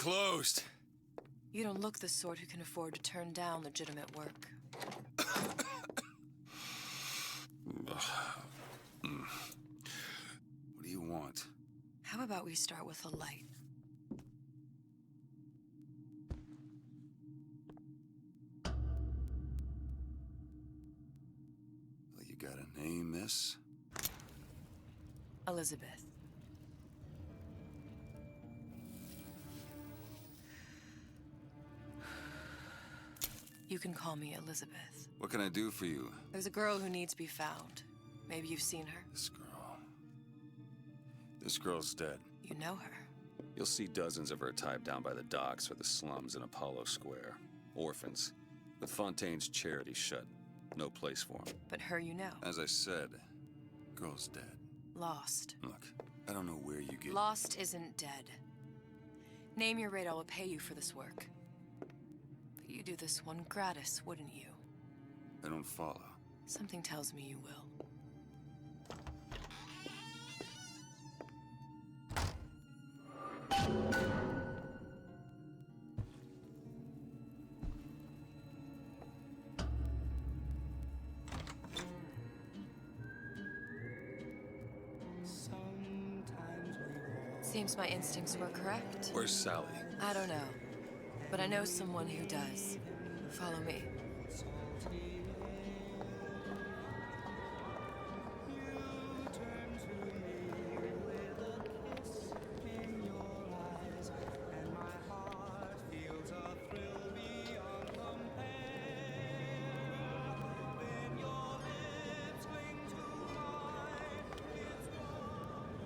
closed. You don't look the sort who can afford to turn down legitimate work. What do you want? How about we start with a light? Well, you got a name, miss? Elizabeth. You can call me Elizabeth. What can I do for you? There's a girl who needs to be found. Maybe you've seen her. This girl's dead. You know her. You'll see dozens of her tied down by the docks or the slums in Apollo Square. Orphans. With Fontaine's charity shut. No place for them. But her you know. As I said, girl's dead. Lost. Look, I don't know where you get... Lost isn't dead. Name your rate, I will pay you for this work. But you do this one gratis, wouldn't you? I don't follow. Something tells me you will. Seems my instincts were correct. Where's Sally? I don't know, but I know someone who does. Follow me.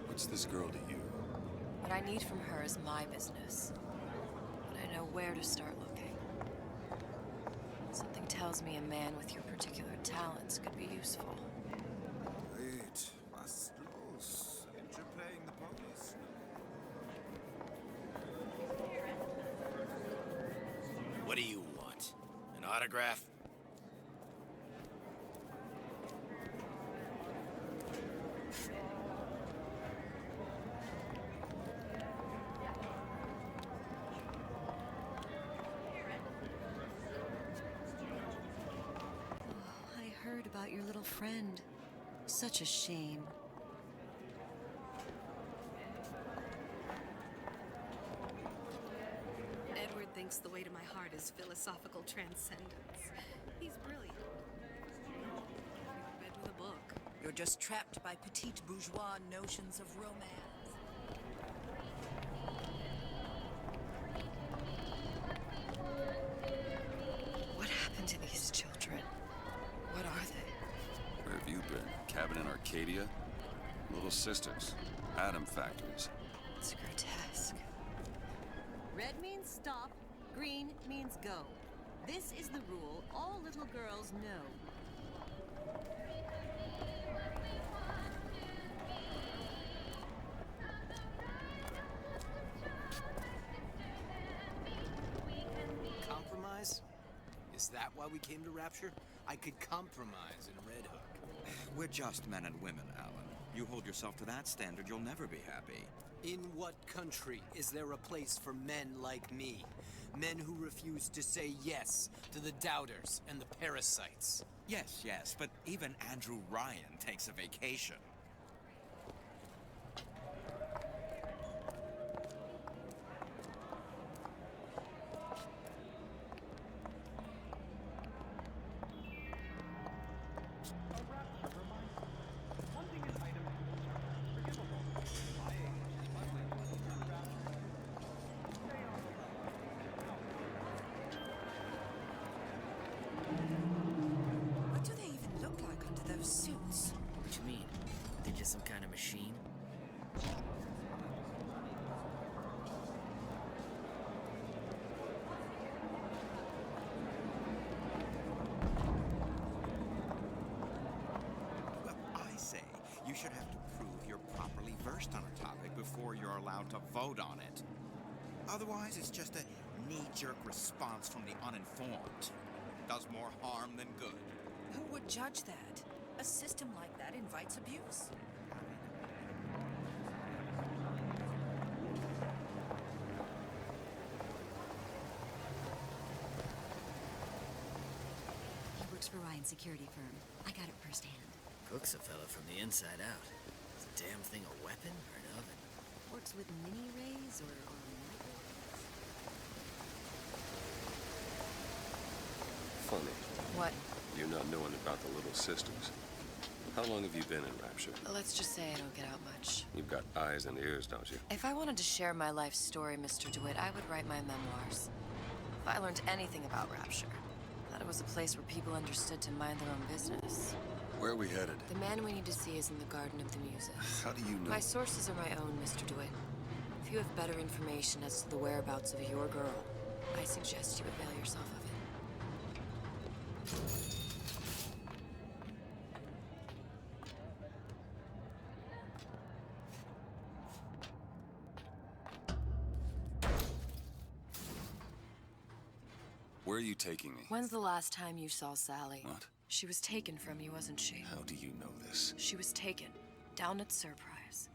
What's this girl to you? What I need from her is my business. But I know where to start looking. Something tells me a man with your particular talents could be useful. Wait, was los? Ain't you playing the police? What do you want? An autograph? I heard about your little friend. Such a shame. Edward thinks the way to my heart is philosophical transcendence. He's brilliant. Bed with a book. You're just trapped by petite bourgeois notions of romance. What happened to these children? What are they? Where have you been? Cabin in Arcadia? Little sisters. Atom factories. It's grotesque. Red means stop, green means go. This is the rule all little girls know. Compromise? Is that why we came to Rapture? I could compromise in Red Hook. We're just men and women, Alan. You hold yourself to that standard, you'll never be happy. In what country is there a place for men like me? Men who refuse to say yes to the doubters and the parasites. Yes, but even Andrew Ryan takes a vacation. What do they even look like under those suits? What you mean? They're just some kind of machine? Well, I say you should have to prove you're properly versed on a topic before you're allowed to vote on it. Otherwise, it's just a knee-jerk response from the uninformed. Does more harm than good. Who would judge that? A system like that invites abuse. works for Ryan's security firm. I got it firsthand. Cooks a fella from the inside out. Is the damn thing a weapon or an oven? Works with mini rays or microwaves. Funny, What? you not knowing about the little systems. How long have you been in Rapture? Let's just say I don't get out much. You've got eyes and ears, don't you? If I wanted to share my life story, Mr. DeWitt, I would write my memoirs. If I learned anything about Rapture, that it was a place where people understood to mind their own business. Where are we headed? The man we need to see is in the Garden of the Muses. How do you know? My sources are my own, Mr. DeWitt. If you have better information as to the whereabouts of your girl, I suggest you avail yourself of it. Where are you taking me? When's the last time you saw Sally? What? She was taken from you, wasn't she? How do you know this? She was taken, down at Surprise.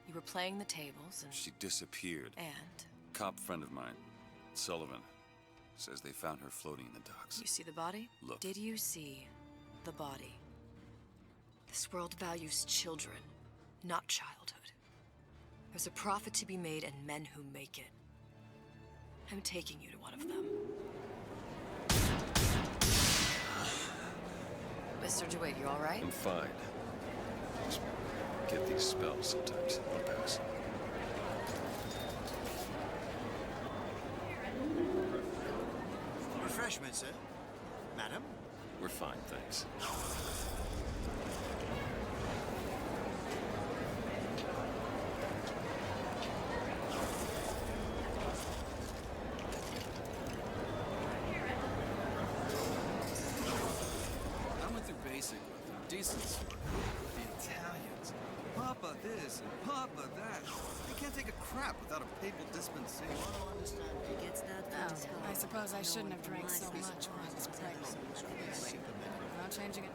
You were playing the tables and... She disappeared. And? Cop friend of mine, Sullivan, says they found her floating in the docks. You see the body? Look. Did you see the body? This world values children, not childhood. There's a profit to be made and men who make it. I'm taking you to one of them. Mr. DeWitt, you all right? I'm fine. Just get these spells sometimes. I'll pass. Refreshment, sir. Madam? We're fine, thanks. I went through basic with them, decent sort. The Italians. Papa this and Papa that. They can't take a crap without a papal dispensation. Gets that I suppose I shouldn't have drank so much when I was pregnant. Not changing it.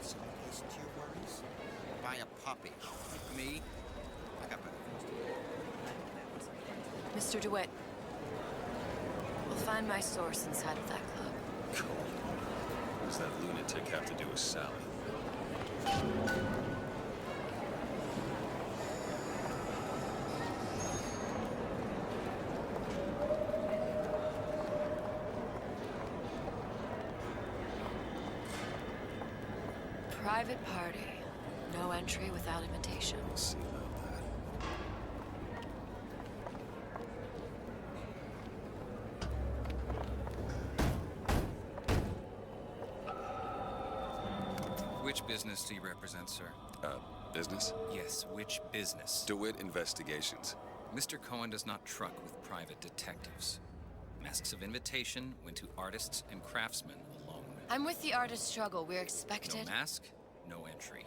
Listen to your worries. Buy a puppy. Me? I got better things to do. Mr. DeWitt, we'll find my source inside of that club. Cool. What does that lunatic have to do with Sally? Private party. No entry without invitation. We'll see about that. Which business do you represent, sir? Business? Yes, which business? DeWitt Investigations. Mr. Cohen does not truck with private detectives. Masks of invitation went to artists and craftsmen alone. I'm with the artist struggle. We're No expected. mask, no entry.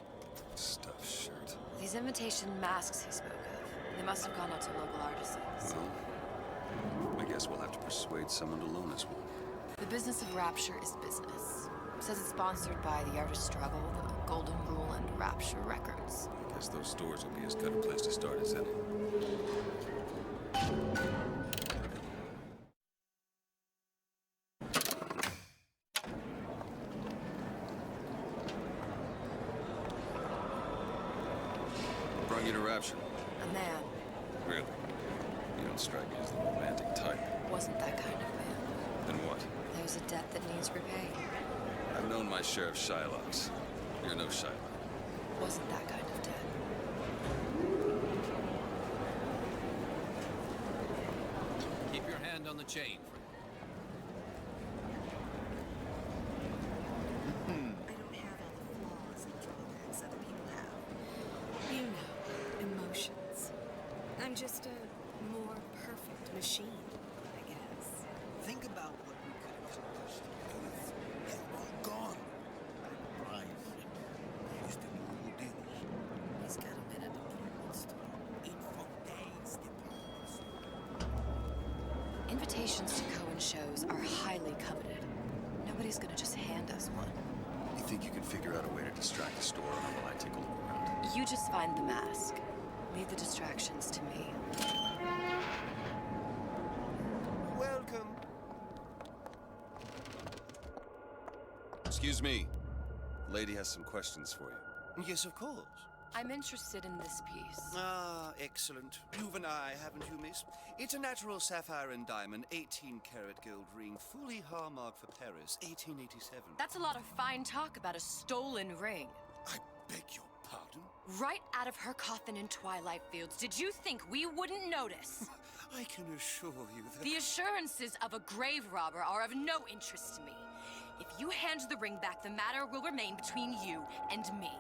Stuffed shirt. These invitation masks he spoke of, they must have gone out to local artisans. Well, I guess we'll have to persuade someone to loan us one. The business of Rapture is business. It says it's sponsored by the artist struggle, the Golden Rule, and Rapture Records. I guess those stores will be as good a place to start as any. Brought you to Rapture. A man Really? You don't strike me as the romantic type. wasn't that kind of man. Then what? There's a debt that needs repaying. I've known my share of Shylocks. You're no Shylock. Wasn't that kind of debt. Keep your hand on the chain, friend. I don't have all the flaws and drawbacks other people have. You know, emotions. I'm just a more perfect machine, I guess. Think about what we could accomplish together. They're all gone. Brian, used to know who did it. He's got him in a department store. Eat for days, department store. Invitations to Cohen shows are highly coveted. Nobody's gonna just hand us one. You think you can figure out a way to distract the store while I take a look around? You just find the mask. Leave the distractions to me. Welcome. Excuse me. The lady has some questions for you. Yes, of course. I'm interested in this piece. Ah, excellent. You've an eye, haven't you, miss? It's a natural sapphire and diamond, 18-karat gold ring, fully hallmarked for Paris, 1887. That's a lot of fine talk about a stolen ring. I beg your pardon? Right out of her coffin in Twilight Fields. Did you think we wouldn't notice? I can assure you that... The assurances of a grave robber are of no interest to me. If you hand the ring back, the matter will remain between you and me.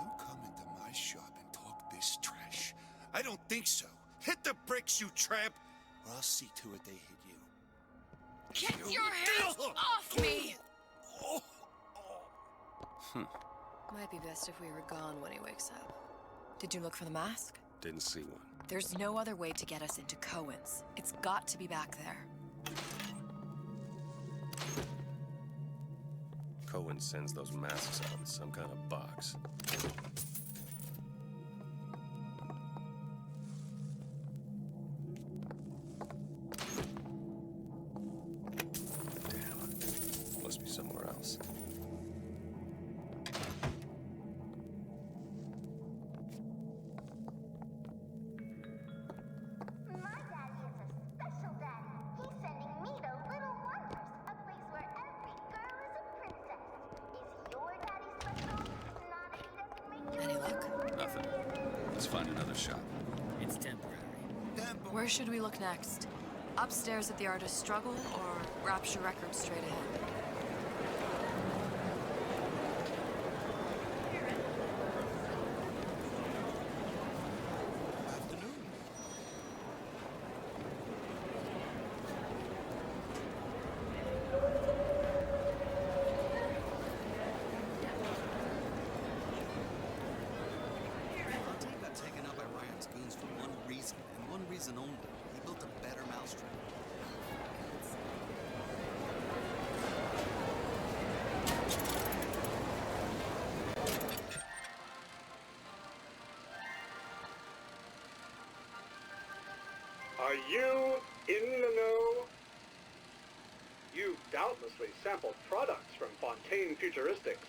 You come into my shop and talk this trash? I don't think so. Hit the bricks, you tramp, or I'll see to it they hit you. Get your hands off me! Might be best if we were gone when he wakes up. Did you look for the mask? Didn't see one. There's no other way to get us into Cohen's. It's got to be back there. Cohen sends those masks out in some kind of box. Damn. Must be somewhere else. Any luck? Nothing. Let's find another shop. It's temporary. Where should we look next? Upstairs at the Artist's Struggle, or Rapture Records straight ahead? Afternoon. Fontaine got taken out by Ryan's goons for one reason, and one reason only. He built a better mousetrap. Are you in the know? You've doubtlessly sampled products from Fontaine Futuristics.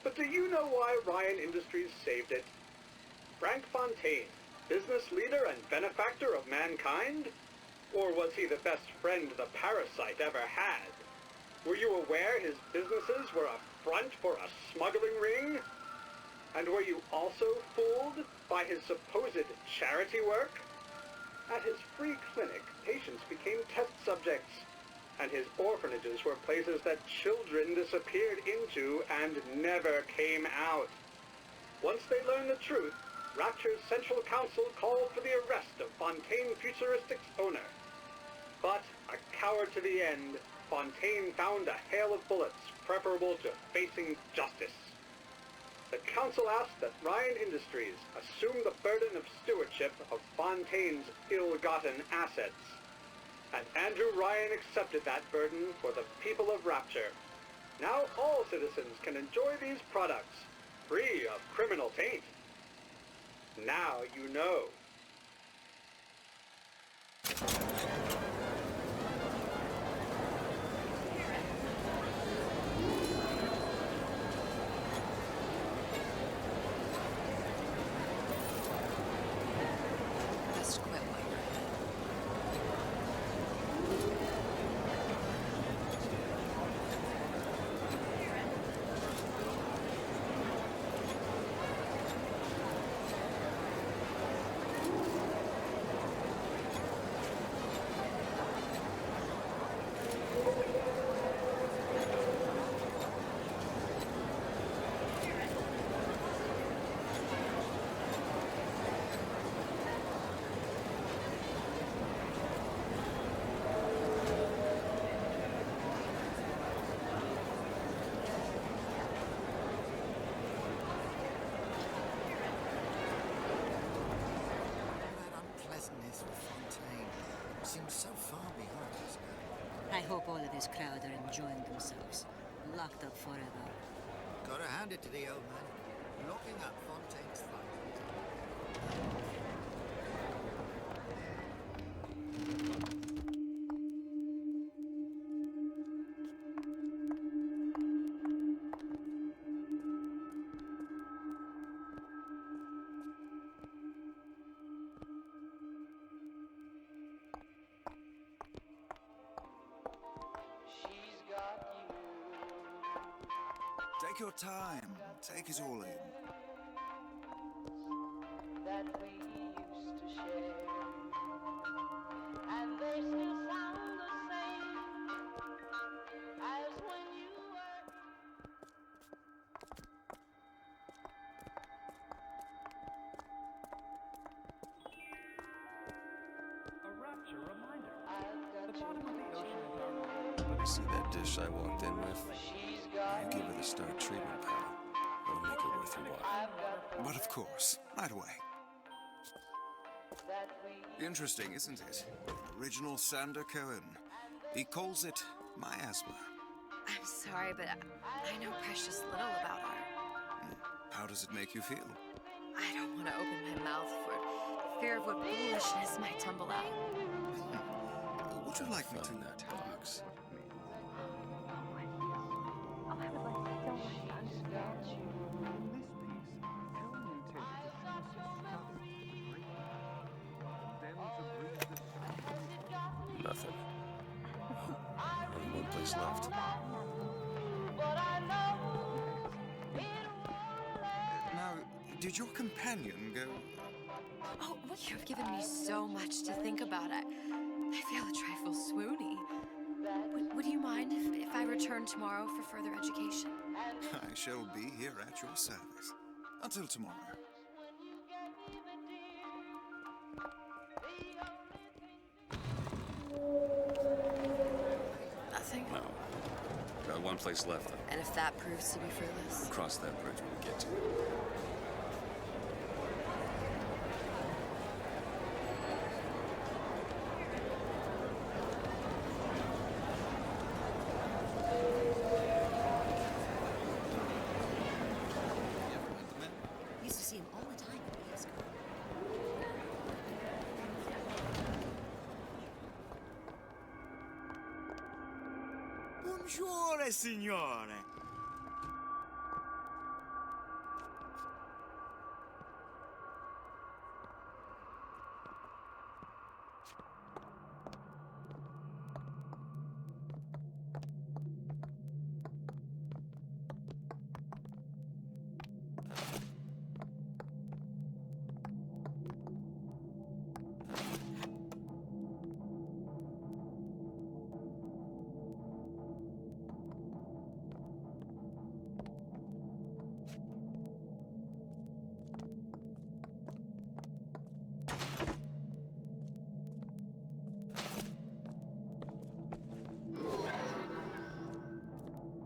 But do you know why Ryan Industries saved it? Frank Fontaine, business leader and benefactor of mankind? Or was he the best friend the parasite ever had? Were you aware his businesses were a front for a smuggling ring? And were you also fooled by his supposed charity work? At his free clinic, patients became test subjects, and his orphanages were places that children disappeared into and never came out. Once they learned the truth, Rapture's Central Council called for the arrest of Fontaine Futuristics' owner. But, a coward to the end, Fontaine found a hail of bullets preferable to facing justice. The council asked that Ryan Industries assume the burden of stewardship of Fontaine's ill-gotten assets. And Andrew Ryan accepted that burden for the people of Rapture. Now all citizens can enjoy these products, free of criminal taint. Now you know. Best quit while you're ahead. That unpleasantness with Fontaine seems so far behind us now. I hope all of this crowd are enjoying themselves. Locked up forever. Gotta hand it to the old man. Locking up Fontaine's fight. Take your time. Take it all in. That we used to share, and they still sound the same as when you were. A rapture reminder. I've The got bottom of you. the ocean is our... You see that dish I walked in with? She's You got give her the star treatment, pal. It'll make it worth your while. I've got But of course, right away. that we Interesting, isn't it? Original Sander Cohen. He calls it miasma. I'm sorry, but I know precious little about her. How does it make you feel? I don't want to open my mouth for fear of what foolishness might tumble out. Would you like me to? Find that box. Nothing. Only one place left. but I know it won't last. Now, did your companion go? Oh, well, you've given me so much to think about. I feel a trifle swoony. Would you mind if I return tomorrow for further education? I shall be here at your service. Until tomorrow. Nothing? No. Got one place left, though. And if that proves to be fruitless? Cross that bridge when we get to it. Used to see him all the time at Bioshock. Buongiorno, signore.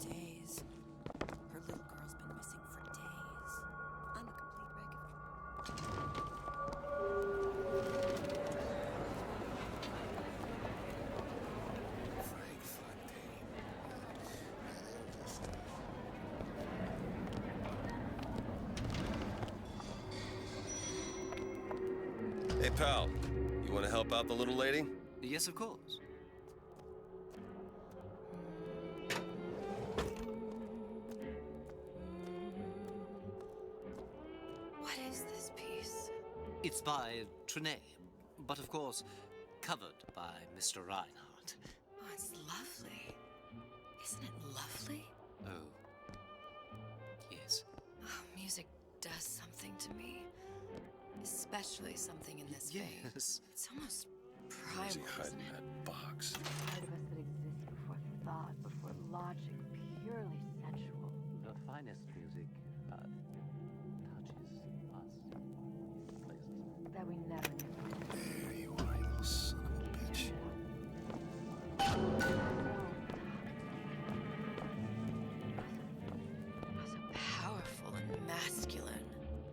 Days. Her little girl's been missing for days. I'm a complete wreck of... Hey, pal. You want to help out the little lady? Yes, of course. What is this piece? It's by Trenet, but of course, covered by Mr. Reinhardt. Oh, it's lovely. Isn't it lovely? Oh, yes. Oh, music does something to me. Especially something in this vein. Yes. It's almost Where's he primal. hiding that box? Part of us that exists before thought, before logic, purely sensual. The finest music touches us in places That we never knew. There you are, you little son of a bitch. So powerful and masculine.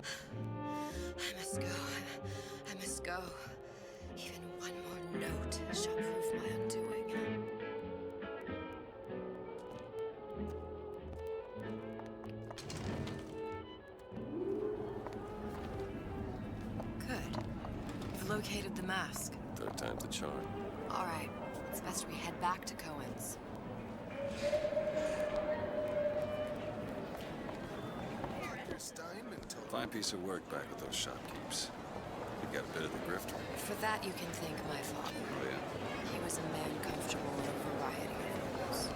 I must go. I must go. Even one more note shall prove my undoing. Good. You've located the mask. Third time's the charm. All right. It's best we head back to Cohen's. Fine piece of work back with those shopkeepers. We got a bit of the grifter. For that, you can thank my father. Oh, yeah? He was a man comfortable in a variety of roles.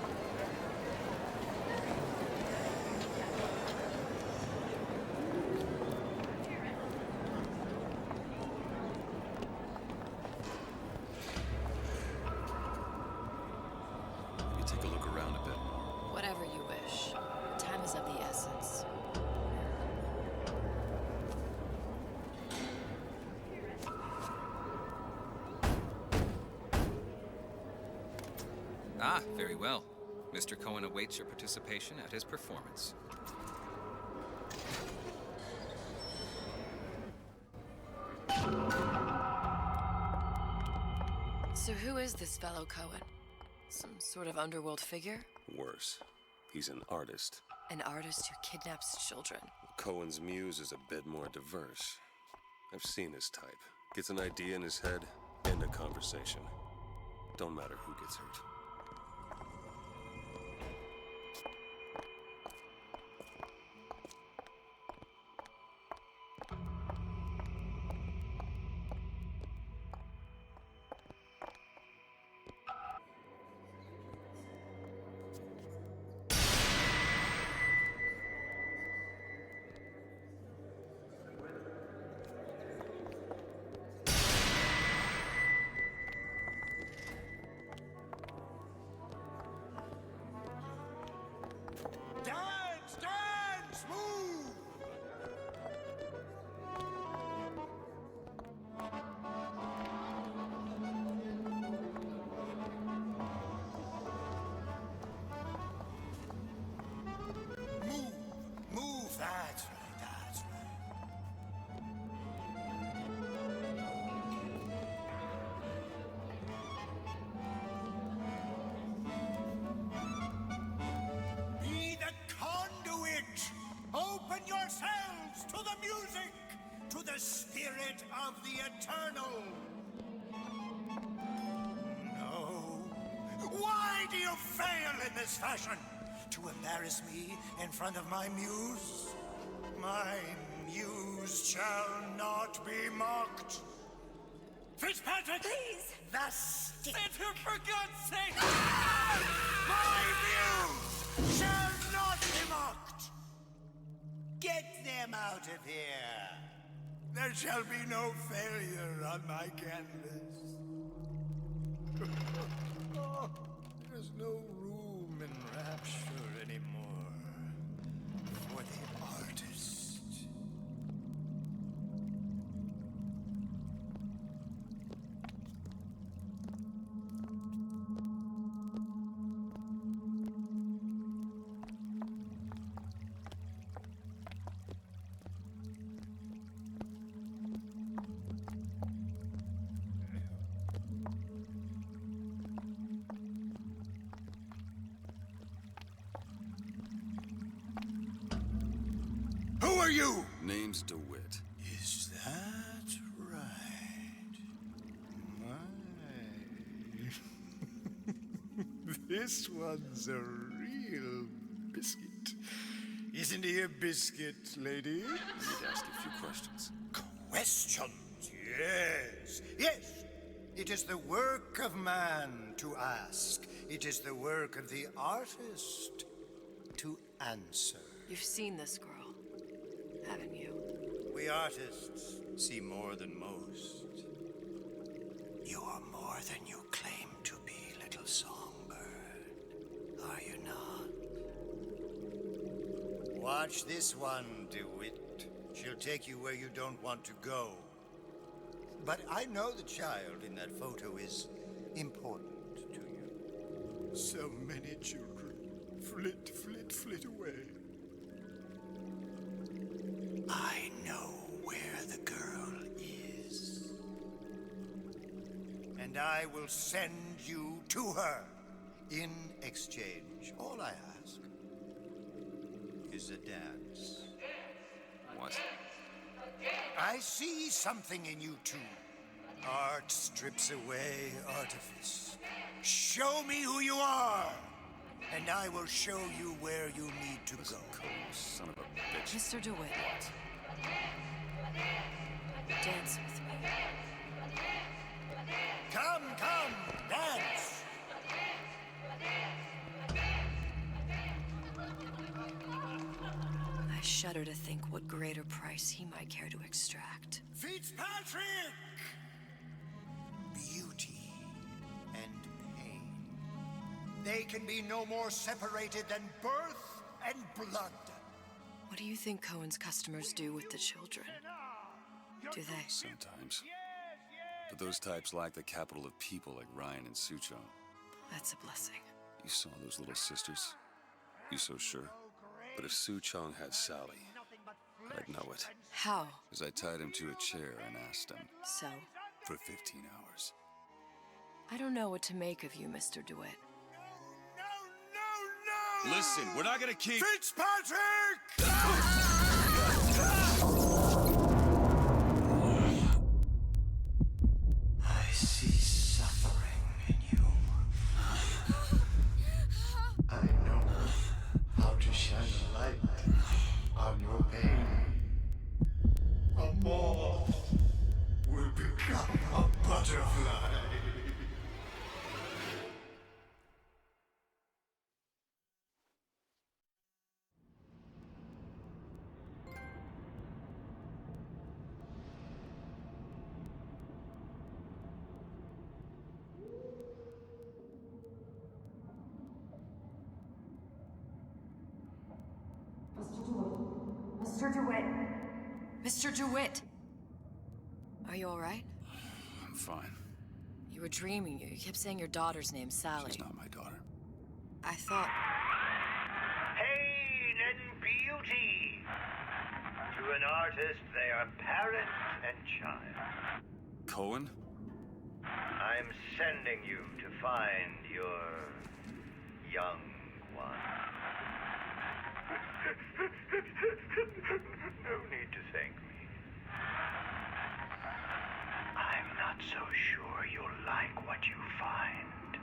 Very well. Mr. Cohen awaits your participation at his performance. So who is this fellow Cohen? Some sort of underworld figure? Worse. He's an artist. An artist who kidnaps children. Cohen's muse is a bit more diverse. I've seen his type. Gets an idea in his head, end a conversation. Don't matter who gets hurt. Dance! Dance! Move! Move! Move! That's right, that's right. Be the conduit! Open yourselves to the music, to the spirit of the eternal! No. Why do you fail in this fashion? To embarrass me in front of my muse? My muse shall not be mocked. Fitzpatrick! Please! The stick! For God's sake! My muse shall not be mocked! Get them out of here! There shall be no failure on my canvas. Oh, there's no room in rapture anymore for the artist. Who are you? Name's DeWitt. Is that right? My. This one's a real biscuit. Isn't he a biscuit, ladies? I need to ask you a few questions. Questions, yes. Yes. It is the work of man to ask. It is the work of the artist to answer. You've seen this girl, haven't you? We artists see more than most. You are more than you claim to be, little songbird. Are you not? Watch this one, DeWitt. She'll take you where you don't want to go. But I know the child in that photo is important to you. So many children flit, flit, flit away. I know where the girl is. And I will send you to her. In exchange, all I ask is a dance. What? I see something in you two. Art strips away artifice. Show me who you are, and I will show you where you need to go. Son of a bitch. Mr. DeWitt. Dance with me. Come, come, dance! I shudder to think what greater price he might care to extract. Fitzpatrick! Beauty and pain. They can be no more separated than birth and blood. What do you think Cohen's customers do with the children? Do they? Sometimes. But those types lack the capital of people like Ryan and Sucho. That's a blessing. You saw those little sisters? You so sure? But if Su Chong had Sally, I'd know it. How? As I tied him to a chair and asked him. So? For 15 hours. I don't know what to make of you, Mr. DeWitt. Listen, we're not gonna keep... Fitzpatrick! I see suffering in you. I know how to shine a light on your pain. A moth will become a butterfly. Mr. DeWitt! Mr. DeWitt! Are you alright? I'm fine. You were dreaming. You kept saying your daughter's name, Sally. She's not my daughter. I thought... Pain and beauty. To an artist, they are parent and child. Cohen? I'm sending you to find your young one. No need to thank me. I'm not so sure you'll like what you find.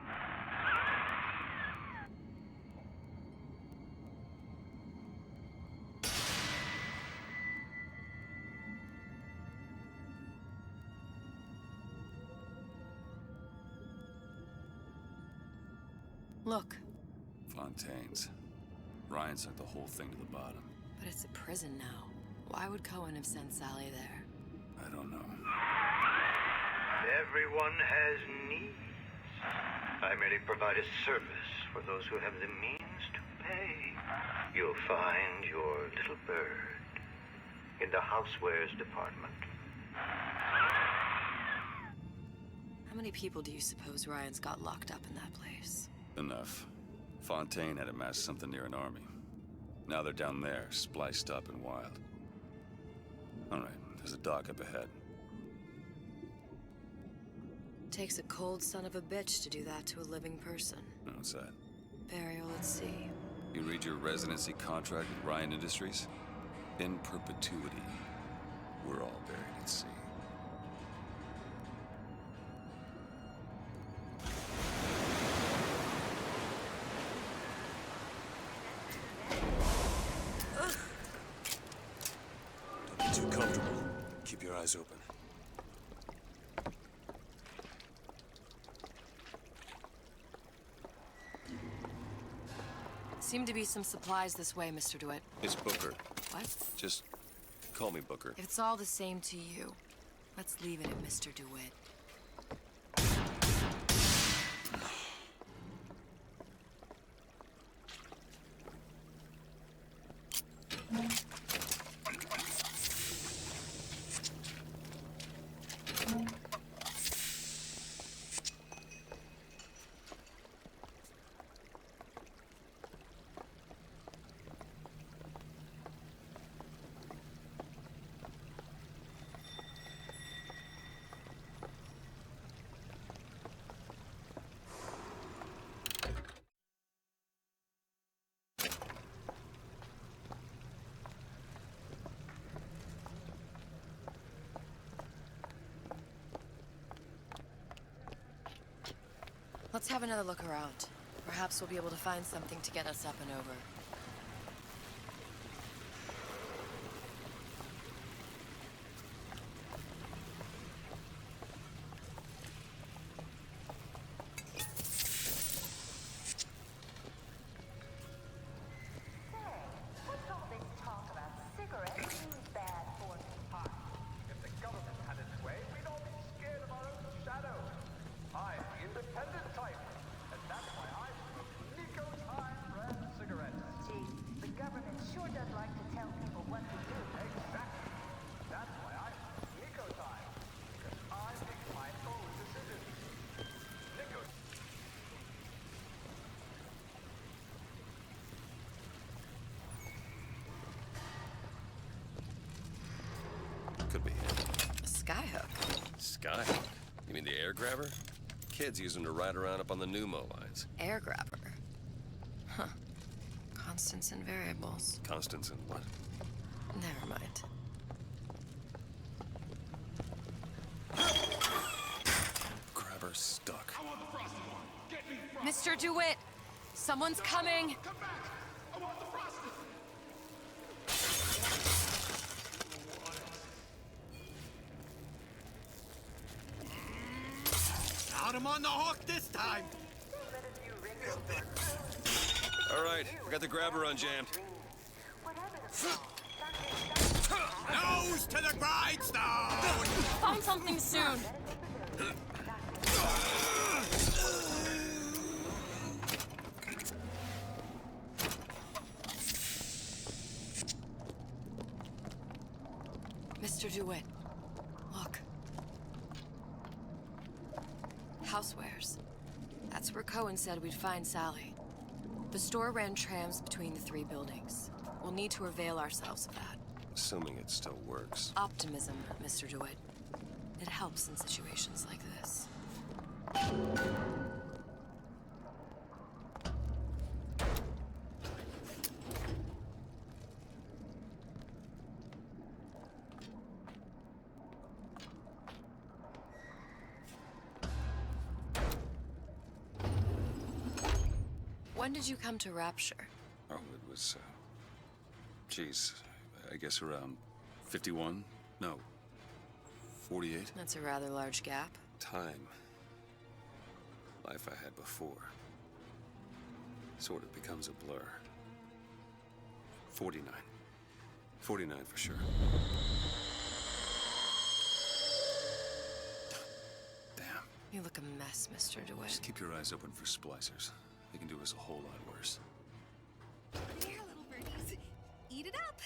Look. Fontaine's. Ryan sent the whole thing to the bottom. But it's a prison now. Why would Cohen have sent Sally there? I don't know. Everyone has needs. I merely provide a service for those who have the means to pay. You'll find your little bird in the housewares department. How many people do you suppose Ryan's got locked up in that place? Enough. Fontaine had amassed something near an army. Now they're down there, spliced up and wild. All right, there's a dock up ahead. Takes a cold son of a bitch to do that to a living person. What's that? Burial at sea. You read your residency contract with Ryan Industries? In perpetuity, we're all buried at sea. Don't be too comfortable. Keep your eyes open. Seem to be some supplies this way, Mr. DeWitt. It's Booker. What? Just call me Booker. If it's all the same to you, let's leave it at Mr. DeWitt. Let's have another look around. Perhaps we'll be able to find something to get us up and over. What's all this talk about cigarettes being bad for me? If the government had its way, we'd all be scared of our own shadows. I'm the independent type, and that's why I smoke Nico Time brand cigarettes. Gee, the government sure does like to tell people what to do. Exactly. That's why I smoke Nico Time, because I make my own decisions. Nico. skyhook. Skyhook? You mean the air grabber? Kids use them to ride around up on the pneumo lines. Air grabber. Huh. Constants and variables. Constants and what? Never mind. Grabber stuck. Mr. DeWitt! Someone's coming! Got him on the hook this time! All right, I got the grabber unjammed. Nose to the grindstone! Find something soon! Mr. DeWitt, look. Housewares. That's where Cohen said we'd find Sally. The store ran trams between the 3 buildings. We'll need to avail ourselves of that. Assuming it still works. Optimism, Mr. DeWitt. It helps in situations like this. When did you come to Rapture? Oh, it was, geez, I guess around 51? No, 48? That's a rather large gap. Time. Life I had before. Sort of becomes a blur. 49. 49 for sure. Damn. You look a mess, Mr. DeWitt. Just keep your eyes open for splicers. They can do us a whole lot worse. Here, little birdies. Eat it up.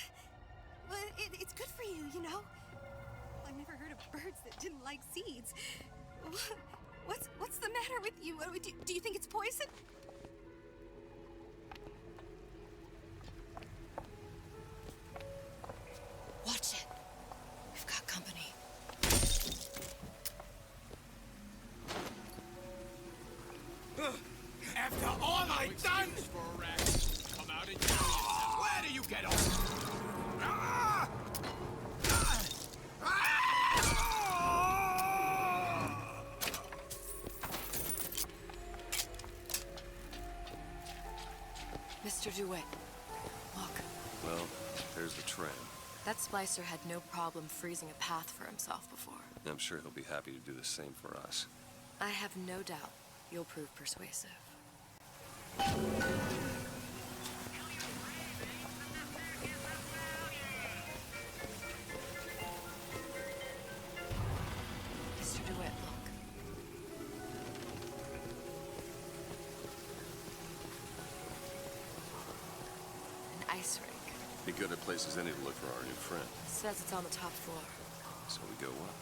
Well, it's good for you, you know? I've never heard of birds that didn't like seeds. What's the matter with you? Do you think it's poison? Watch it. We've got company. After all I've done! Come out and where do you get off? Mr. DeWitt, look. Well, there's the tram. That splicer had no problem freezing a path for himself before. I'm sure he'll be happy to do the same for us. I have no doubt you'll prove persuasive. Mr. DeWitt, look. An ice rink. Be good at places any to look for our new friend. Says it's on the top floor. So we go up.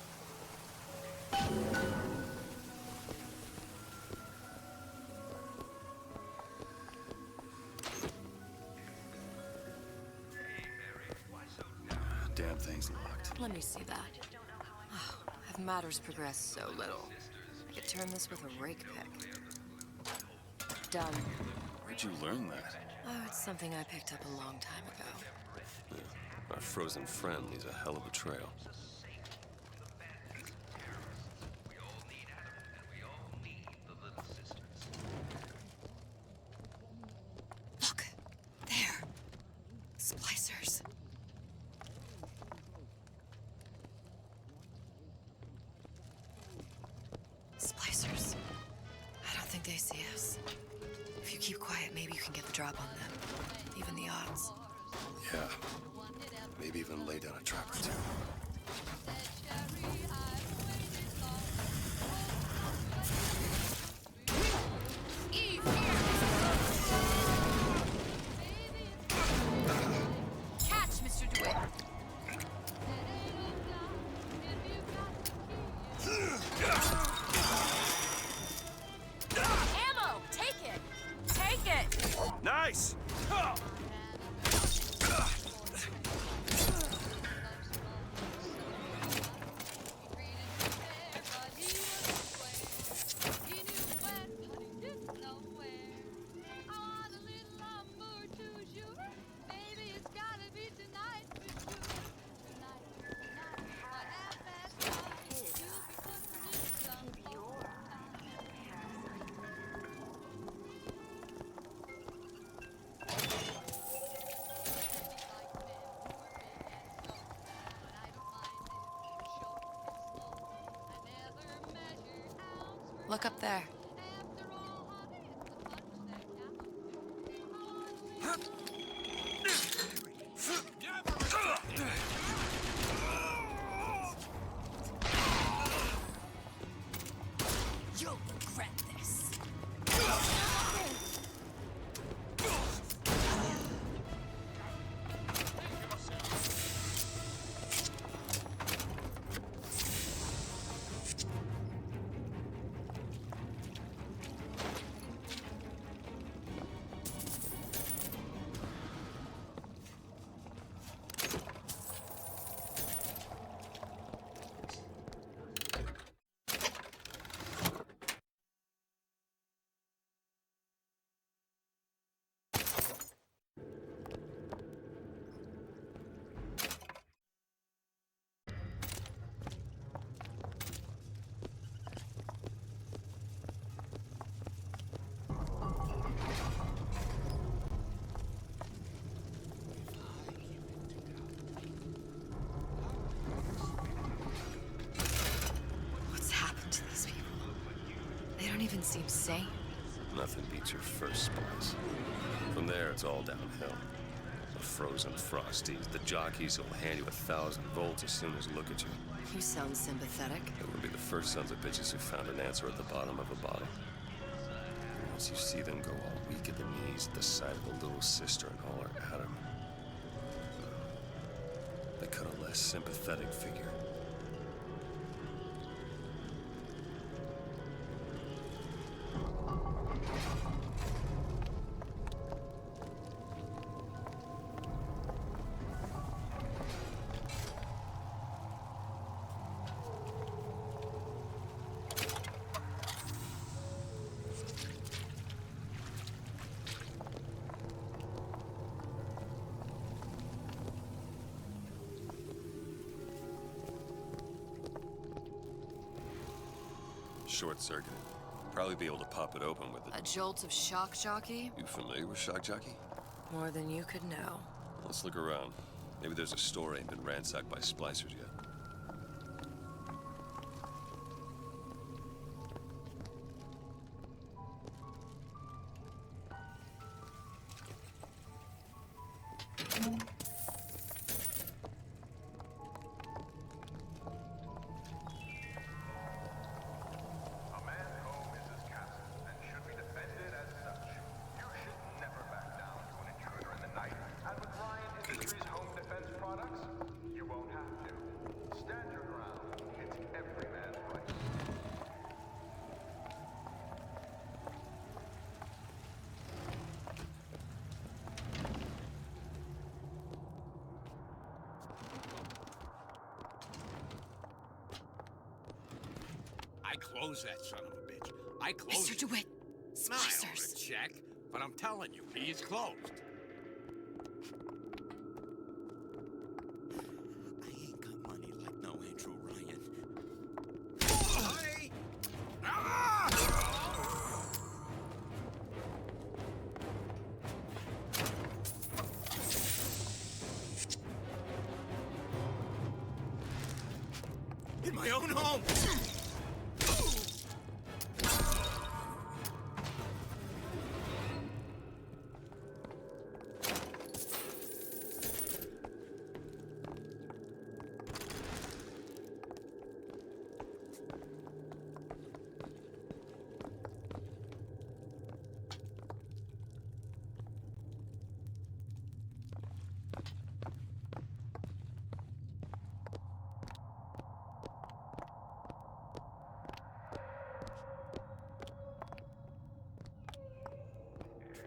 Damn thing's locked. Let me see that. Oh, have matters progressed so little? I could turn this with a rake pick. Done. Where'd you learn that? Oh, it's something I picked up a long time ago. Yeah, our frozen friend leaves a hell of a trail. Look, there. Splicers. Splicers. I don't think they see us. If you keep quiet, maybe you can get the drop on them. Even the odds. Yeah. Maybe even lay down a trap or two. Eve, catch, Mr. DeWitt. Ammo! Take it! Take it! Nice! Look up there. You'll regret this. What's happened to these people? They don't even seem sane. Nothing beats your first splice. From there, it's all downhill. The frozen frosties, the jockeys who'll hand you 1,000 volts as soon as they look at you. You sound sympathetic. They would be the first sons of bitches who found an answer at the bottom of a bottle. And once you see them go all weak at the knees at the sight of a little sister and all her Adam, they cut a less sympathetic figure. Short-circuited. Probably be able to pop it open with it. A jolt of shock jockey? You familiar with shock jockey? More than you could know. Let's look around. Maybe there's a store ain't been ransacked by splicers yet. A man's home is his castle and should be defended as such. You should never back down to an intruder in the night. And with Ryan Industries home defense products, you won't have to. Stand your ground. It's every man's right. I closed that son of a bitch. I closed Mr. it. DeWitt, Now, I don't splicers. want to check, but I'm telling you, he is closed. I ain't got money like no Andrew Ryan. Hey! In my own home!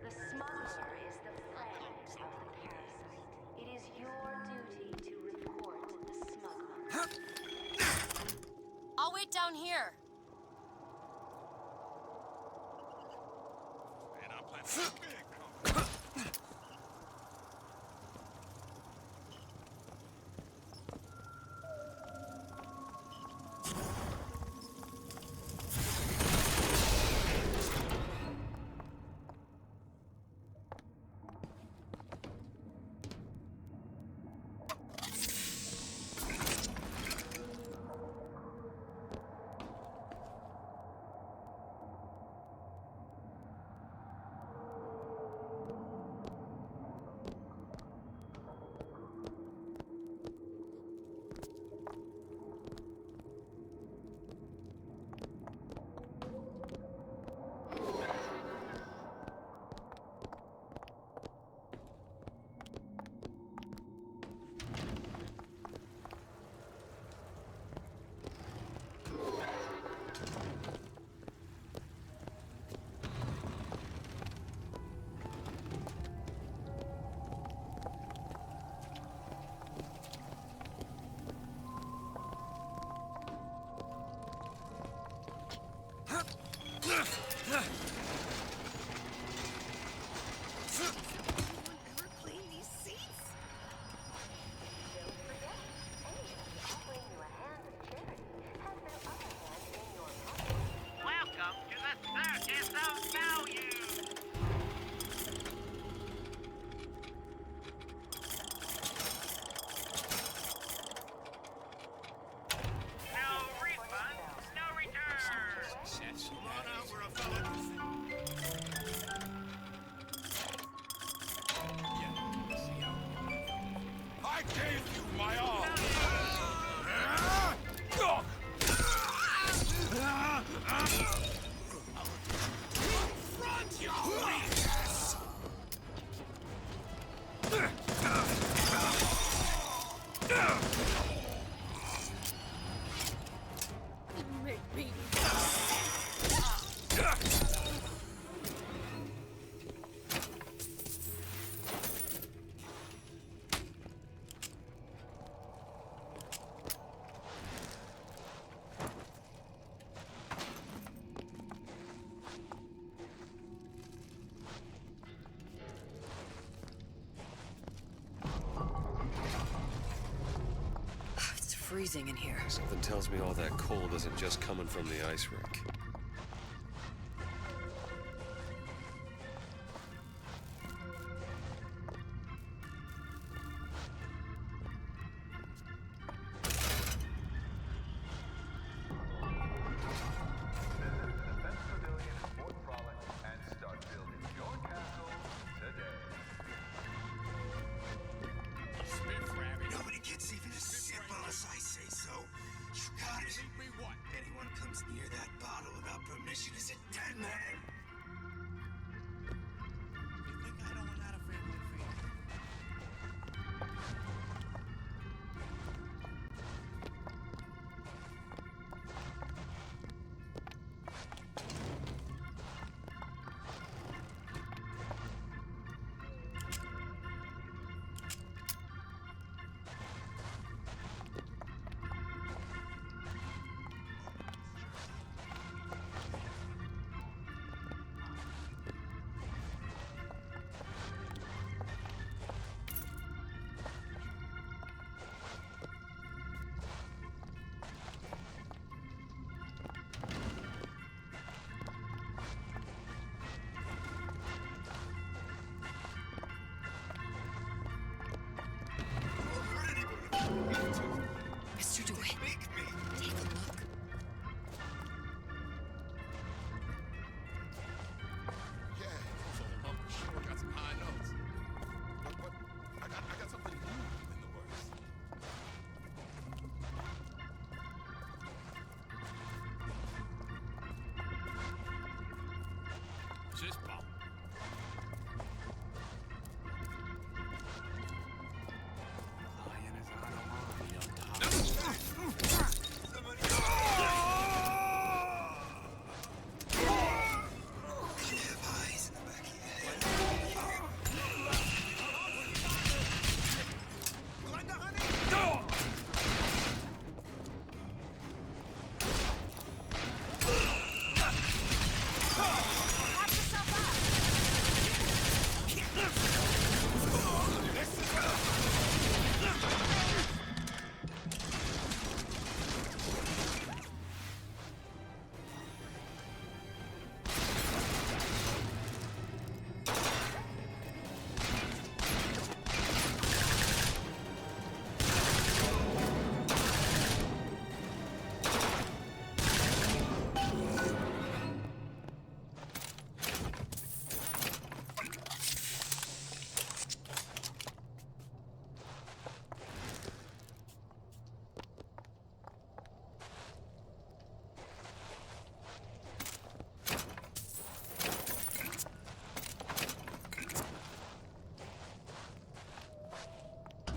The smuggler is the friend of the parasite. It is your duty to report the smuggler. I'll wait down here. And I'm planning a big company. gave you my all! Front, you weakness! Make me. It's freezing in here. Something tells me all that cold isn't just coming from the ice rink. Nobody gets even as simple as I say so. You got it. Anyone comes near that bottle without permission is a dead man. You think I don't want out of family feud? Mr. DeWitt, take a look. Yeah, so the lump sure got some high notes. But I got something new in the works. What's this about? Lion is out of line, young top.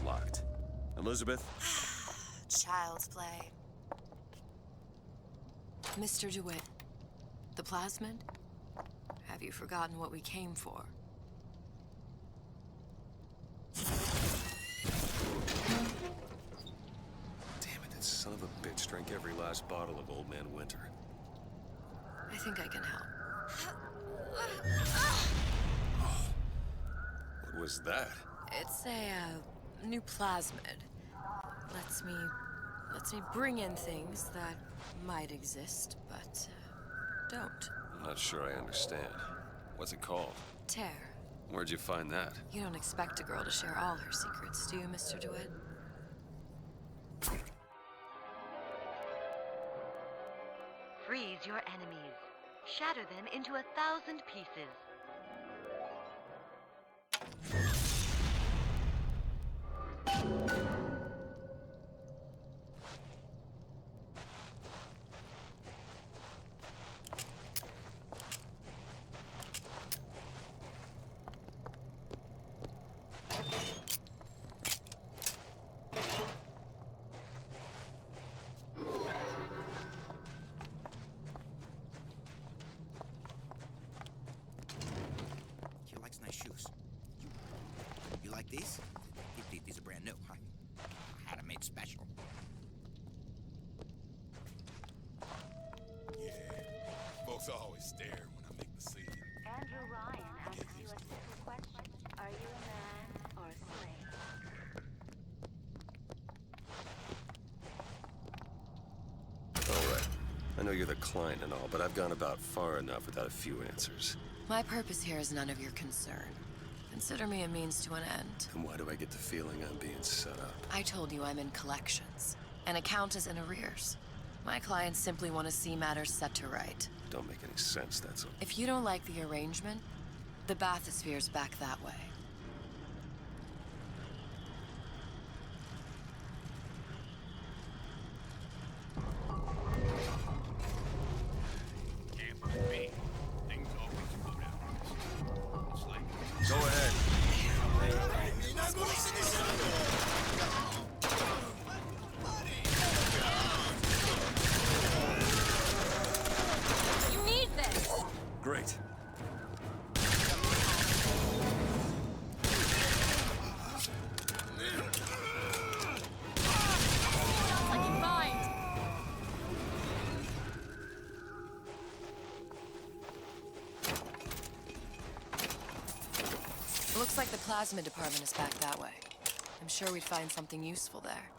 Locked. Elizabeth? Child's play. Mr. DeWitt, the plasmid? Have you forgotten what we came for? Damn it, that son of a bitch drank every last bottle of Old Man Winter. I think I can help. What was that? It's a new plasmid. Lets me bring in things that might exist, but don't. I'm not sure I understand. What's it called? Tear. Where'd you find that? You don't expect a girl to share all her secrets, do you, Mr. DeWitt? Freeze your enemies. Shatter them into 1,000 pieces. Folks always stare when I make the scene. Andrew Ryan asks you a simple question. Are you a man or a slave? All right. I know you're the client and all, but I've gone about far enough without a few answers. My purpose here is none of your concern. Consider me a means to an end. Then why do I get the feeling I'm being set up? I told you I'm in collections. An account is in arrears. My clients simply want to see matters set to right. Don't make any sense, that's all. If you don't like the arrangement, the bathysphere's back that way. Can't believe me. Things always go down. It's like... Go ahead. You need this! Great. I can find! Looks like the plasma department is back that way. I'm sure we'd find something useful there.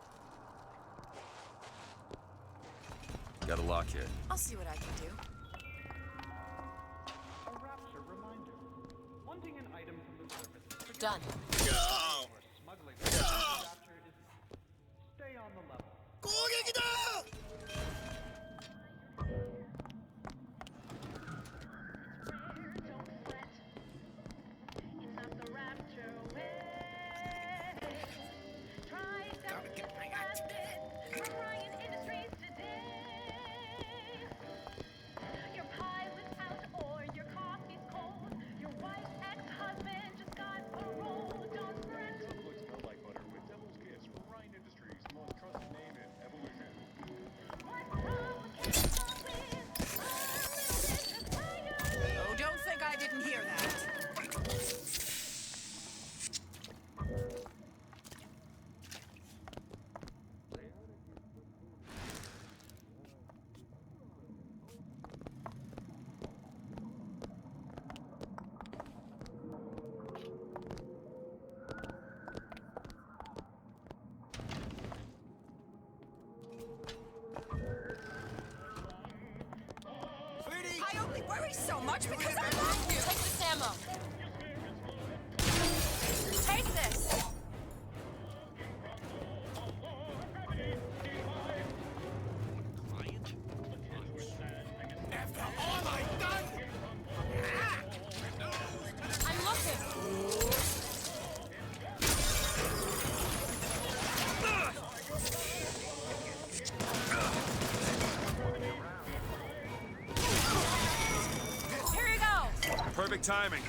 Got a lock here. I'll see what I can do. A rapture reminder. Wanting an item from the surface. Done. Or smuggling rapture is stay on the level. Oh, don't think I didn't hear that. I only worry so much because I love you. Take this ammo. Take this. After all I've done! I'm looking. Here you go. Perfect timing.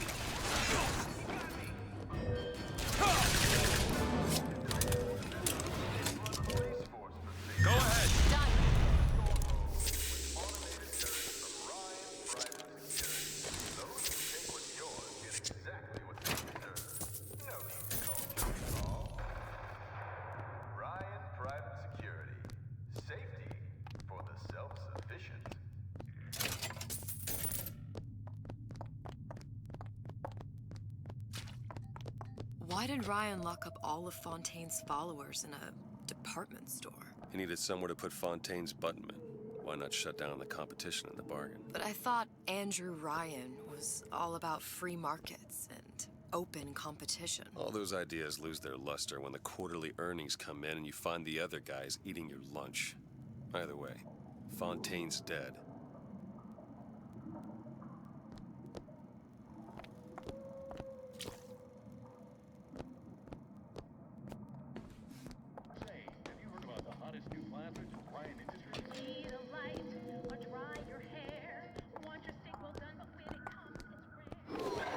Go ahead. Done. Ryan Private Security. Safety for the self-sufficient. Why did Ryan lock up all of Fontaine's followers in a department store? He needed somewhere to put Fontaine's buttonmen. Why not shut down the competition in the bargain? But I thought Andrew Ryan was all about free markets and open competition. All those ideas lose their luster when the quarterly earnings come in and you find the other guys eating your lunch. Either way, Fontaine's dead. Say, have you heard about the hottest new plasma in Ryan Industries? Need a light or dry your hair. Want your steak well done, but when it comes, it's rare.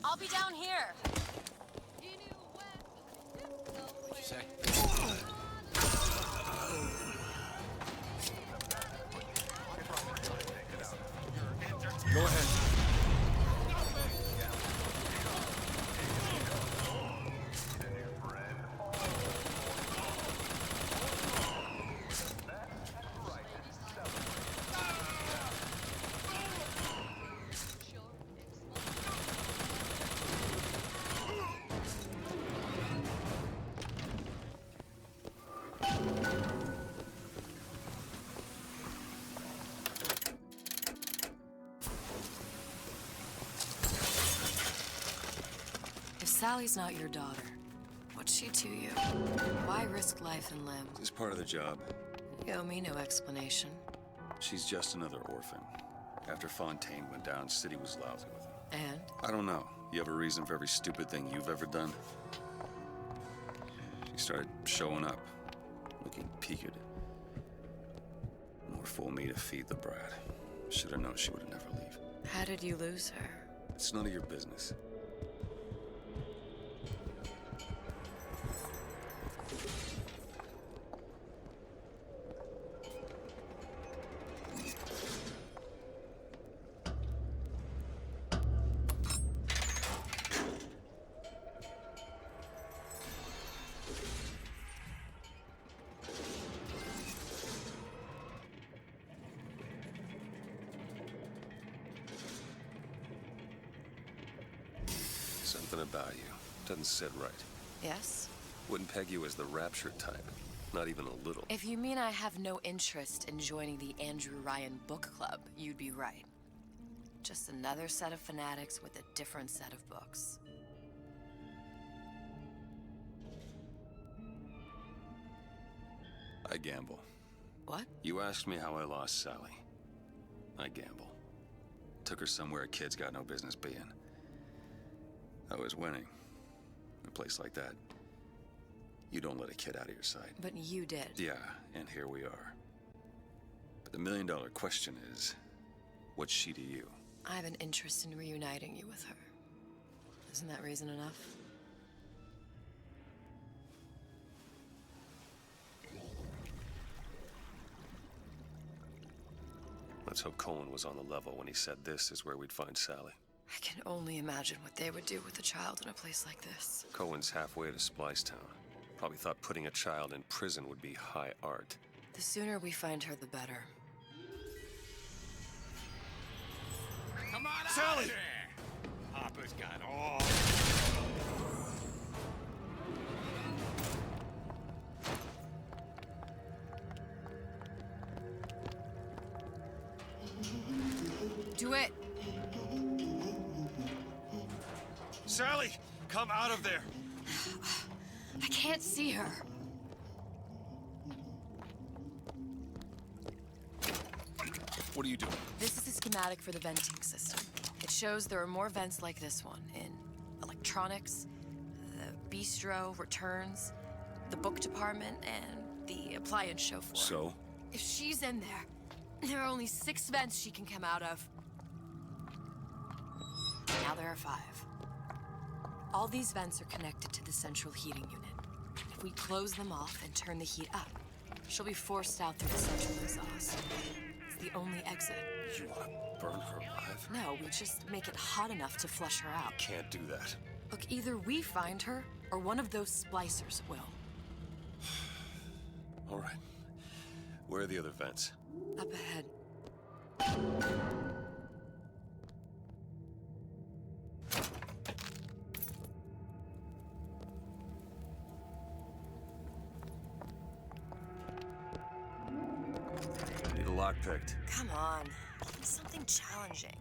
I'll be down here. What'd you say? Go ahead. If Sally's not your daughter, what's she to you? Why risk life and limb? It's part of the job. You owe me no explanation. She's just another orphan. After Fontaine went down, City was lousy with her. And? I don't know. You have a reason for every stupid thing you've ever done? She started showing up, looking peaked. More fool me to feed the brat. Should have known she would never leave. How did you lose her? It's none of your business. Something about you doesn't sit right. Yes? Wouldn't peg you as the raptured type. Not even a little. If you mean I have no interest in joining the Andrew Ryan book club, you'd be right. Just another set of fanatics with a different set of books. I gamble. What? You asked me how I lost Sally. I gamble. Took her somewhere kids got no business being. I was winning. In a place like that, you don't let a kid out of your sight. But you did. Yeah, and here we are. But the million-dollar question is, what's she to you? I have an interest in reuniting you with her. Isn't that reason enough? Let's hope Cohen was on the level when he said this is where we'd find Sally. I can only imagine what they would do with a child in a place like this. Cohen's halfway to Splicetown. Probably thought putting a child in prison would be high art. The sooner we find her, the better. Come on out Sally! here! Papa's got all... Do it! Sally, come out of there. I can't see her. What are you doing? This is a schematic for the venting system. It shows there are more vents like this one in electronics, the bistro, returns, the book department, and the appliance show floor. So? If she's in there, there are only 6 vents she can come out of. Now there are 5. All these vents are connected to the central heating unit. If we close them off and turn the heat up, she'll be forced out through the central exhaust. It's the only exit. You want to burn her alive? No, we just make it hot enough to flush her out. Can't do that. Look, either we find her, or one of those splicers will. All right. Where are the other vents? Up ahead. Need a lock picked. Come on. Give me something challenging.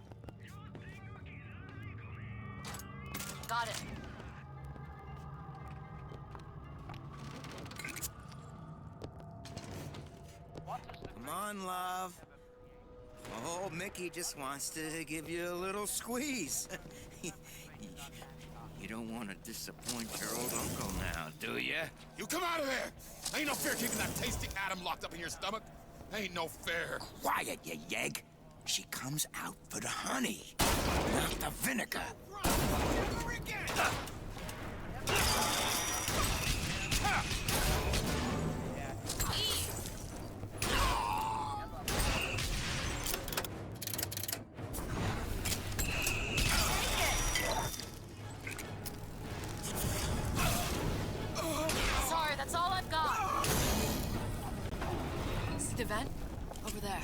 Got it. Come on, love. Oh, Mickey just wants to give you a little squeeze. You don't want to disappoint your old uncle now, do you? You come out of there! Ain't no fair keeping that tasty atom locked up in your stomach. Ain't no fair. Quiet, you yegg. She comes out for the honey, not the vinegar. Sorry, that's all I've got. See the vent? Over there.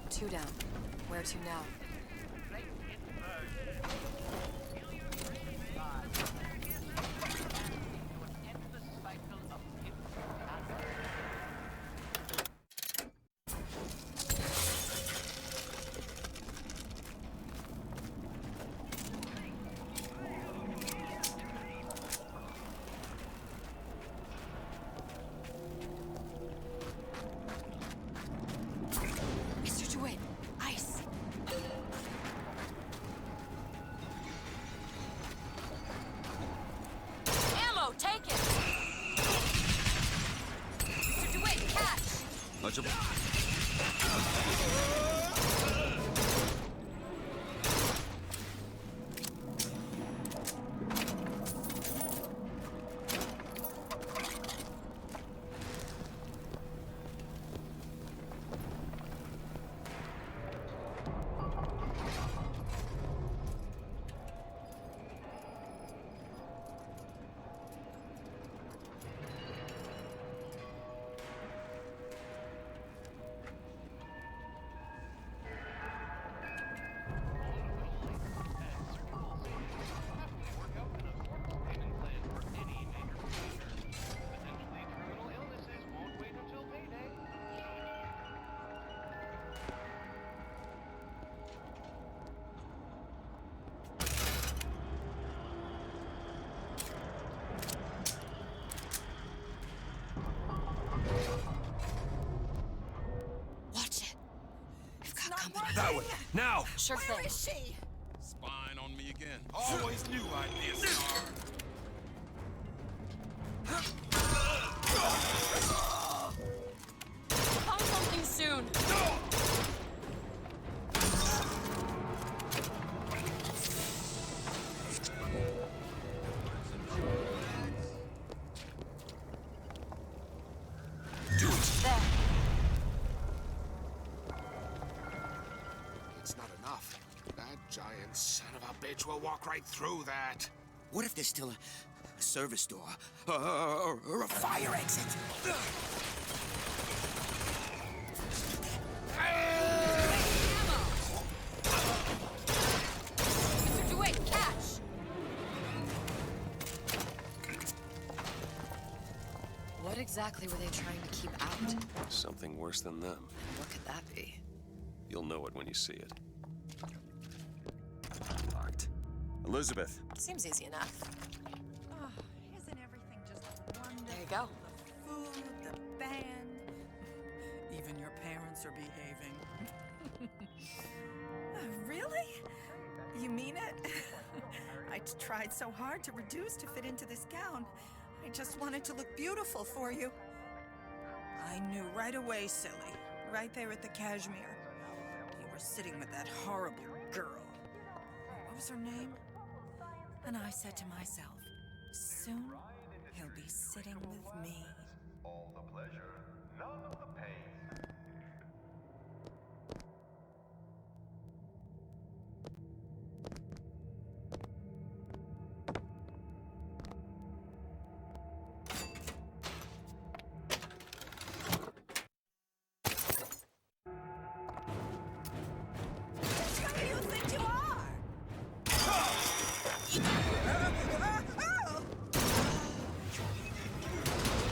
Two down. Where to now? Mr. DeWitt, ice. Ammo, take it. Mr. DeWitt, catch. Much of That way. Now! Sure thing. Where is she? Spying on me again. Always knew I'd be a star. Find something soon. Do it. There. It's not enough. That giant son of a bitch will walk right through that. What if there's still a service door or a fire exit? Mr. DeWitt, catch. What exactly were they trying to keep out? Something worse than them. What could that be? You'll know it when you see it. Locked. Elizabeth. Seems easy enough. Oh, isn't everything just wonderful? There you go. The food, the band. Even your parents are behaving. Really? You mean it? I tried so hard to reduce to fit into this gown. I just wanted to look beautiful for you. I knew right away, silly. Right there at the Cashmere. You were sitting with that horrible girl. What was her name? And I said to myself, soon he'll be sitting with me. All the pleasure, none of the pain. Who do you think you are?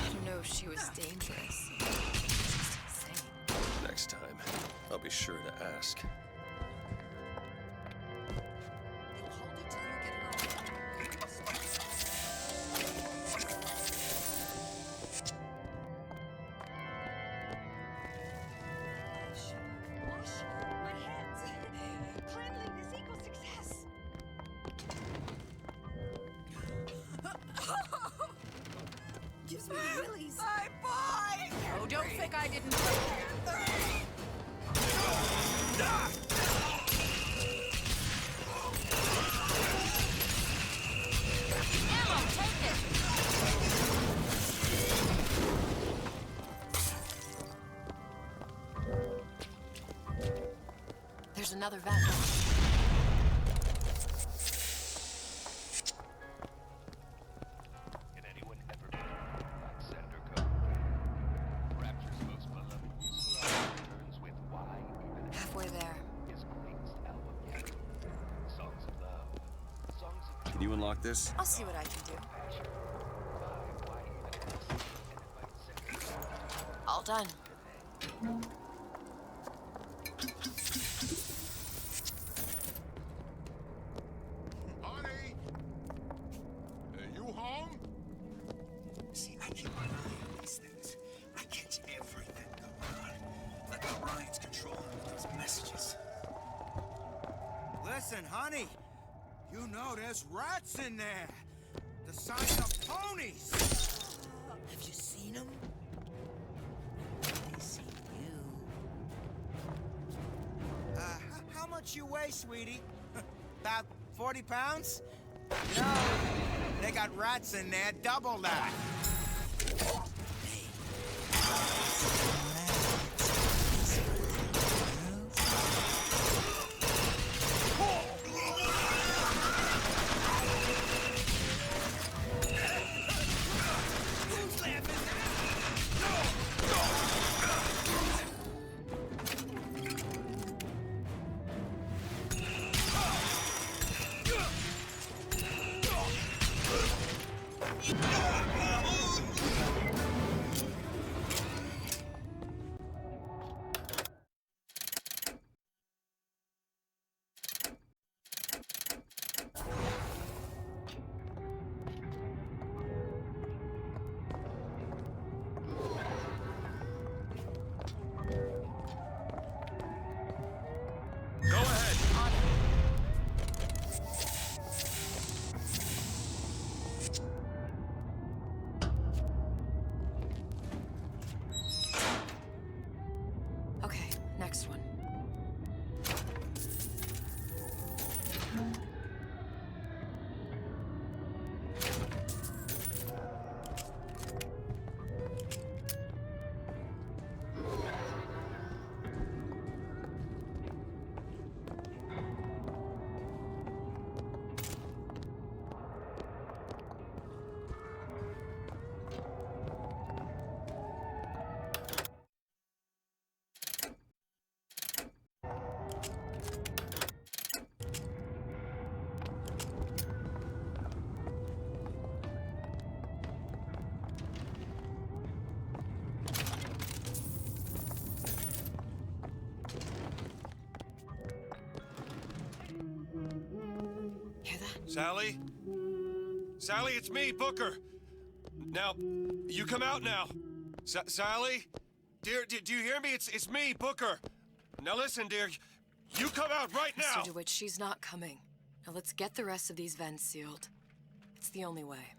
I don't know if she was dangerous. Just insane. Next time, I'll be sure to ask. Wash my hands. Cleanliness equals success. Gives me willies. My boy! Oh, don't think I didn't tell you. Ammo, take it! There's another vent. Can anyone ever be Alexander Code? Rapture's most beloved useful album returns with Why Even Halfway there. his greatest album yet. Songs of love, songs of Can you unlock this? I'll see what I can do. passion. By Why Even and invite second All done. Honey! Are you home? See, I keep my eye on these things. I catch everything going on. Like Orion's controlling those messages. Listen, honey. You know there's rats in there. The size of ponies. Have you seen them? They see you. How much you weigh, sweetie? About 40 pounds? No, they got rats in there, double that. Go ahead. Okay, next one. Hear that? Sally? Sally, it's me, Booker. Now, you come out now. Sally? Dear, do you hear me? It's me, Booker. Now listen, dear. You come out right now. Mr. DeWitt, she's not coming. Now let's get the rest of these vents sealed. It's the only way.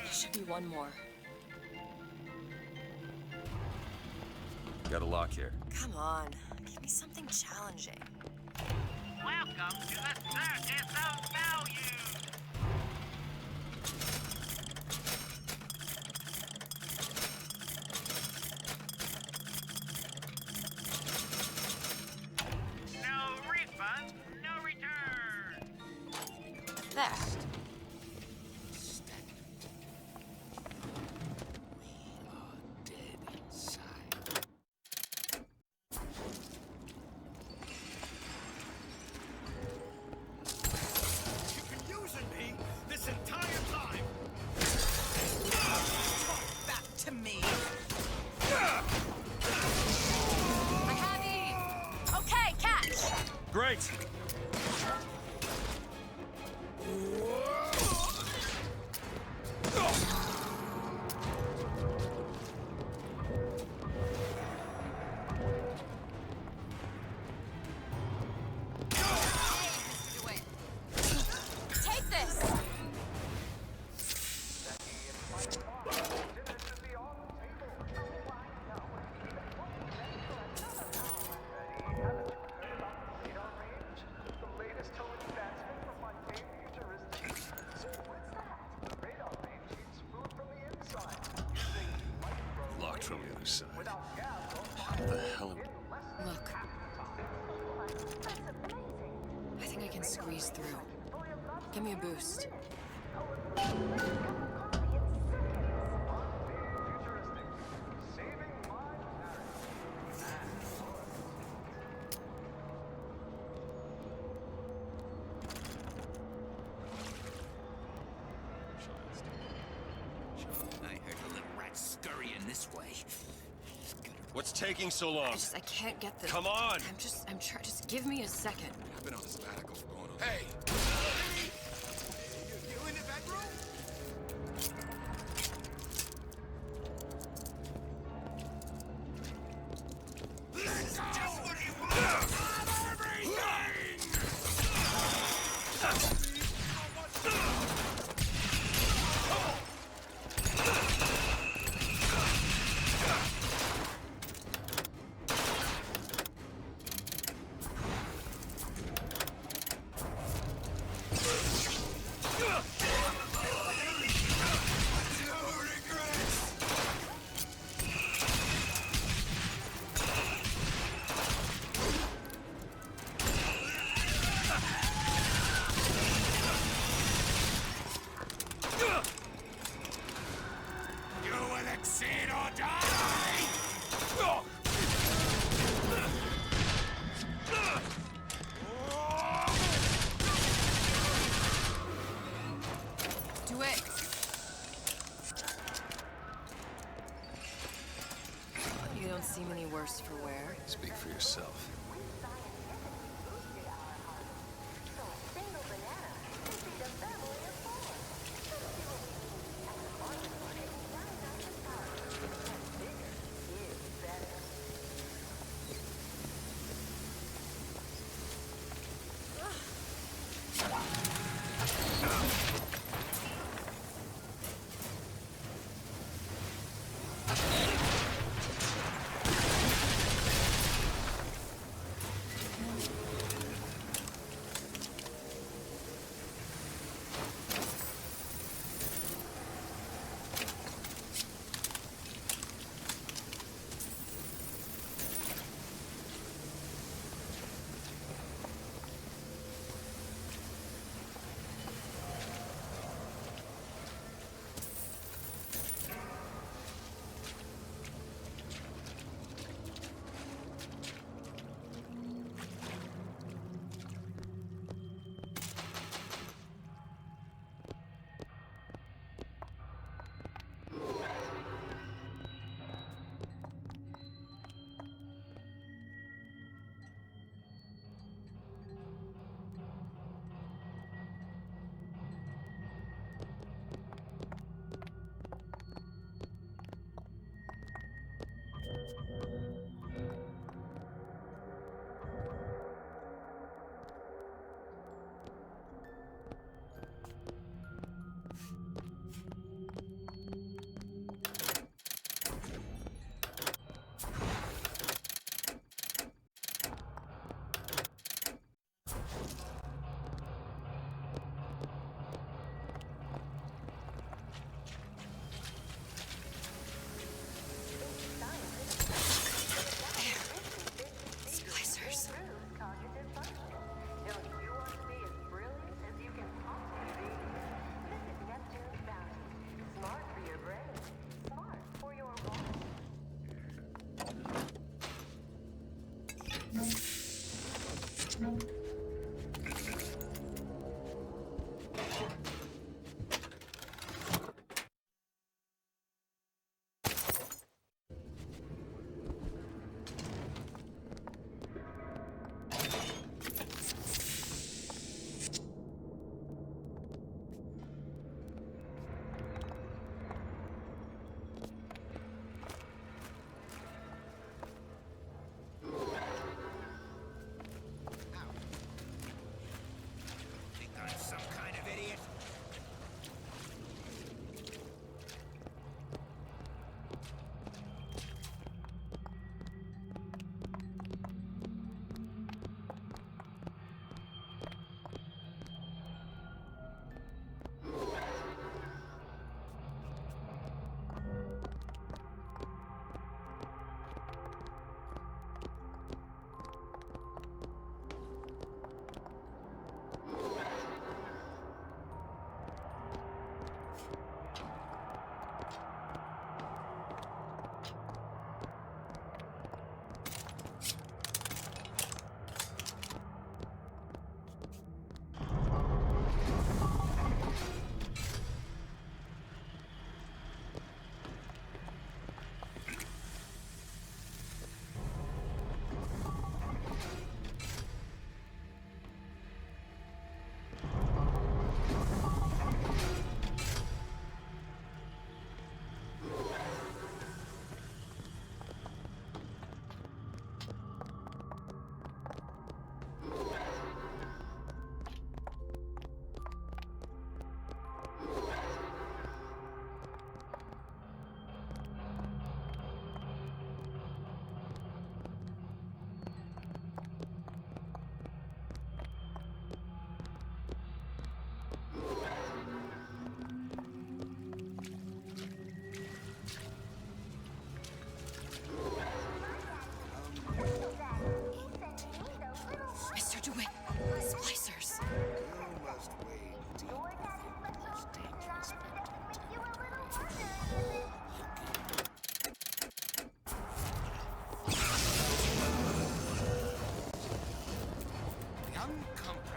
There should be one more. Got a lock here. Come on, give me something challenging. Welcome to the Circus of Value! No refund, no return! There. You've been using me this entire time. Talk back to me. I have E. Okay, catch. Great. How the hell? Look. I think I can squeeze through. Give me a boost. I heard the little rat scurrying this way. What's taking so long? I can't get this. Come on! I'm trying. Just give me a second. I've been on a sabbatical for going on. Hey! You in the bedroom? That's just what he wants! Do it. You don't seem any worse for wear. Speak for yourself.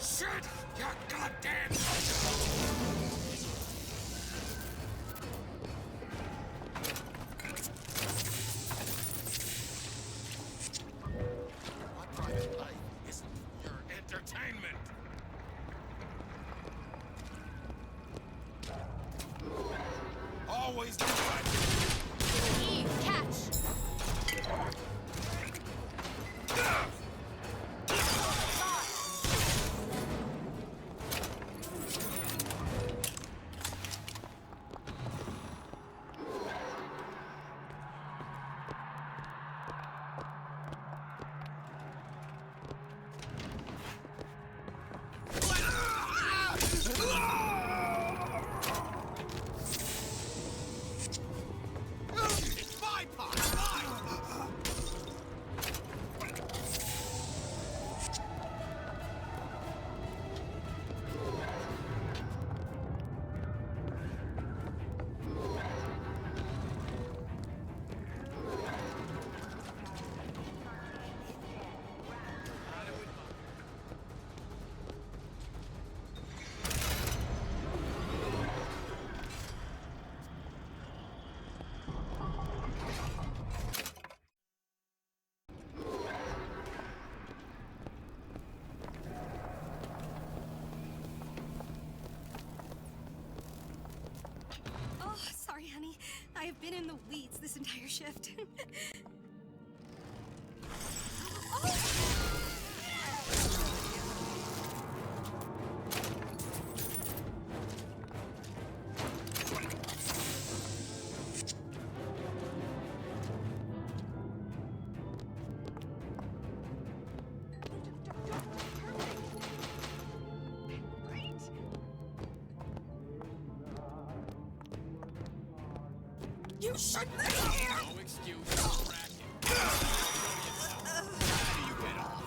Shut your goddamn... My private life isn't your entertainment. Always do right. Eve, catch! It's my part! Mine! Oh, sorry, honey. I have been in the weeds this entire shift. You shouldn't be here! No excuse for racket. How do you get off?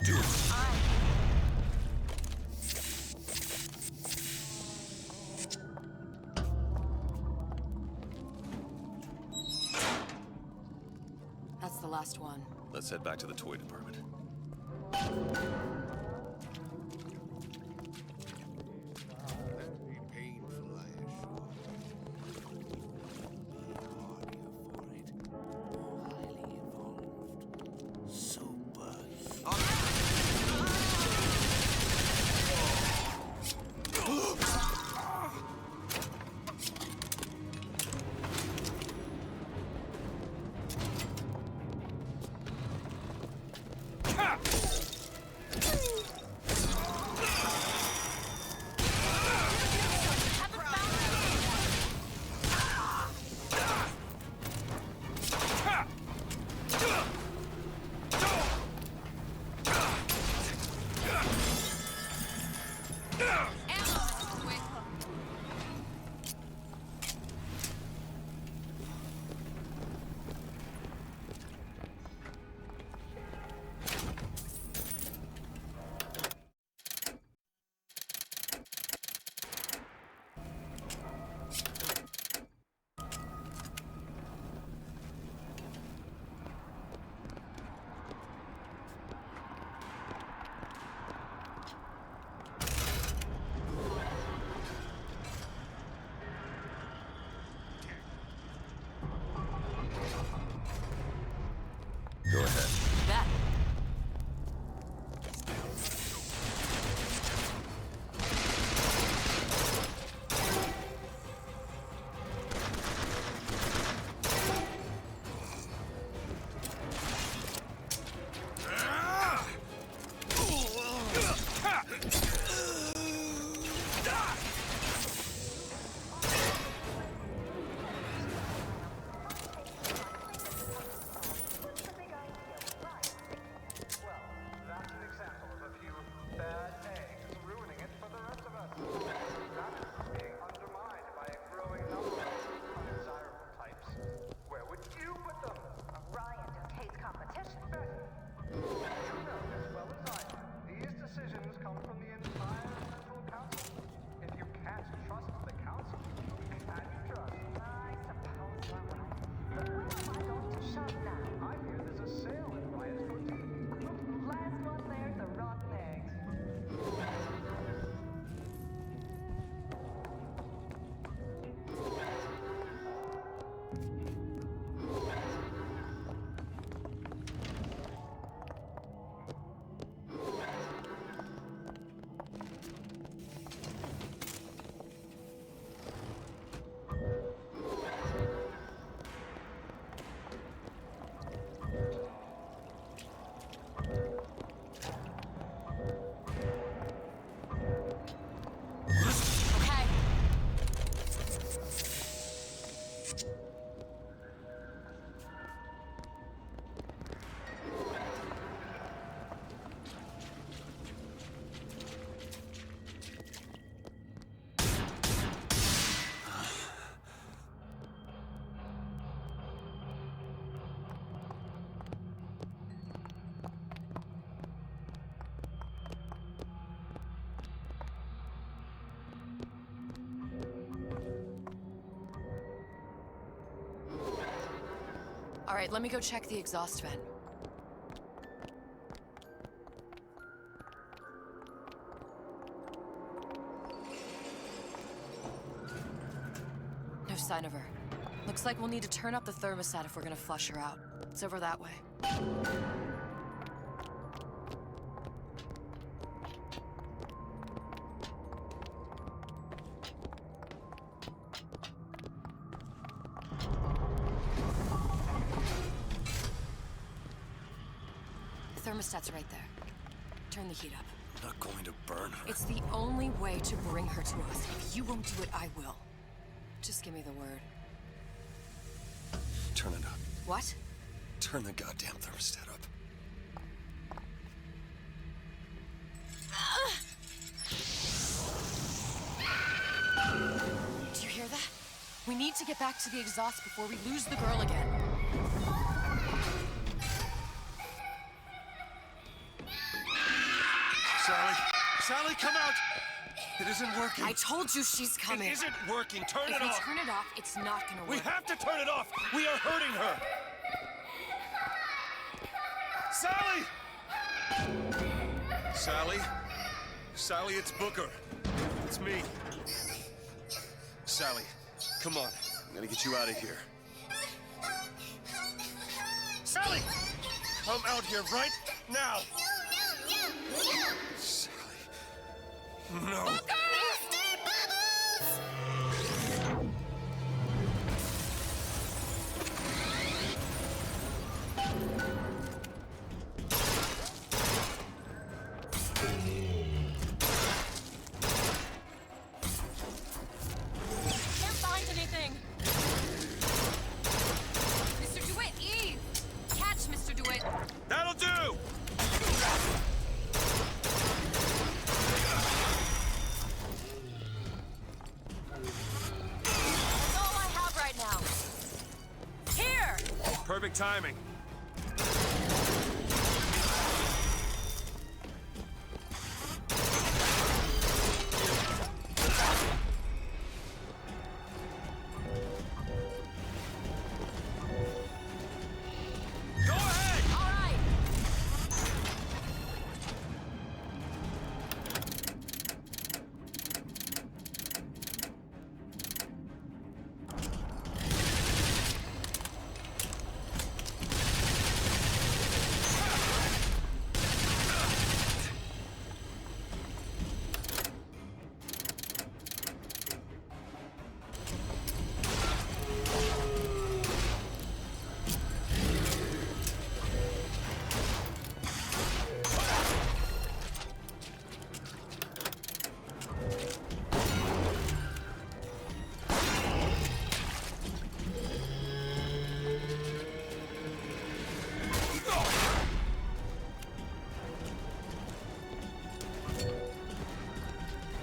You're hurt! That's the last one. Let's head back to the toy department. That'd be painful, I assure you. Hardier for it. More highly evolved. Super. All right, let me go check the exhaust vent. No sign of her. Looks like we'll need to turn up the thermostat if we're gonna flush her out. It's over that way. The thermostat's right there. Turn the heat up. I'm not going to burn her. It's the only way to bring her to us. If you won't do it, I will. Just give me the word. Turn it up. What? Turn the goddamn thermostat up. Do you hear that? We need to get back to the exhaust before we lose the girl again. Sally! Sally, come out! It isn't working. I told you she's coming. It isn't working. Turn If it off. we turn it off, it's not gonna work. We have to turn it off. We are hurting her. Sally! Sally? Sally, it's Booker. It's me. Sally, come on. I'm gonna get you out of here. Sally! Come out here right now! Sally. No. Booker! Mr. Bubbles! Can't find anything. Mr. DeWitt, Eve! Catch, Mr. DeWitt. That'll do! That's all I have right now. Here! Perfect timing. Go ahead! All right.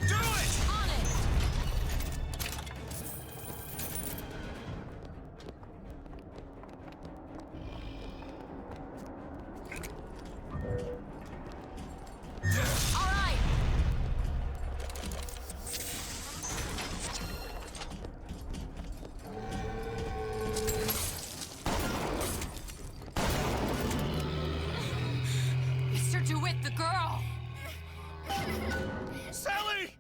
Do it! On it! All right. Mr. DeWitt, the girl! Sally!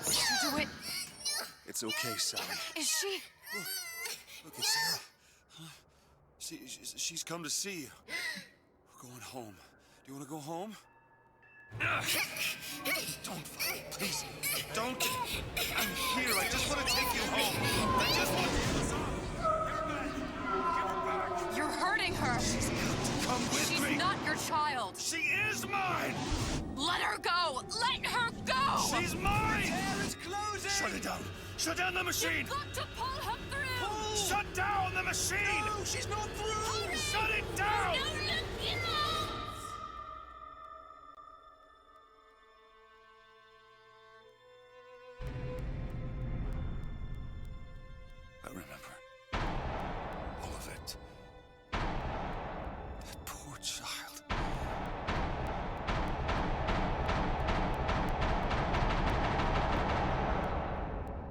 Mr. DeWitt, It's okay, Sally. is she? Look, it's Sarah. Huh? She's come to see you. We're going home. Do you want to go home? Don't fight, please. Don't. I'm here. I just want to take you home. I just She is mine! Let her go! Let her go! She's mine! The air is closing! Shut it down! Shut down the machine! You've got to pull her through! Pull! Shut down the machine! No, she's not through! Hurry! Shut it down! No, look out! I remember all of it. That poor child.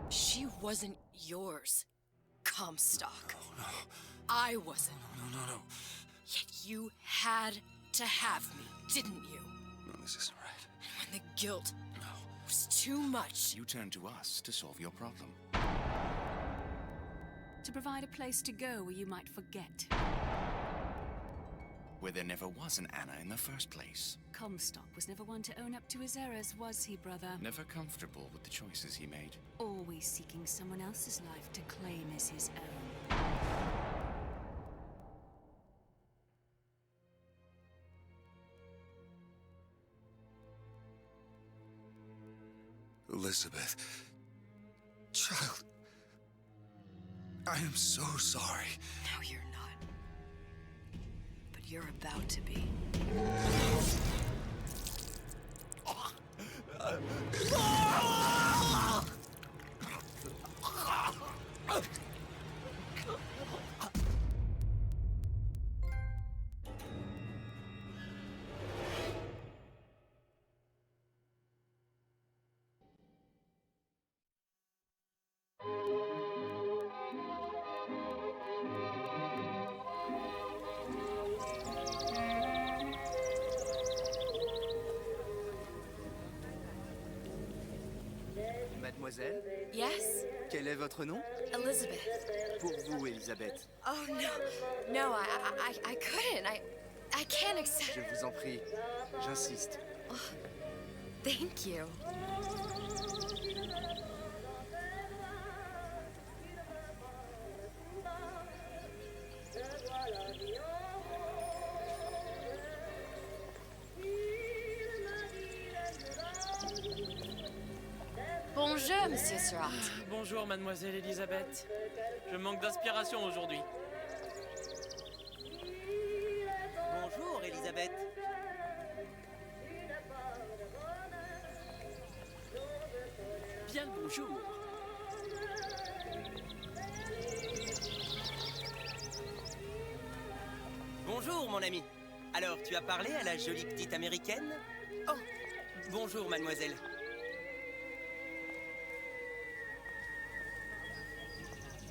She wasn't yours, Comstock. No. I wasn't. No. Yet you had to have me, didn't you? No, this isn't right. And when the guilt was too much. You turn to us to solve your problem. To provide a place to go where you might forget. Where there never was an Anna in the first place. Comstock was never one to own up to his errors, was he, brother? Never comfortable with the choices he made. Always seeking someone else's life to claim as his own. Elizabeth. Child. I am so sorry. No, you're not. But you're about to be. Mademoiselle, Yes? quel est votre nom? Elizabeth. Pour vous, Elisabeth. Oh, no. No, I couldn't. I can't accept. Je vous en prie, j'insiste. Oh, thank you. Bonjour, Monsieur Surratt. Bonjour, mademoiselle Elisabeth. Je manque d'inspiration aujourd'hui. Bonjour, Elisabeth. Bien le bonjour. Bonjour, mon ami. Alors, tu as parlé à la jolie petite américaine? Oh, bonjour, mademoiselle.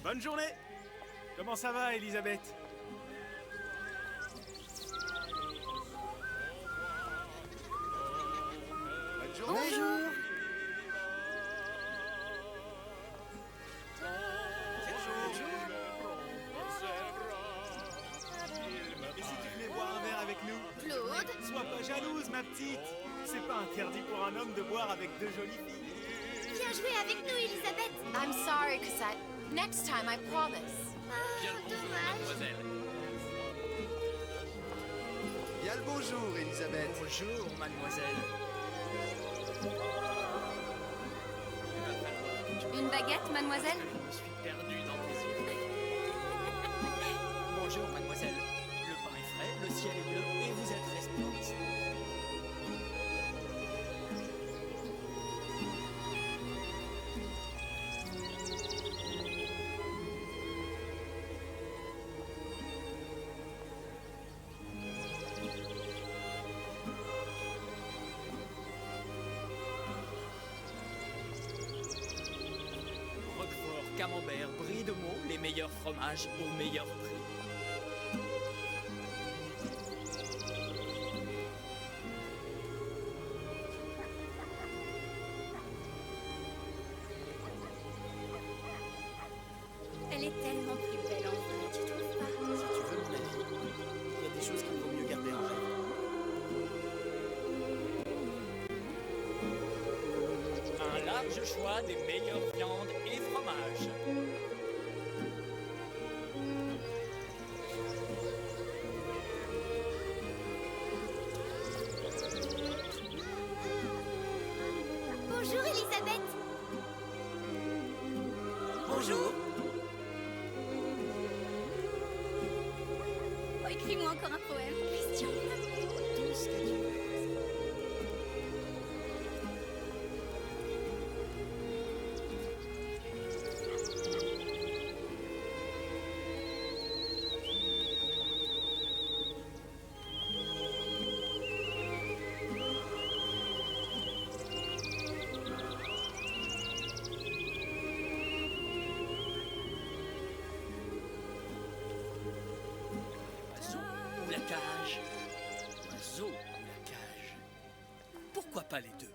Bonne journée. Comment ça va, Elisabeth? Bonne journée. Bonjour. Et si tu venais boire un verre avec nous? Claude? Sois pas jalouse, ma petite. C'est pas interdit pour un homme de boire avec deux jolies filles. Viens jouer avec nous, Elisabeth. I'm sorry, Cassette. Next time, I promise. Bien le bonjour, mademoiselle. Bien le bonjour, Elisabeth. Bonjour, mademoiselle. Une baguette, mademoiselle? Je me suis perdu dans tes yeux. Bonjour, mademoiselle. Le pain est frais, le ciel est bleu et vous êtes resplendissante. Roquefort, camembert, brie de Meaux, les meilleurs fromages au meilleur prix. Elle est tellement plus belle en vrai, tu trouves pas? Si tu veux mon avis, il y a des choses qu'il vaut mieux garder en rêve. Un large choix des meilleures viandes et fromages. Bonjour. Oh, écris-moi encore un poème, Christian. Tout ce que tu veux. Oiseau ou la cage? Oiseau ou la cage? Pourquoi pas les deux?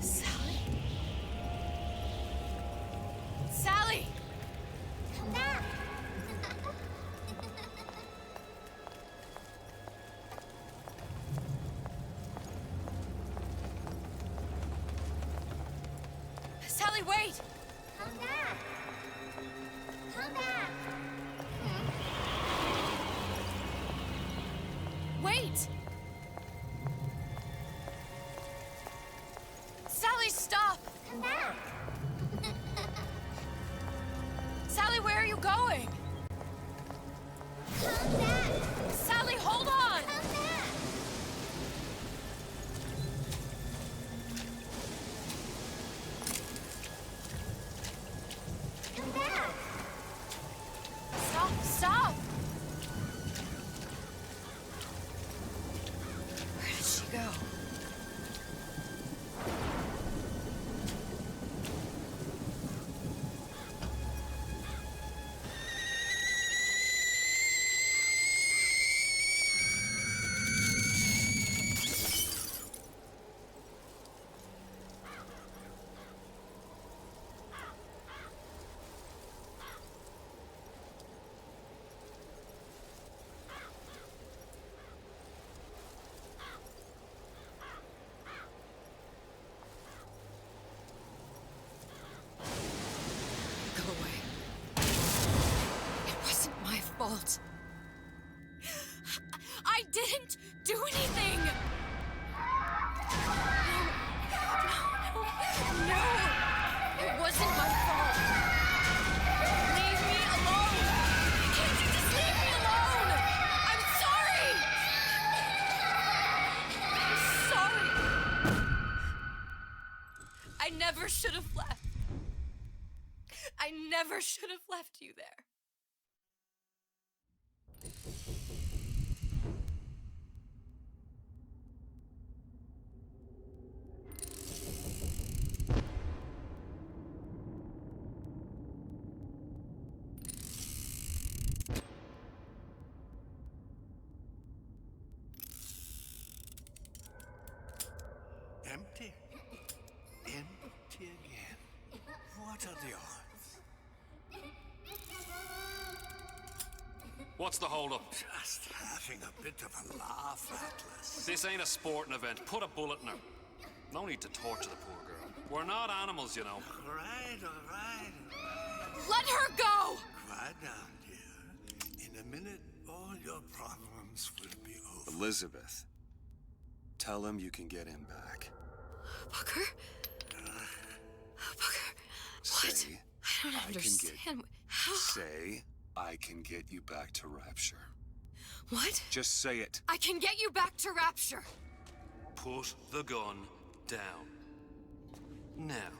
Sally? Sally! Come back! Sally, wait! Come back! Come back! Wait! Sally, stop! Come back! Sally, where are you going? Come back! Sally, hold on! Come back! Come back! Stop, stop! Where did she go? Go away. It wasn't my fault. I didn't do anything! No! It wasn't my fault! Leave me alone! Can't you just leave me alone? I'm sorry! I'm sorry! I never should have left. I never should have left you there. Empty. Empty again. What are the odds? What's the holdup? Just having a bit of a laugh, Atlas. This ain't a sporting event. Put a bullet in her. No need to torture the poor girl. We're not animals, you know. All right, all right. Let her go! Quiet down, dear. In a minute, all your problems will be over. Elizabeth, tell him you can get him back. Booker? Booker, what? Say, I don't understand. How? Say, I can get you back to Rapture. What? Just say it. I can get you back to Rapture. Put the gun down. Now,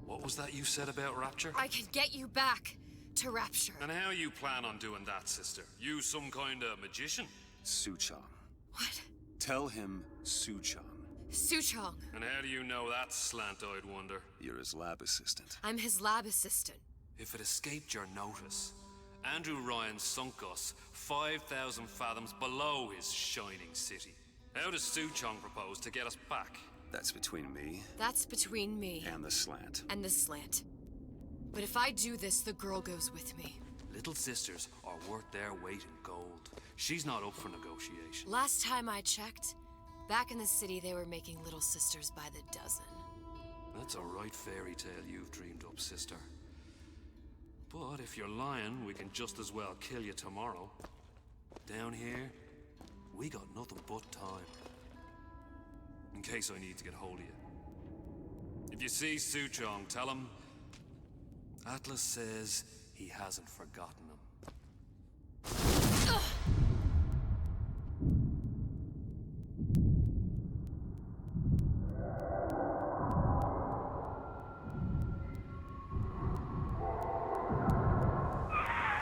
what was that you said about Rapture? I can get you back to Rapture. And how you plan on doing that, sister? You some kind of magician? Suchong. What? Tell him Suchong. Suchong. And how do you know that, slant-eyed wonder? You're his lab assistant. I'm his lab assistant. If it escaped your notice, Andrew Ryan sunk us 5,000 fathoms below his shining city. How does Suchong propose to get us back? That's between me. That's between me. And the slant. And the slant. But if I do this, the girl goes with me. Little sisters are worth their weight in gold. She's not up for negotiation. Last time I checked, back in the city they were making little sisters by the dozen. That's a right fairy tale you've dreamed up, sister. But if you're lying, we can just as well kill you tomorrow. Down here, we got nothing but time. In case I need to get hold of you. If you see Suchong, tell him Atlas says he hasn't forgotten him.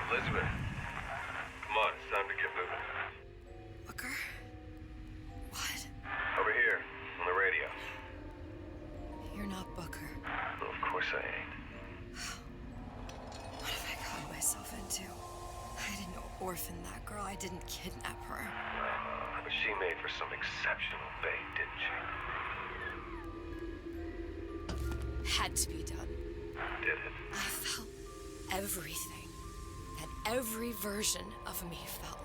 Elizabeth, come on, it's time to get moving. Booker? What? Over here, on the radio. You're not Booker. Well, of course I ain't. What have I gotten myself into? I didn't orphan that girl. I didn't kidnap her. But she made for some exceptional bait, didn't she? Had to be done. Did it? I felt everything that every version of me felt.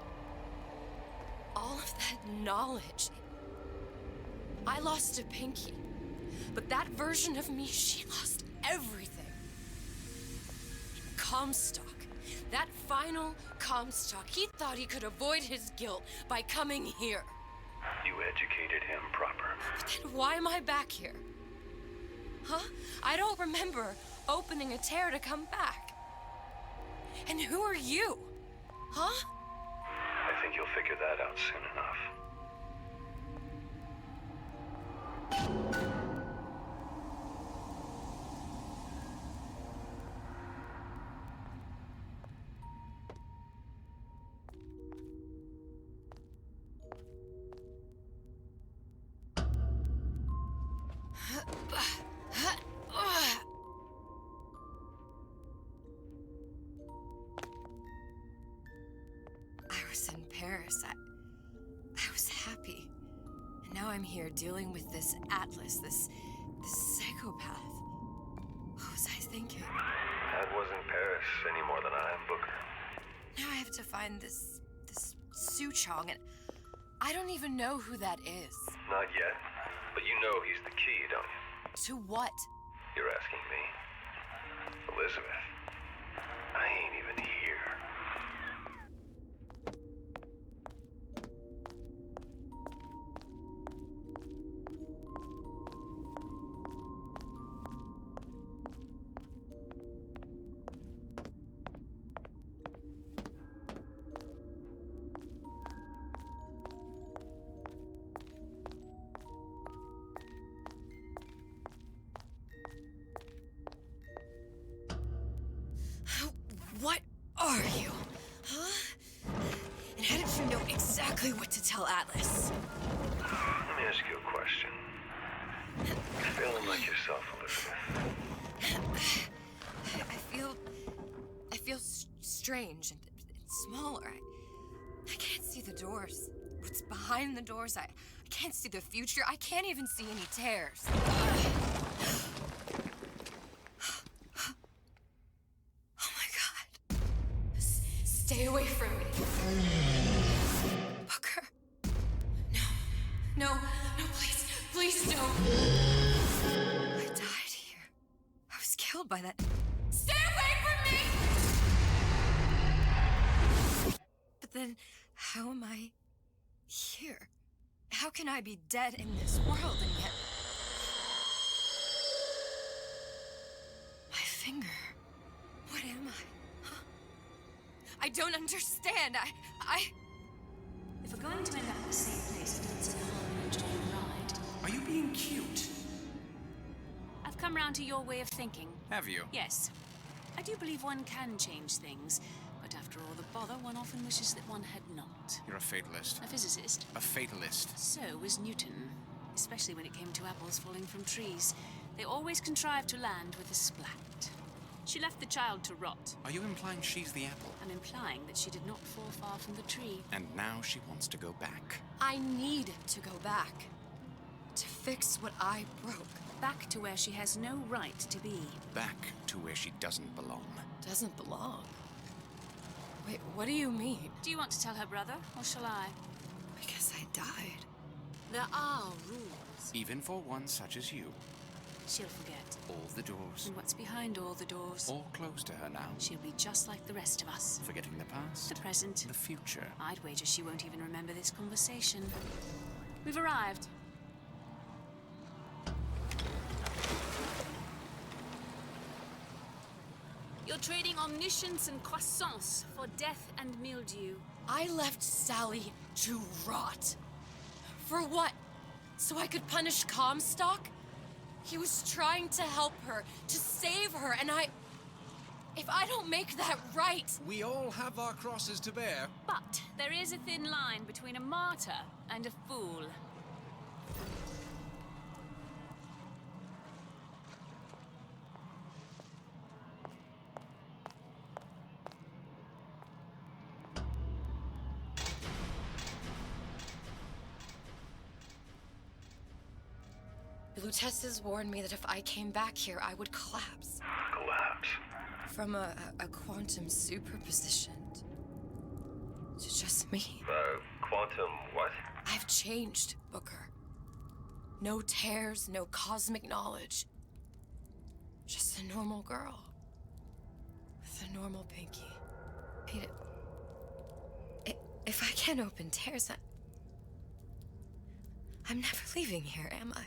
All of that knowledge. I lost a pinky, but that version of me, she lost everything. Comstock, that final Comstock, he thought he could avoid his guilt by coming here. You educated him proper. But then why am I back here? Huh? I don't remember opening a tear to come back. And who are you? Huh? I think you'll figure that out soon enough. I was in Paris. I was happy. And now I'm here dealing with this Atlas, this psychopath. What was I thinking? That wasn't Paris any more than I am Booker. Now I have to find this Suchong, and I don't even know who that is. Not yet, but you know he's the key, don't you? To what? You're asking me? Elizabeth, I ain't even here. What are you? Huh? And how did you know exactly what to tell Atlas? Let me ask you a question. Feeling like yourself, Elizabeth? I feel strange and smaller. I can't see the doors. What's behind the doors? I can't see the future. I can't even see any tears. Stay away from me. Booker. No, please don't. I died here. I was killed by that. Stay away from me! But then, how am I here? How can I be dead in this world and yet... My finger. What am I? I don't understand. If we're going to end up at the same place, then it's in a harm enjoy the ride. Are you being cute? I've come round to your way of thinking. Have you? Yes. I do believe one can change things, but after all the bother, one often wishes that one had not. You're a fatalist. A physicist. A fatalist. So was Newton, especially when it came to apples falling from trees. They always contrived to land with a splat. She left the child to rot. Are you implying she's the apple? I'm implying that she did not fall far from the tree. And now she wants to go back. I need to go back. To fix what I broke. Back to where she has no right to be. Back to where she doesn't belong. Doesn't belong? Wait, what do you mean? Do you want to tell her brother, or shall I? I guess I died. There are rules. Even for one such as you. She'll forget. All the doors. And what's behind all the doors? All closed to her now. She'll be just like the rest of us. Forgetting the past. The present. The future. I'd wager she won't even remember this conversation. We've arrived. You're trading omniscience and croissance for death and mildew. I left Sally to rot. For what? So I could punish Comstock? He was trying to help her, to save her, and if I don't make that right... We all have our crosses to bear. But there is a thin line between a martyr and a fool. The Lutesses warned me that if I came back here, I would collapse. Collapse? From a quantum superposition to just me. Quantum what? I've changed, Booker. No tears, no cosmic knowledge. Just a normal girl. With a normal pinky. Peter, if I can't open tears, I'm never leaving here, am I?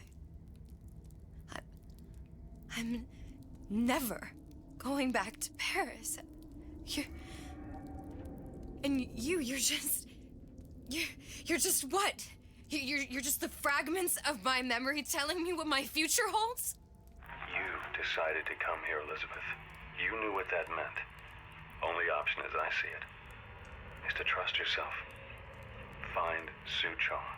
I'm never going back to Paris. You're just what? You're just the fragments of my memory telling me what my future holds? You decided to come here, Elizabeth. You knew what that meant. Only option, as I see it, is to trust yourself. Find Suchong.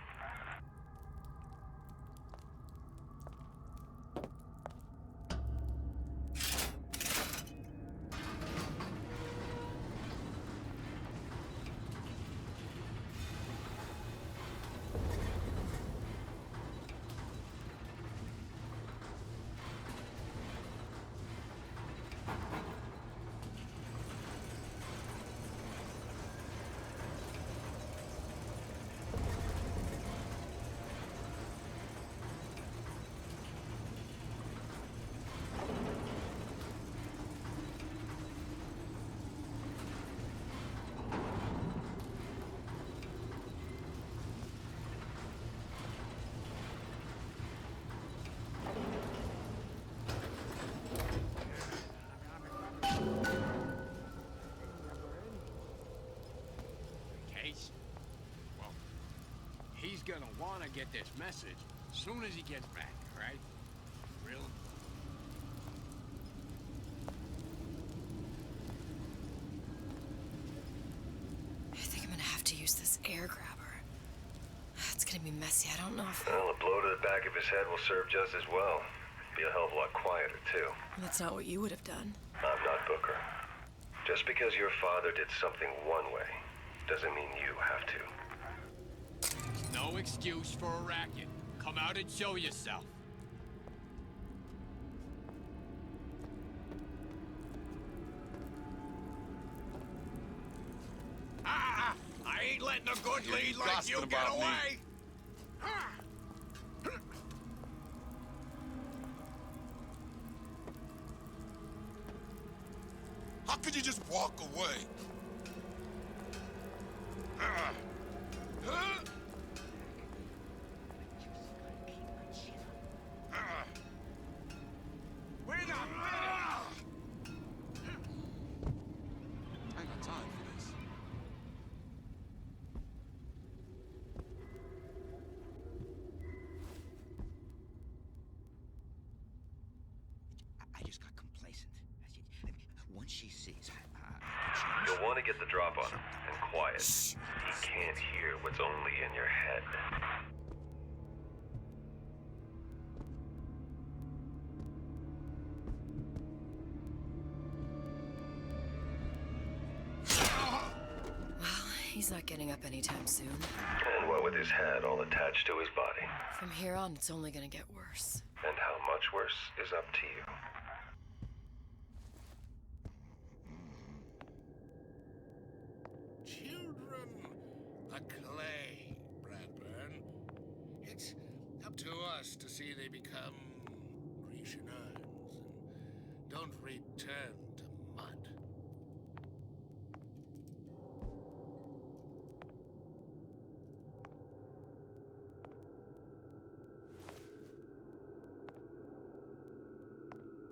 He's gonna wanna get this message as soon as he gets back, right? Really? I think I'm gonna have to use this air grabber. It's gonna be messy. I don't know if... Well, a blow to the back of his head will serve just as well. Be a hell of a lot quieter, too. That's not what you would have done. I'm not Booker. Just because your father did something one way, doesn't mean you have to. No excuse for a racket. Come out and show yourself. I ain't letting a good lead like you get away! How could you just walk away? We're not I ain't got time for this. I just got complacent. Once she sees, You'll want to get the drop on him, and quiet. He can't hear what's only in your head. Well, he's not getting up anytime soon. And what with his head all attached to his body. From here on, it's only gonna get worse. And how much worse is up to you. a clay, Bradburn. It's up to us to see they become Grecian urns and don't return to mud.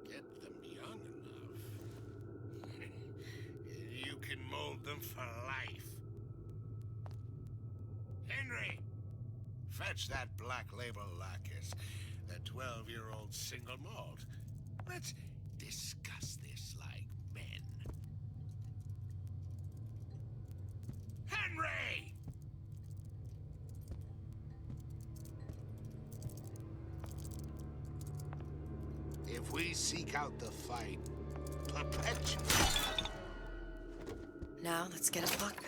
Get them young enough. You can mold them for life. Henry! Fetch that Black Label Lacus, the 12-year-old single malt. Let's discuss this like men. Henry! If we seek out the fight, perpetually. Now let's get a lockpick.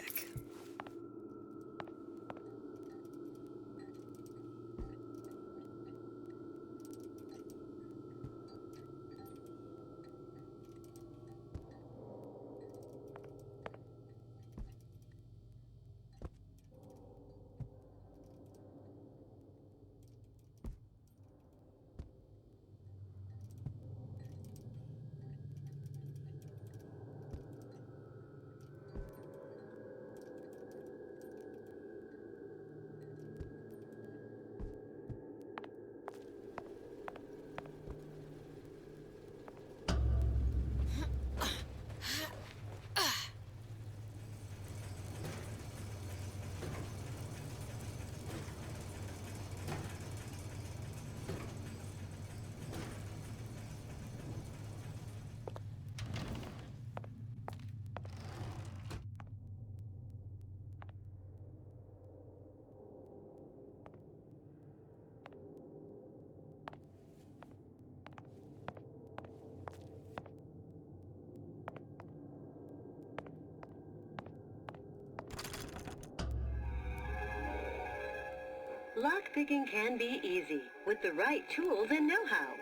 Lockpicking can be easy with the right tools and know-how.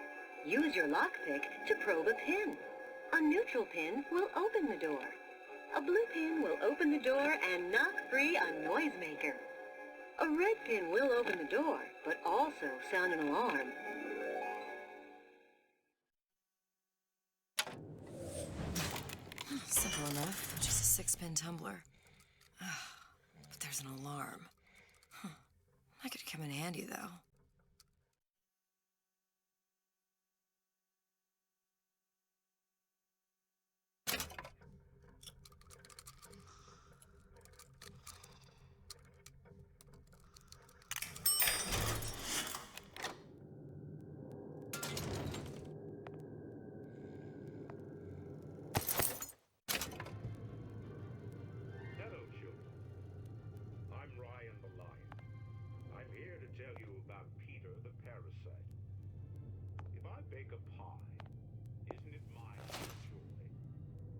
Use your lockpick to probe a pin. A neutral pin will open the door. A blue pin will open the door and knock free a noisemaker. A red pin will open the door, but also sound an alarm. Simple enough, just a 6-pin tumbler. But there's an alarm. That could come in handy, though. Hello, children. I'm Ryan the Lion. I'm here to tell you about Peter the Parasite. If I bake a pie, isn't it mine surely?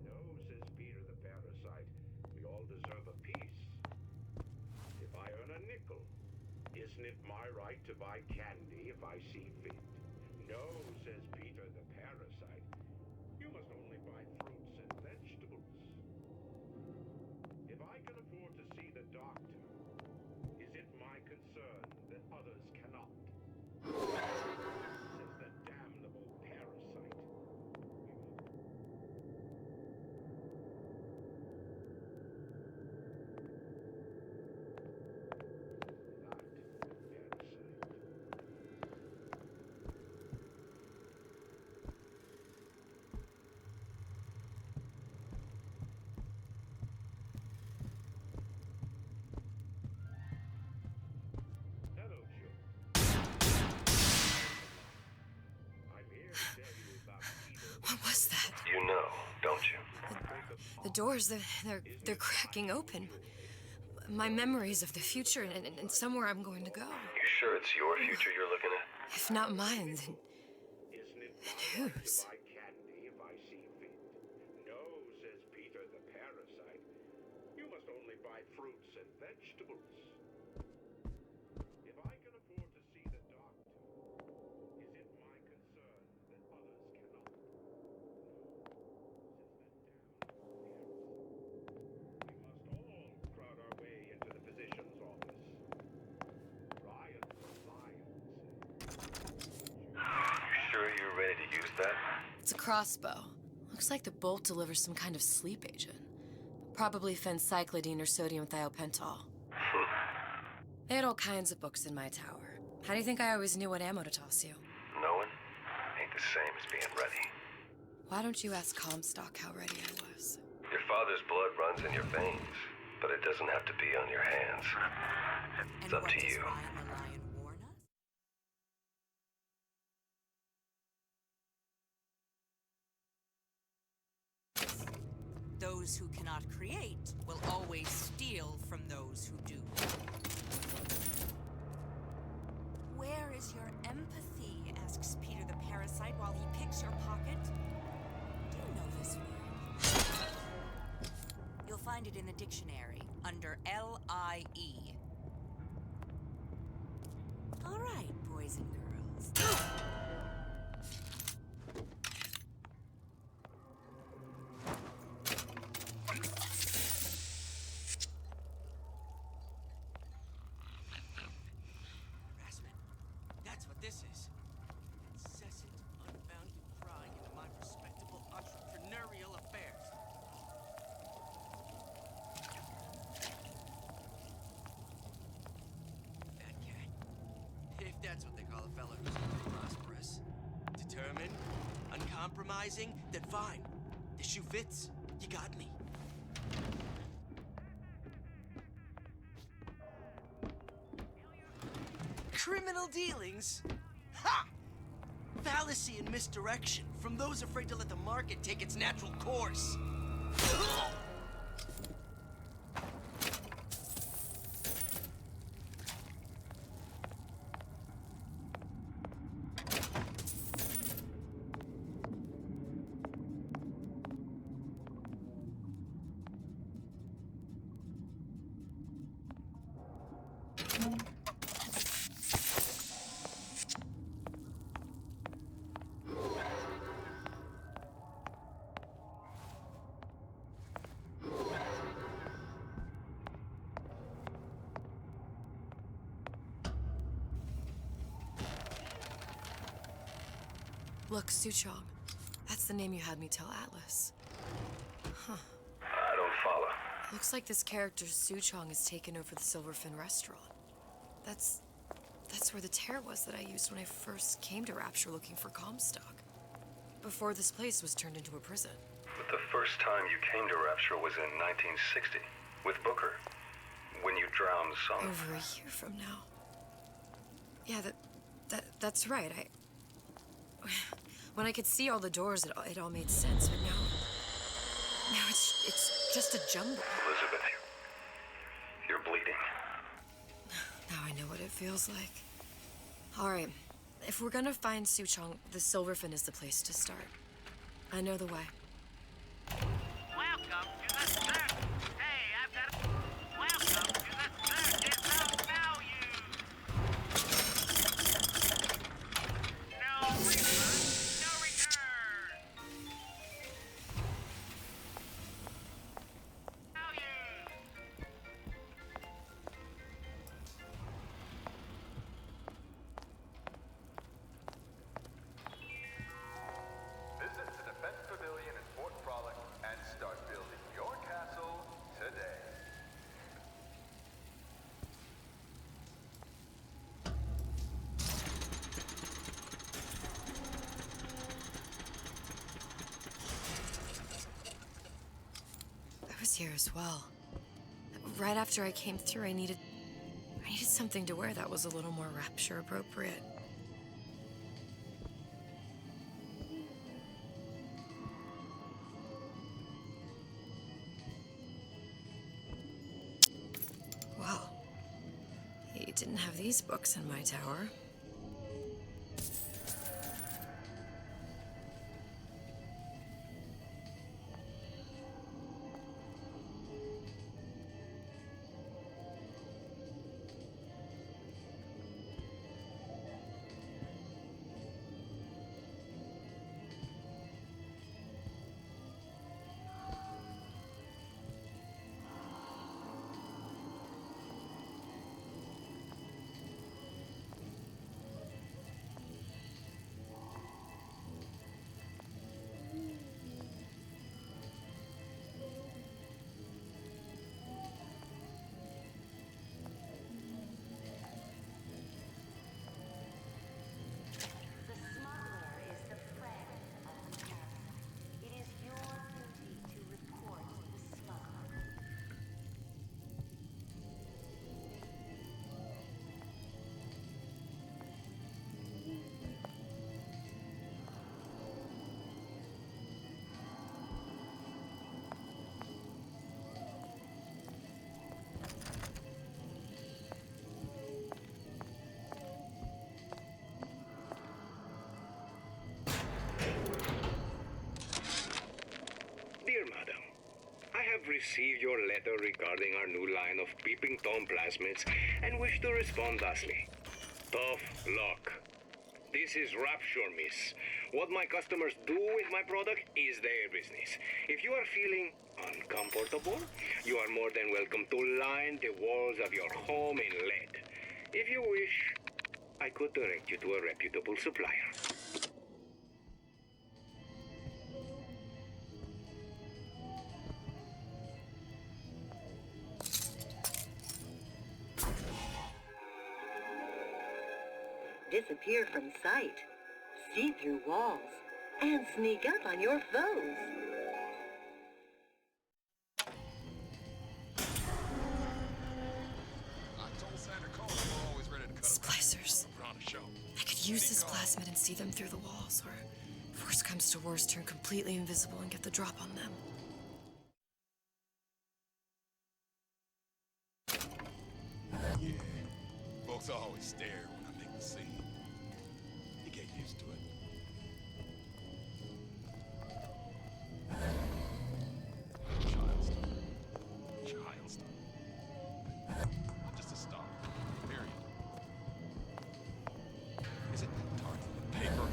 No, says Peter the Parasite. We all deserve a piece. If I earn a nickel, isn't it my right to buy candy if I see fit? No, says Peter the Parasite. You must only buy fruits and vegetables. If I can afford to see the doctor, is it my concern that others cannot? Says the damnable parasite. Hello, children. I'm here to tell you about Peter. What was that? You know, don't you? The doors, they're cracking open. My memories of the future and somewhere I'm going to go. You sure it's your future you're looking at? If not mine, then Isn't it whose? buy candy if I see fit? No, says Peter the Parasite. You must only buy fruits and vegetables. If I can afford to see the doctor, is it my concern that others cannot? We must all crowd our way into the physician's used that? It's a crossbow. Looks like the bolt delivers some kind of sleep agent. Probably phencyclidine or sodium thiopental. They had all kinds of books in my tower. How do you think I always knew what ammo to toss you? Knowing ain't the same as being ready. Why don't you ask Comstock how ready I was? Your father's blood runs in your veins, but it doesn't have to be on your hands. It's up to you. Those who cannot create will always steal from those who do. Where is your empathy? Asks Peter the parasite while he picks your pocket. Do you know this word? You'll find it in the dictionary under L-I-E. All right, boys and girls. That's what this is. Incessant, unbounded prying into my respectable entrepreneurial affairs. Fat cat. If that's what they call a fella who's prosperous. Determined, uncompromising, then fine. The shoe fits. You got me. Criminal dealings? Ha! Fallacy and misdirection from those afraid to let the market take its natural course. Look, Suchong. That's the name you had me tell Atlas. Huh. I don't follow. Looks like this character, Suchong, has taken over the Silverfin restaurant. That's where the tear was that I used when I first came to Rapture looking for Comstock. Before this place was turned into a prison. But the first time you came to Rapture was in 1960, with Booker. When you drowned some... Over a year from now. Yeah, that's right. When I could see all the doors, it all made sense, but now it's just a jumble. Elizabeth, you're bleeding. Now I know what it feels like. All right, if we're gonna find Suchong, the Silverfin is the place to start. I know the way. Welcome to the circus. Hey, I've got a... Welcome to the circus of value. No refund, no return. Visit the Defense Pavilion in Fort Frolic and start building your castle today. I was here as well. Right after I came through, I needed something to wear that was a little more Rapture appropriate. Well, you didn't have these books in my tower. received your letter regarding our new line of peeping Tom plasmids and wish to respond thusly. Tough luck. This is Rapture, miss. What my customers do with my product is their business. If you are feeling uncomfortable, you are more than welcome to line the walls of your home in lead. If you wish, I could direct you to a reputable supplier. Disappear from sight, see through walls, and sneak up on your foes. Splicers. I could use this plasmid and see them through the walls, or if worst comes to worst, turn completely invisible and get the drop on them. Yeah. Folks always stare when I make the scene. You get used to it. Child star. Child star. I'm just a star. Period. Is it that tart paper?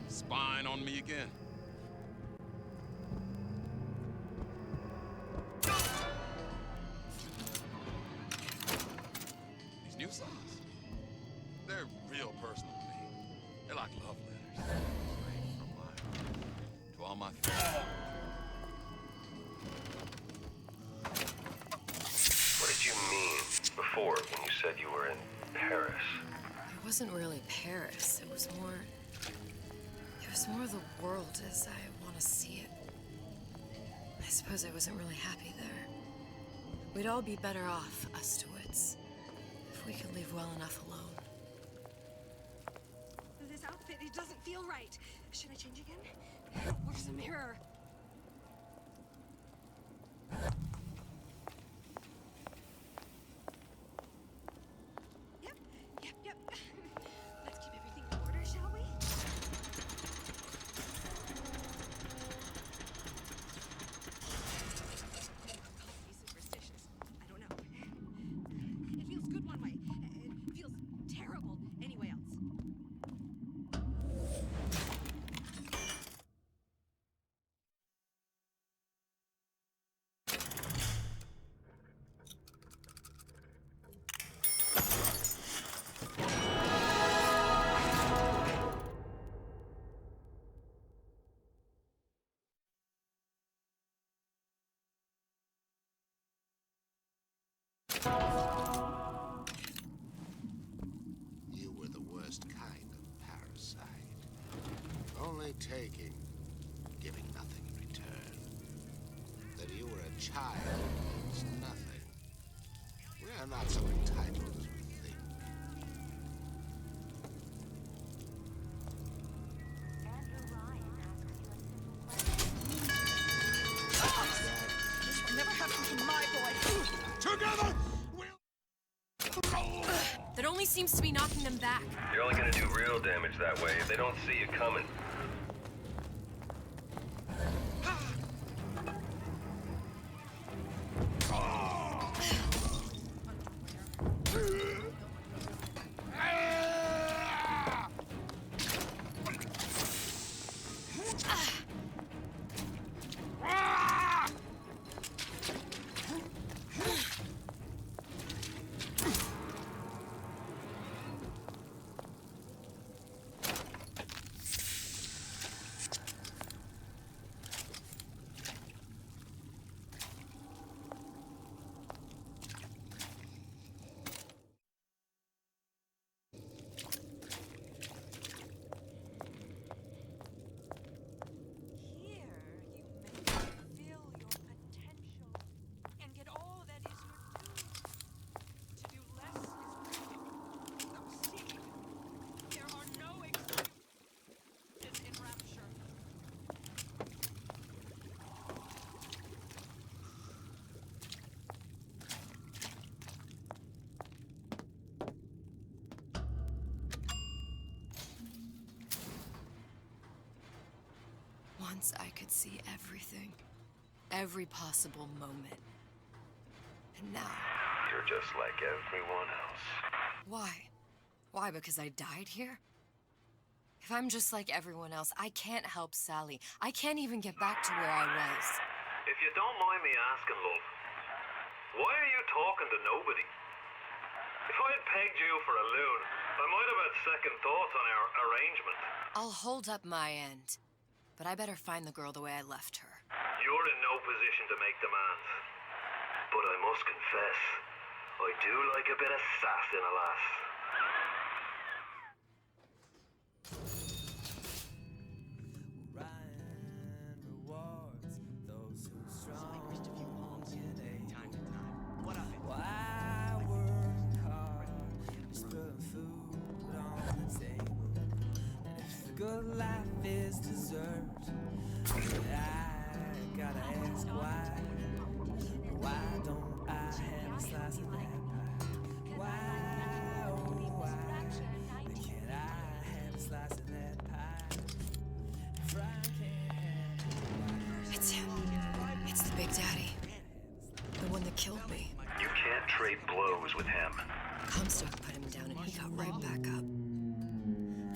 Spying on me again? These new songs, they're real personal to me. They're like love letters. Straight from my heart to all my fans. What did you mean before when you said you were in Paris? It wasn't really Paris. It was more the world as I want to see it. I suppose I wasn't really happy there. We'd all be better off, us Stewards, if we could leave well enough alone. This outfit, it doesn't feel right. Should I change again? Where's the mirror? Yep. Let's keep everything in order, shall we? Be superstitious. I don't know. It feels good one way. It feels terrible anyway else. You were the worst kind of parasite. Only taking, giving nothing in return. That you were a child means nothing. We are not so entitled as we think. This will never happen to my boy. Together! That only seems to be knocking them back. You're only gonna do real damage that way if they don't see you coming. Once I could see everything. every possible moment. And now... You're just like everyone else. Why? Why, because I died here? If I'm just like everyone else, I can't help Sally. I can't even get back to where I was. If you don't mind me asking, love, why are you talking to nobody? If I had pegged you for a loon, I might have had second thoughts on our arrangement. I'll hold up my end. But I better find the girl the way I left her. You're in no position to make demands. But I must confess, I do like a bit of sass in a lass. Good life is deserved. I gotta ask why. Why don't I have a slice of that pie? Why, oh why can't I have a slice of that pie? It's him. It's the Big Daddy. The one that killed me. You can't trade blows with him. Comstock put him down and he got right back up.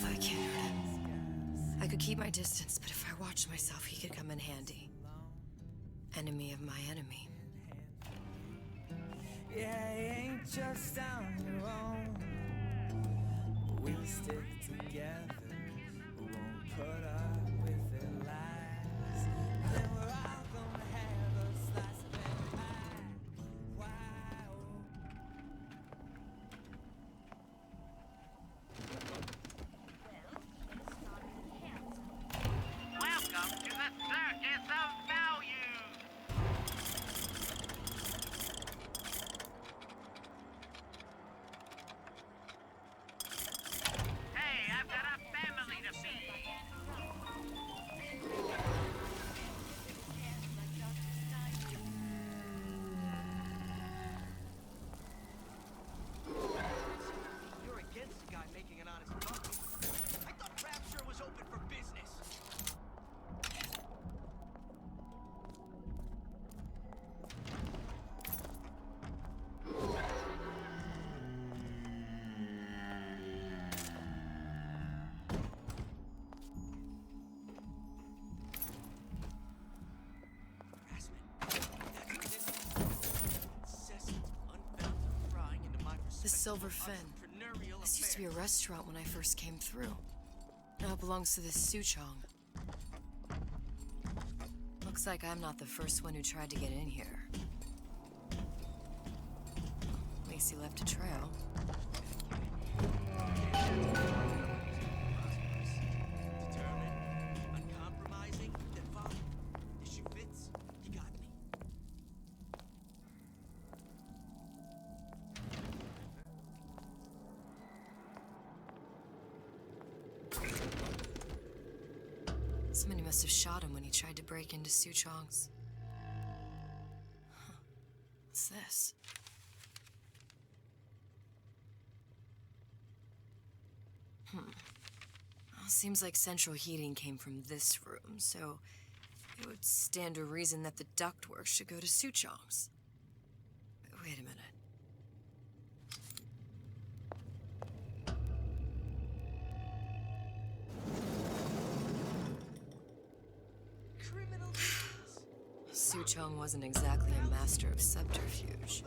I can't hurt him. I could keep my distance, but if I watched myself, he could come in handy. Enemy of my enemy. Yeah, you ain't just on your own. We stick together. We won't put up with their lies. Then we're all gonna have a slice of that pie. Why, Welcome to the Circus of Value! Hey, I've got a family to feed! You're against the guy making an honest buck. I thought Rapture was open for business. The Silver Fin. This used to be a restaurant when I first came through. Now it belongs to this Suchong. Looks like I'm not the first one who tried to get in here. At least he left a trail. Determined, uncompromising, then fine. The shoe fits. He got me. Somebody must have shot him when he tried to break into Suchong's. Huh. What's this? Well, seems like central heating came from this room, so it would stand to reason that the ductwork should go to Suchong's. Wait a minute. Suchong wasn't exactly a master of subterfuge.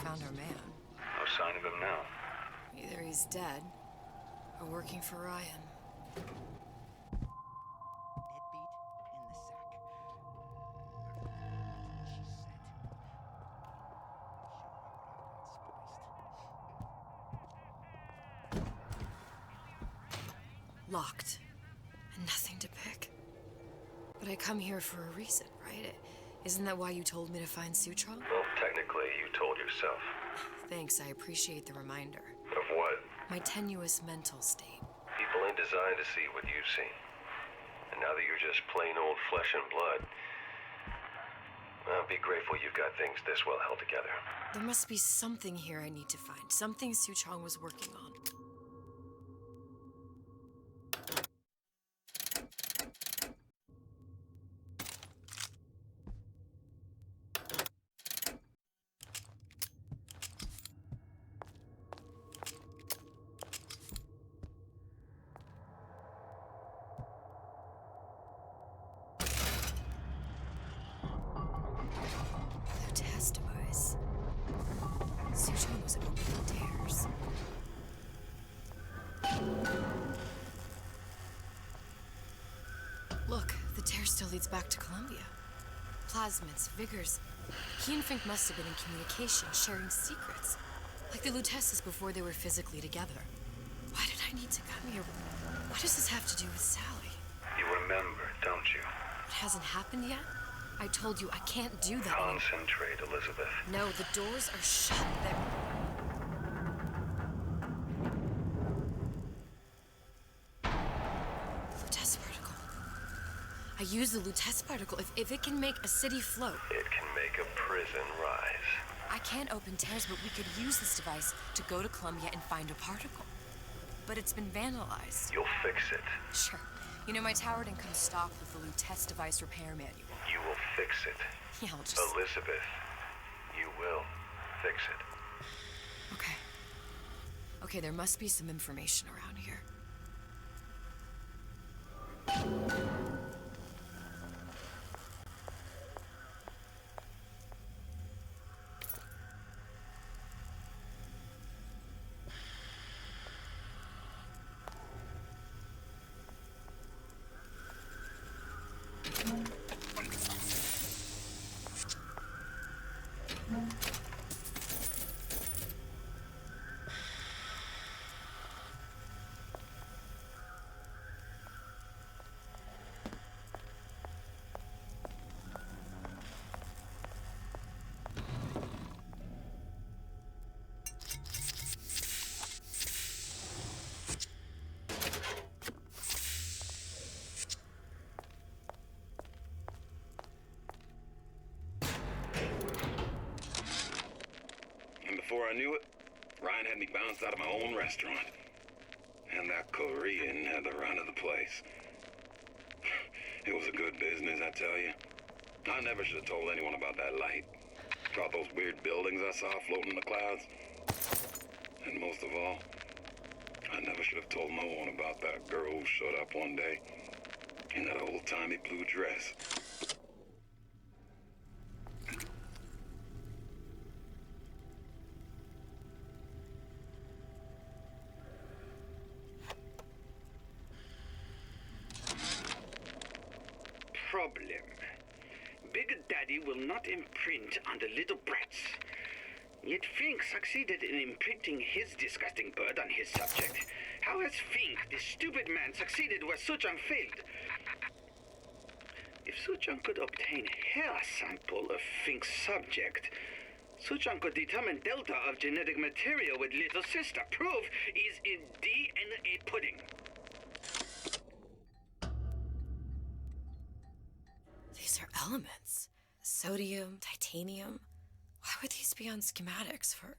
found our man. No sign of him now. Either he's dead, or working for Ryan. Locked. And nothing to pick. But I come here for a reason, right? Isn't that why you told me to find Suchong? Well, technically, you told yourself. Thanks, I appreciate the reminder. Of what? My tenuous mental state. People ain't designed to see what you've seen. And now that you're just plain old flesh and blood, well, be grateful you've got things this well held together. There must be something here I need to find. Something Suchong was working on. Suchong was opening tears. Look, the tear still leads back to Columbia. Plasmids, vigors. He and Fink must have been in communication, sharing secrets. Like the Lutesses before they were physically together. Why did I need to come here? What does this have to do with Sally? You remember, don't you? It hasn't happened yet? I told you I can't do that. Concentrate, Elizabeth. No, the doors are shut. They're... Lutece particle. I use the Lutece particle. If it can make a city float. It can make a prison rise. I can't open tears, but we could use this device to go to Columbia and find a particle. But it's been vandalized. You'll fix it. Sure. You know, my tower didn't come stocked with the Lutece device repair manual. You will fix it. Yeah, I'll just... Elizabeth, you will fix it. Okay. Okay, there must be some information around here. Before I knew it, Ryan had me bounced out of my own restaurant. And that Korean had the run of the place. It was a good business, I tell you. I never should have told anyone about that light. About those weird buildings I saw floating in the clouds. And most of all, I never should have told no one about that girl who showed up one day in that old-timey blue dress. Problem. Big Daddy will not imprint on the little brats. Yet Fink succeeded in imprinting his disgusting bird on his subject. How has Fink, this stupid man, succeeded where Suchong failed? If Suchong could obtain hair sample of Fink's subject, Suchong could determine delta of genetic material with little sister. Proof is in DNA pudding. These are elements. Sodium, titanium. Why would these be on schematics for...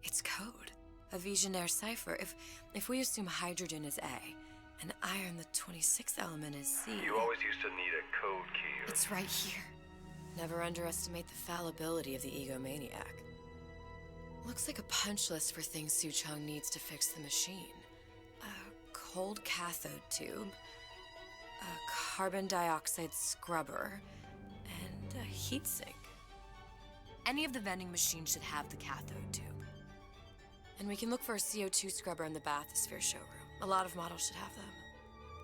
It's code. A Visionaire cipher. If we assume hydrogen is A, and iron, the 26th element, is C... You always used to need a code key. It's right here. Never underestimate the fallibility of the egomaniac. Looks like a punch list for things Suchong needs to fix the machine. A cold cathode tube, a carbon dioxide scrubber, and a heatsink. Any of the vending machines should have the cathode tube. And we can look for a CO2 scrubber in the bathysphere showroom. A lot of models should have them.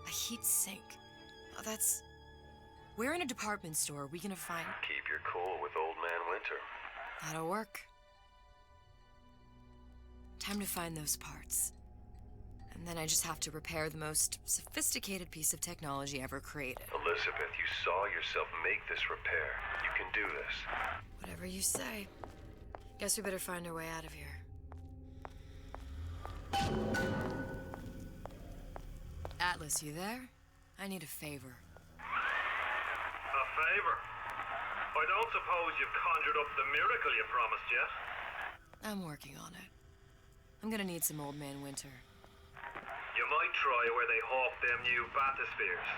A heat sink. Oh, that's... Where in a department store are we gonna find... Keep your cool with Old Man Winter. That'll work. Time to find those parts. And then I just have to repair the most sophisticated piece of technology ever created. Elizabeth, you saw yourself make this repair. You can do this. Whatever you say. Guess we better find our way out of here. Atlas, you there? I need a favor. A favor? I don't suppose you've conjured up the miracle you promised yet? I'm working on it. I'm gonna need some Old Man Winter. You might try where they hawk them new bathyspheres.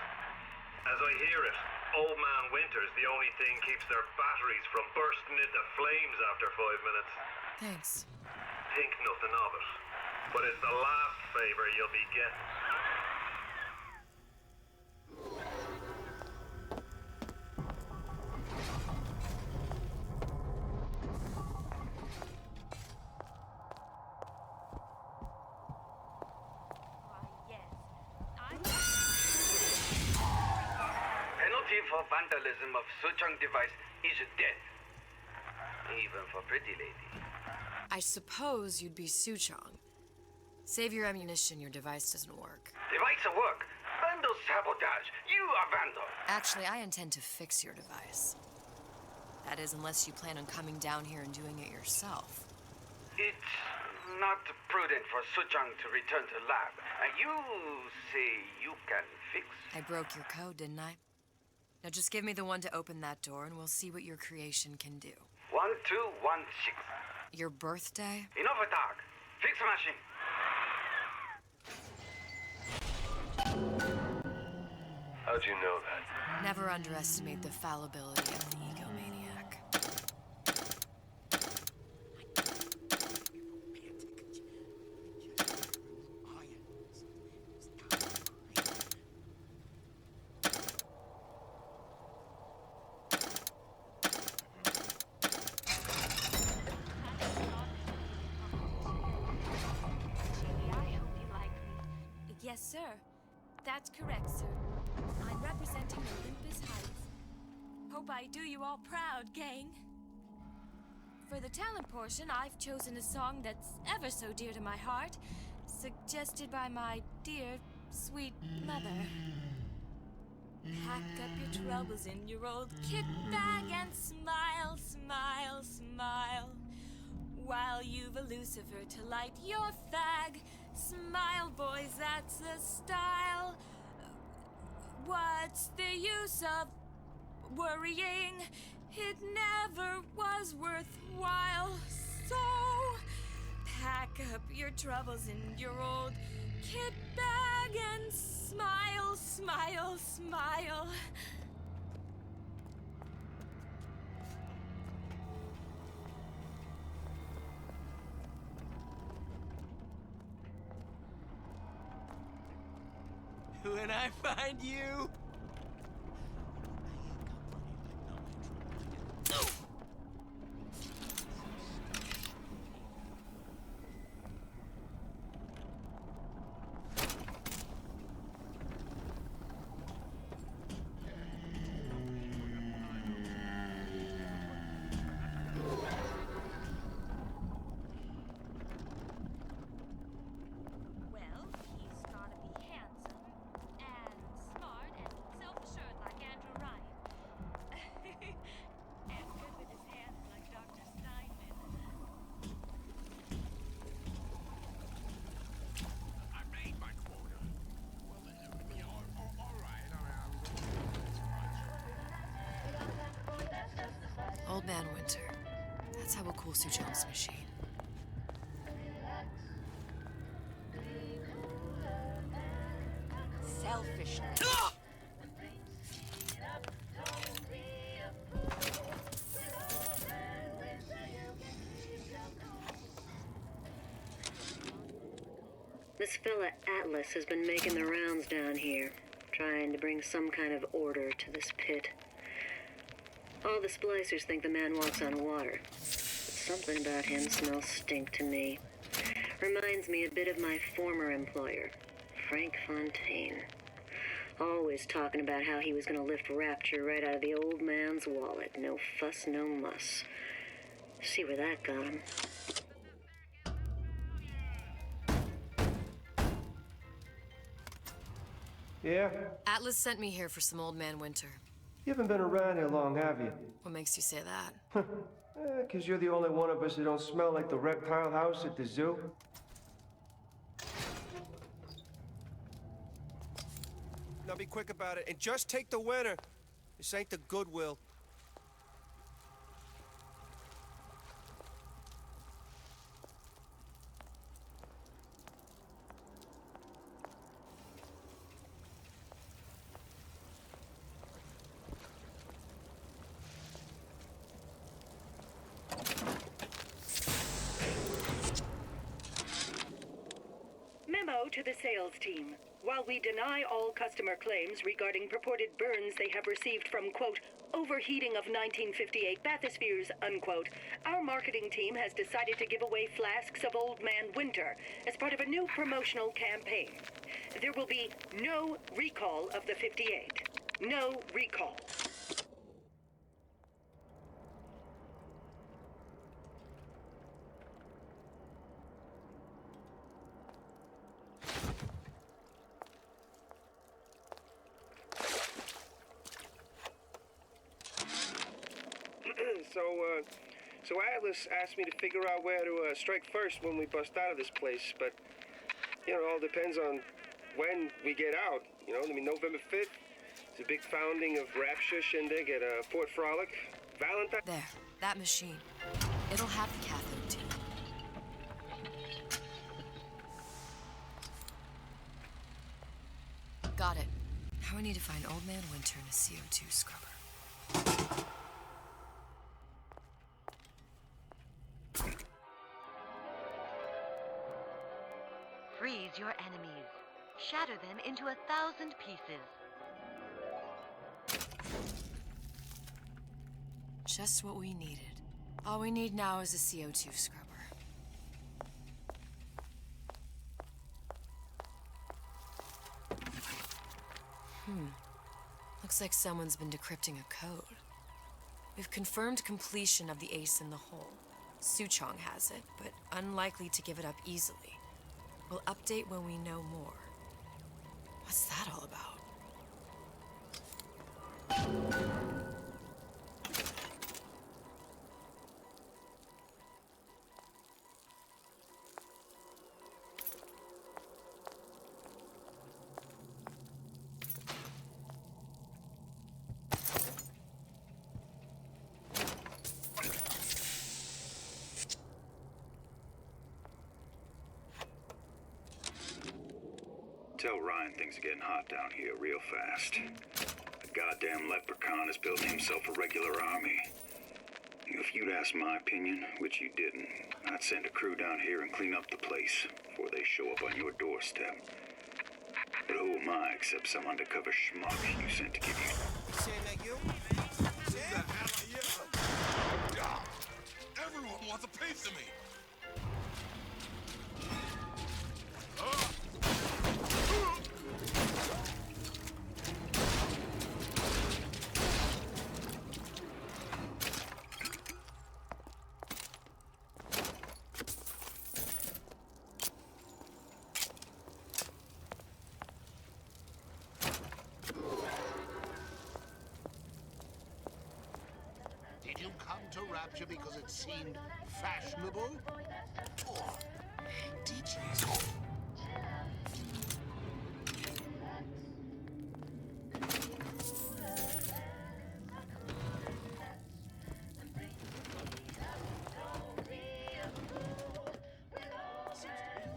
As I hear it, Old Man Winter's the only thing keeps their batteries from bursting into flames after 5 minutes. Thanks. Think nothing of it. But it's the last favor you'll be getting. Penalty for vandalism of Suchong device is death. Even for pretty lady. I suppose you'd be Suchong. Save your ammunition, your device doesn't work. Device at work. Vandal sabotage. You are vandal. Actually, I intend to fix your device. That is, unless you plan on coming down here and doing it yourself. It's not prudent for Suchong to return to lab. And you say you can fix? I broke your code, didn't I? Now just give me the one to open that door and we'll see what your creation can do. 1216. Your birthday? Enough of talk. Fix the machine. How'd you know that? Never underestimate the fallibility of the egomaniac. Yes, sir. That's correct, sir. I'm representing Olympus Heights. Hope I do you all proud, gang. For the talent portion, I've chosen a song that's ever so dear to my heart, suggested by my dear, sweet mother. Pack up your troubles in your old kit bag and smile, smile, smile. While you've a Lucifer to light your fag. Smile, boys, that's the style. What's the use of worrying? It never was worthwhile. So, pack up your troubles in your old kit bag and smile, smile, smile. When I find you... Well, he's gotta be handsome and smart and self-assured like Andrew Ryan. And good with his hands like Dr. Steinman. I made my quota. Well, all right. Old Man Winter. That's how we'll cool Suchong's machine. Selfishness. This fella Atlas has been making the rounds down here, trying to bring some kind of order to this pit. All the splicers think the man walks on water. But something about him smells stink to me. Reminds me a bit of my former employer, Frank Fontaine. Always talking about how he was going to lift Rapture right out of the old man's wallet. No fuss, no muss. See where that got him. Yeah? Atlas sent me here for some Old Man Winter. You haven't been around here long, have you? What makes you say that? 'Cause you're the only one of us who don't smell like the reptile house at the zoo. Now be quick about it, and just take the winner. This ain't the Goodwill. Memo to the sales team. While we deny all customer claims regarding purported burns they have received from, quote, overheating of 1958 bathyspheres, unquote, our marketing team has decided to give away flasks of Old Man Winter as part of a new promotional campaign. There will be no recall of the 58. No recall. So Atlas asked me to figure out where to strike first when we bust out of this place, but, you know, it all depends on when we get out, you know? I mean, November 5th, it's a big founding of Rapture shindig at Port Frolic. Valentine... There, that machine. It'll have the cathode too. Got it. Now we need to find Old Man Winter in a CO2 scrubber. Freeze your enemies. Shatter them into 1,000 pieces. Just what we needed. All we need now is a CO2 scrubber. Looks like someone's been decrypting a code. We've confirmed completion of the ace in the hole. Suchong has it, but unlikely to give it up easily. We'll update when we know more. What's that all about? Tell Ryan things are getting hot down here real fast. The goddamn leprechaun is building himself a regular army. If you'd asked my opinion, which you didn't, I'd send a crew down here and clean up the place before they show up on your doorstep. But who am I except some undercover schmuck you sent to give you... Saying that you? Everyone wants a piece of me. Did you come to Rapture because it seemed fashionable? Or did you?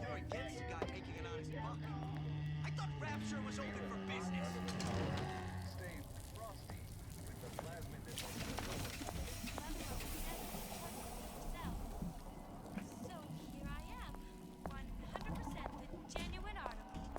You're against a guy making an honest buck. I thought Rapture was open for business. Stay frosty with the plasmid that So here I am, 100% the genuine article.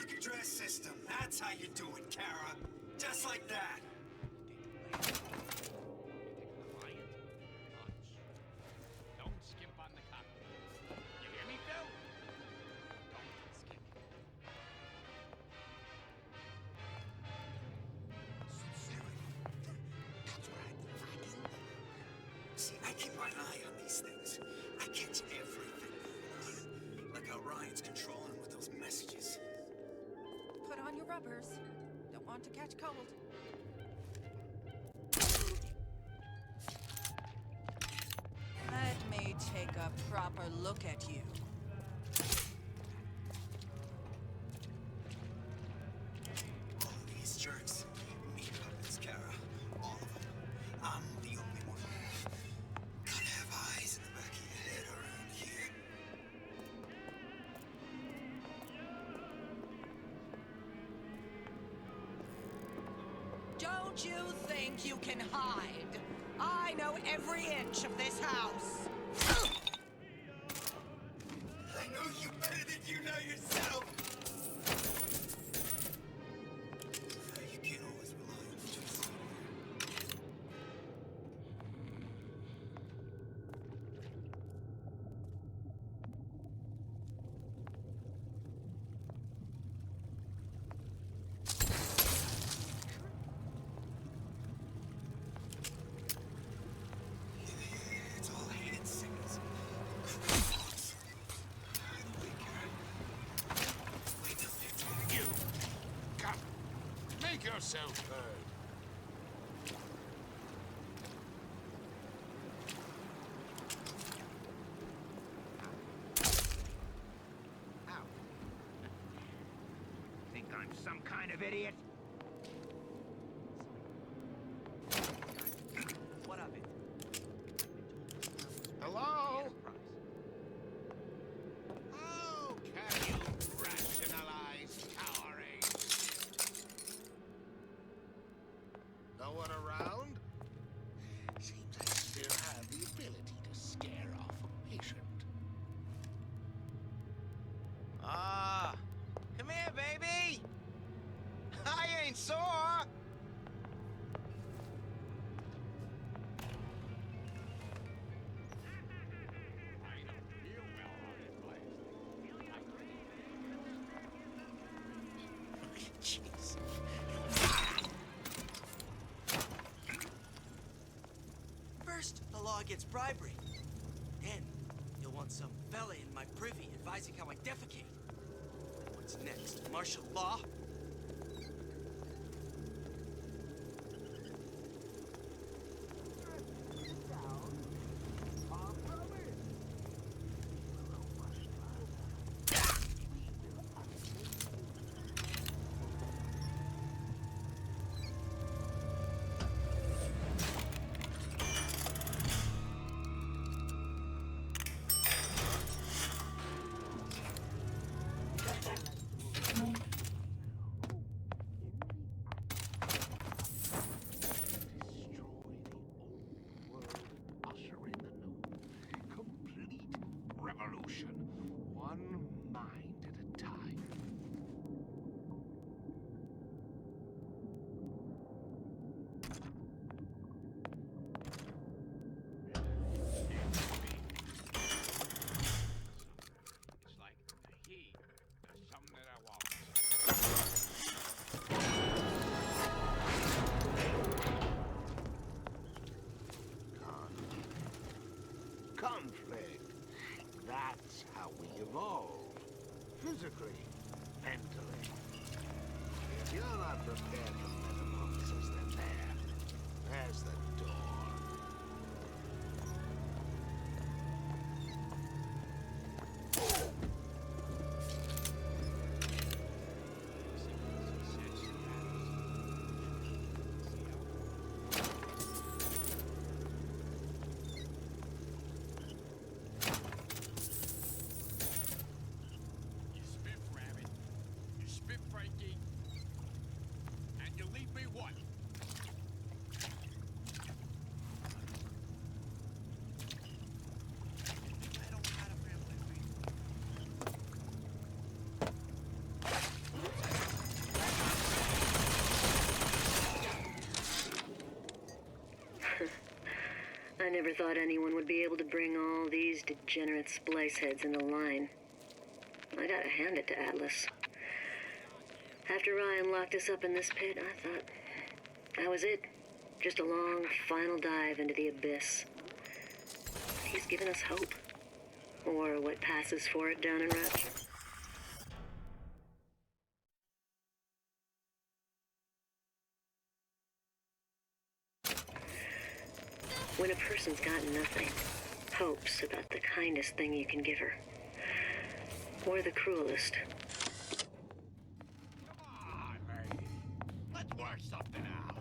public address system. That's how you do it, Kara. Just like that. Don't skimp on the cop. You hear me, Phil? Don't skip. That's right. See, I keep my eye on these things. I catch everything going on. Like how Ryan's controlling with those messages. Put on your rubbers. Don't want to catch cold. Let me take a proper look at you. All of these jerks. Me puppets, Kara. All of them. I'm the only one. Gotta have eyes in the back of your head around here. Don't you think you can hide? I know every inch of this house. I know you better than you know yourself. You can't always rely on just it's all hand signals. You. Come. Make yourself heard. Ow. Think I'm some kind of idiot? What of it? Hello? How can you rationalize cowering? No one around? Seems I still have the ability to scare off a patient. Ah, come here, baby. I ain't sore. Jeez. First, the law gets bribery. Then, you'll want some fella in my privy advising how I defecate. What's next? Martial law? Revolution. One mind at a time. It's like the heat. There's something that I want. Conflict. That's how we evolve. Physically, mentally. If you're not prepared for metamorphosis, then there's the door. You spit rabbit. You spit Frankie. And you leave me what? I never thought anyone would be able to bring all these degenerate splice heads into line. I gotta hand it to Atlas. After Ryan locked us up in this pit, I thought that was it. Just a long, final dive into the abyss. He's given us hope. Or what passes for it down in Rapture. When a person's got nothing, hope's about the kindest thing you can give her. Or the cruelest. Let's work something out.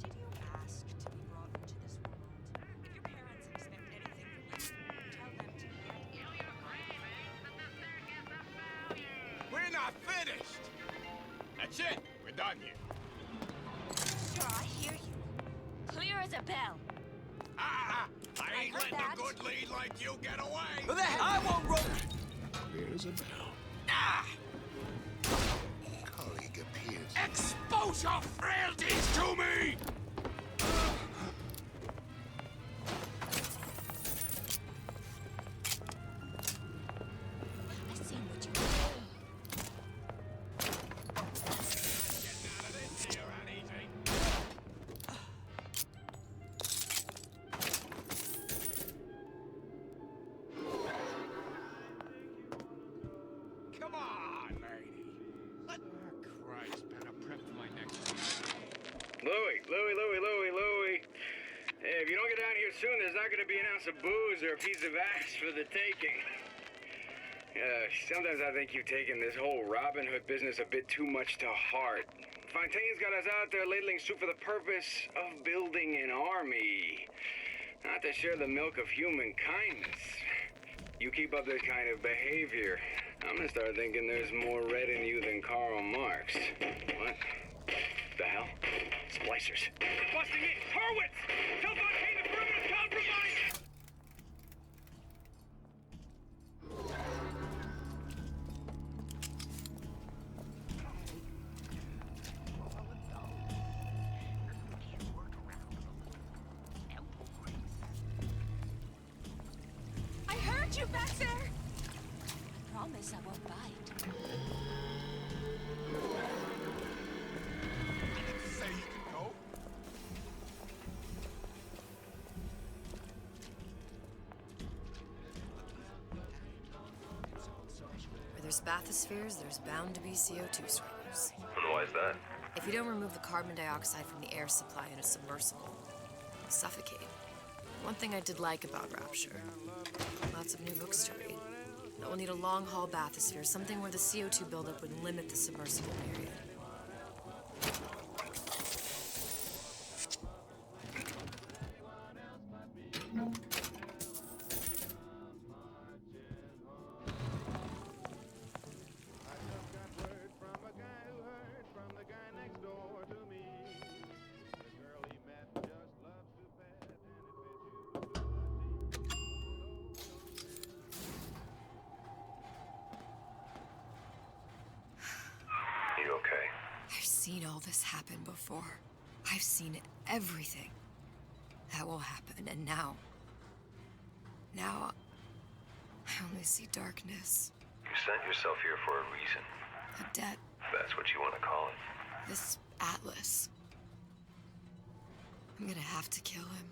Did you ask to be brought into this world? If your parents expect anything from you, tell them to get We're not finished. That's it. We're done here. Sure, I hear you. Clear as a bell. I ain't heard letting that. a good lead like you get away. Who the hell? I won't roll. Here's a bell. Ah! Colleague appears. Expose your frailties to me! I seen what you Come on, lady. Oh, Christ, better prep for my next one. Louie. Hey, if you don't get down here soon, there's not going to be an ounce of booze or a piece of ass for the taking. Sometimes I think you've taken this whole Robin Hood business a bit too much to heart. Fontaine's got us out there ladling soup for the purpose of building an army, not to share the milk of human kindness. You keep up this kind of behavior, I'm gonna start thinking there's more red in you than Karl Marx. What? The hell? Splicers. They're busting in! Hurwitz! Tell Fontaine the perimeter's compromised! I heard you back there! I promise I won't bite. Say you can go? Where there's bathyspheres, there's bound to be CO2 streamers. And why is that? If you don't remove the carbon dioxide from the air supply in a submersible, you'll suffocate. One thing I did like about Rapture, lots of new books to read. But we'll need a long-haul bathysphere, something where the CO2 buildup would limit the submersible period. You okay? I've seen all this happen before. I've seen everything that will happen, and now I only see darkness. You sent yourself here for a reason. A debt. That's what you want to call it. This Atlas. I'm gonna have to kill him.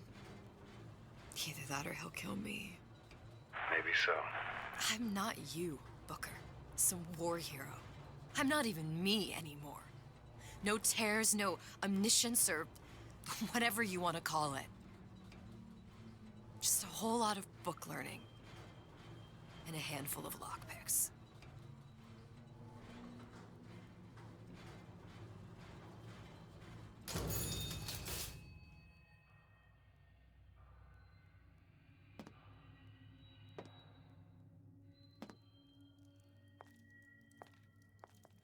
Either that or he'll kill me. Maybe so. I'm not you, Booker. Some war hero. I'm not even me anymore. No tears, no omniscience, or whatever you want to call it. Just a whole lot of book learning. And a handful of lockpicks.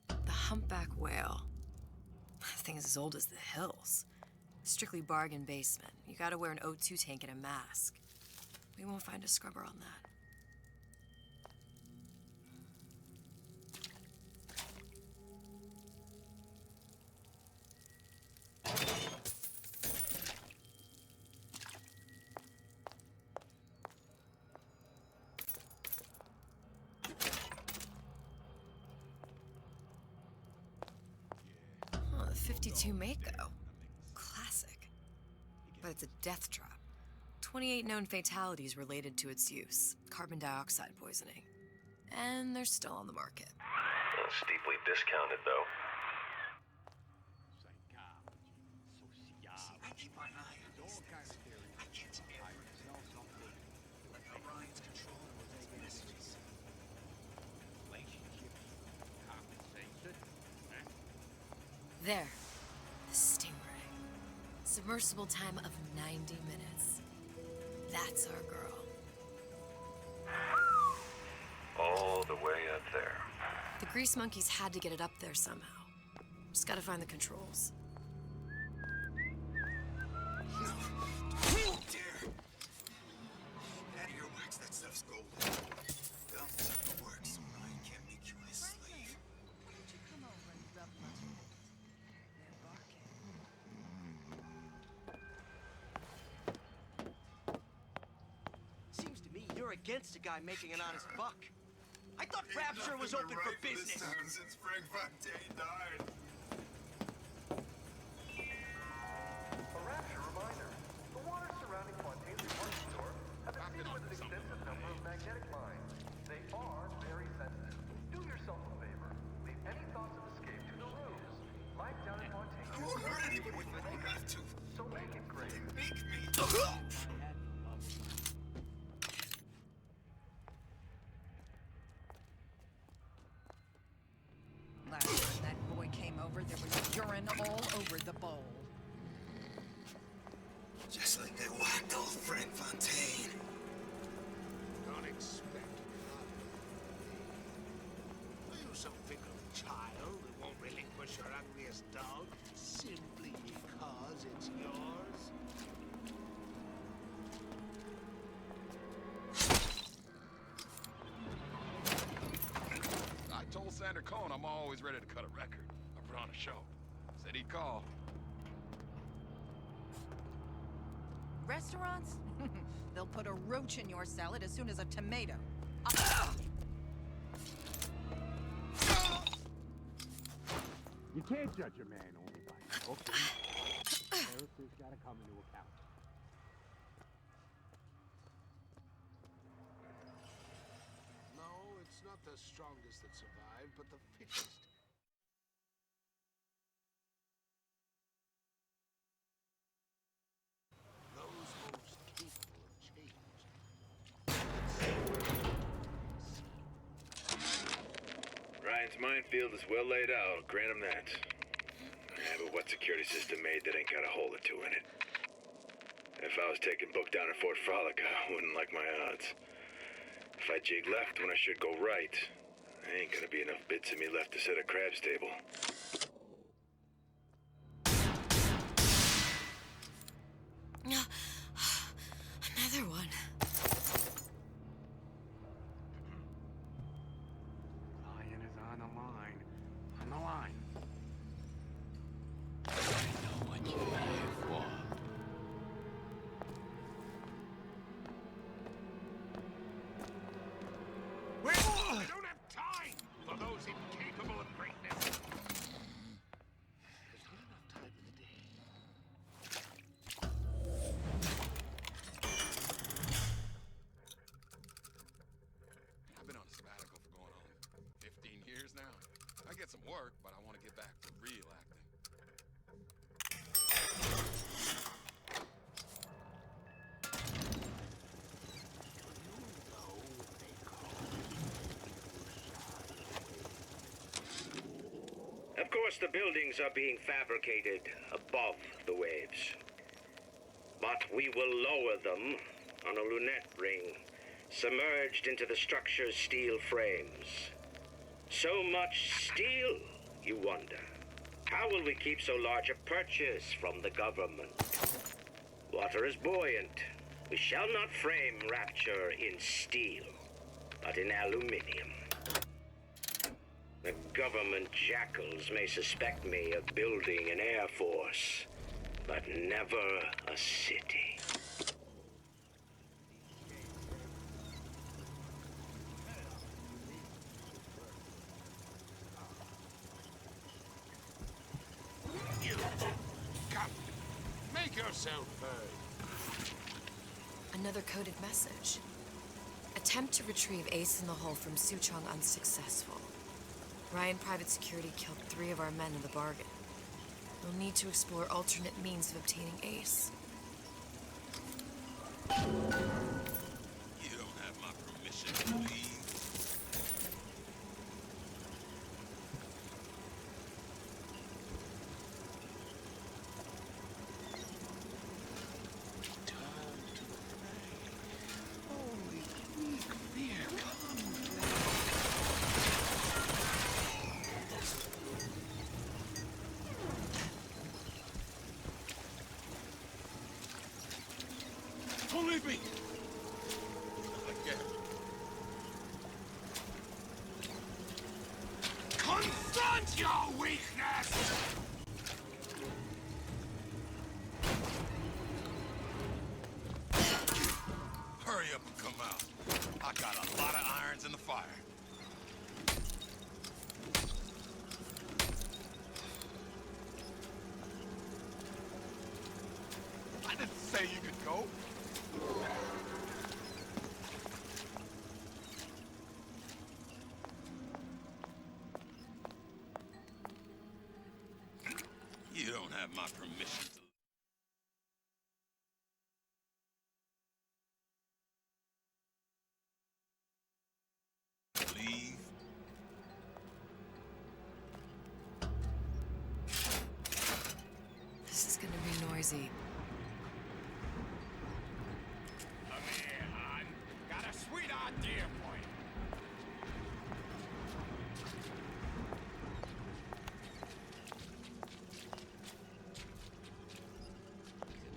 The humpback whale. That thing is as old as the hills. Strictly bargain basement. You gotta wear an O2 tank and a mask. We won't find a scrubber on that. 52 Mako. Classic. But it's a death trap. 28 known fatalities related to its use. Carbon dioxide poisoning. And they're still on the market. Steeply discounted, though. See, I keep my eye on these things. I get everything. Like Orion's control with its messages. There. The Stingray. Submersible time of 90 minutes. That's our girl. All the way up there. The Grease Monkeys had to get it up there somehow. Just gotta find the controls. No. Oh, dear. Out of your wax, that stuff's gold. Dump the work so Ryan can't make you his slave. Why don't you come over and rub my head? They're barking. Seems to me you're against a guy making an honest buck. I thought Rapture was open for business. Since Frank Fontaine died. A Rapture reminder. The waters surrounding Fontaine's department store have been sealed with an extensive number of magnetic lines. They are very sensitive. Do yourself a favor. Leave any thoughts of escape to the rooms. Life down in Fontaine. I won't hurt anybody if I don't have to. So make it great. They make me. Last time that boy came over, there was urine all over the bowl. Just like they whacked old Frank Fontaine. Don't expect nothing. Are you some fickle child who won't relinquish your ugliest dog simply because it's yours? I told Sander Cohen I'm always ready to cut a record. I put on a show. Said he'd call. Restaurants? They'll put a roach in your salad as soon as a tomato. You can't judge a man only by his looks. Character's gotta come into account. No, it's not the strongest that survived, but the fittest. Those most capable of change. Ryan's minefield is well laid out, grant him that. Yeah, but what security system made that ain't got a hole or two in it? If I was taking book down at Fort Frolic, I wouldn't like my odds. If I jig left when I should go right, there ain't gonna be enough bits of me left to set a crab's table. Another one. Lion is on the line. On the line. I know what you're here for. I don't have time for those incapable of greatness. There's not enough time in the day. I've been on a sabbatical for going on 15 years now. I get some work, but I want to get back to real acting. Of course, the buildings are being fabricated above the waves. But we will lower them on a lunette ring, submerged into the structure's steel frames. So much steel, you wonder. How will we keep so large a purchase from the government? Water is buoyant. We shall not frame Rapture in steel, but in aluminium. The government jackals may suspect me of building an air force, but never a city. yourself heard. Another coded message. Attempt to retrieve Ace in the Hole from Suchong unsuccessful. Ryan Private Security killed 3 of our men in the bargain. We'll need to explore alternate means of obtaining Ace. You don't have my permission to leave. Don't leave me! Again. Confront your weakness! Hurry up and come out. I got a lot of irons in the fire. I didn't say you could go. You don't have my permission to leave. This is gonna be noisy. Come here, hon. Got a sweet idea for you.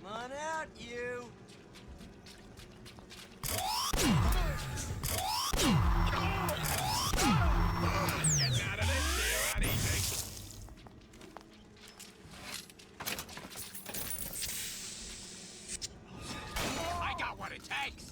Come on out, you. Getting out of this deal not easy. I got what it takes.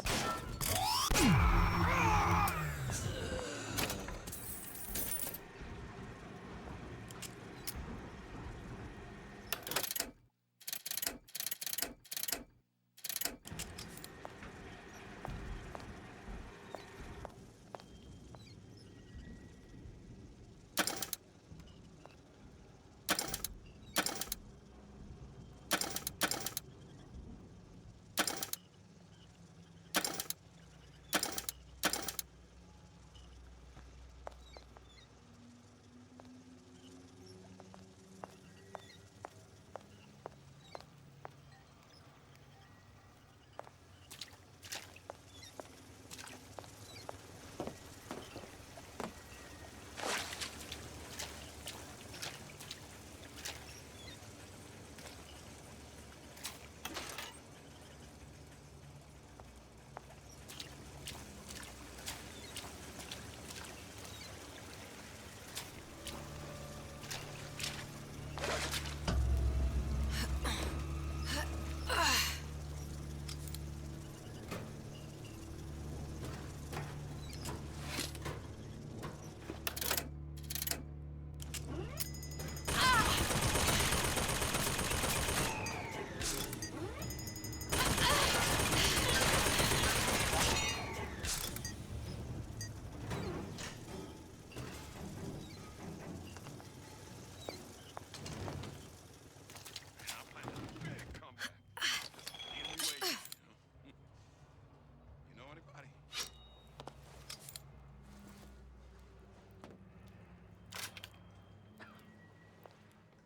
You know anybody?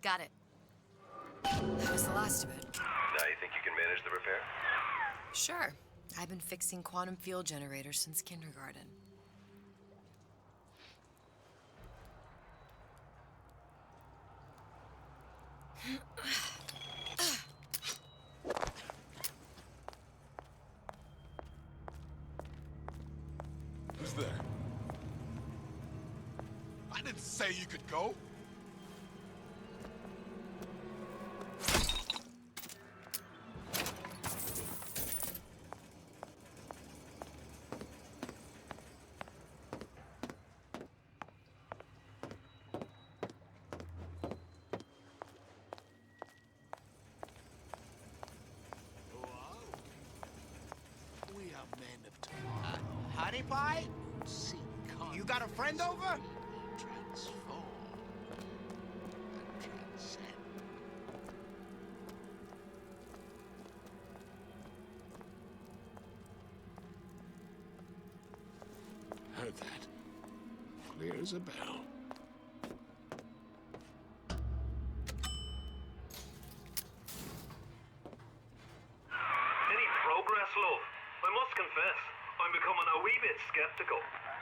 Got it. That was the last of it. Now you think you can manage the repair? Sure. I've been fixing quantum field generators since kindergarten. Who's there? I didn't say you could go. honey pie? You got a friend over? Transform and transcend. Heard that. Clear as a bell. Any progress, love? I must confess, I'm becoming a wee bit skeptical.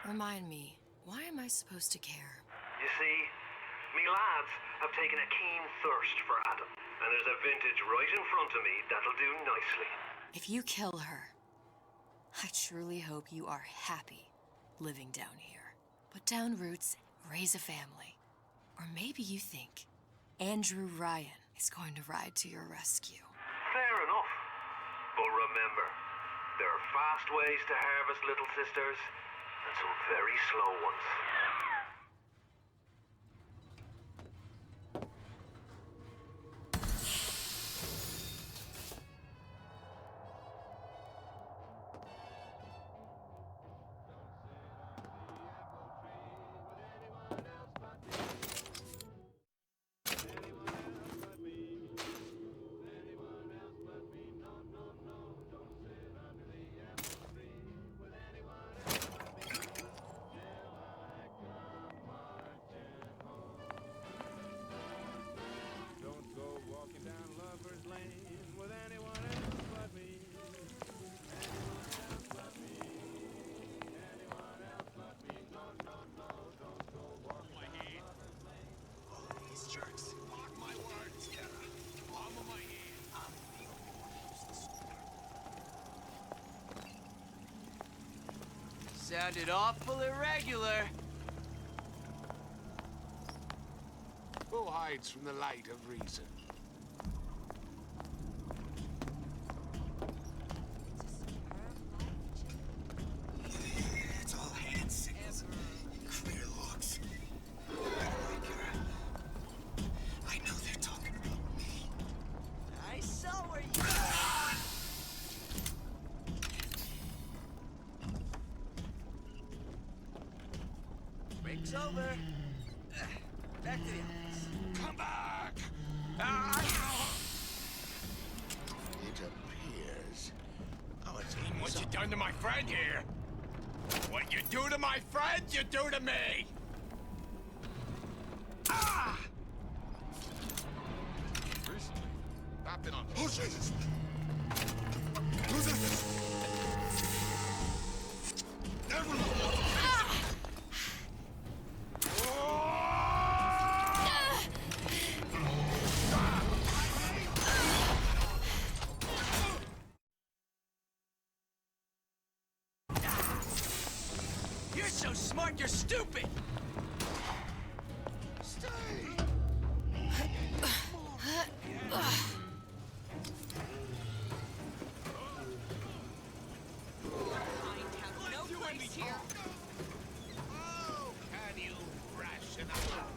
Remind me, why am I supposed to care? You see, me lads have taken a keen thirst for Adam, and there's a vintage right in front of me that'll do nicely. If you kill her, I truly hope you are happy living down here. Put down roots, raise a family. Or maybe you think Andrew Ryan is going to ride to your rescue. Fair enough. But remember, there are fast ways to harvest little sisters, and some very slow ones. Sounded awful irregular. Who hides from the light of reason? It's all hand signals. Clear looks. I know they're talking about me. I saw where you Break's over. Back to the office. Come back! It appears our team What you done to my friend here? What you do to my friend, you do to me! Ah! Recently, I've been on. Oh, Jesus! Who's this? Everyone! You're so smart, you're stupid! Stay! No place here. Oh, can you ration up?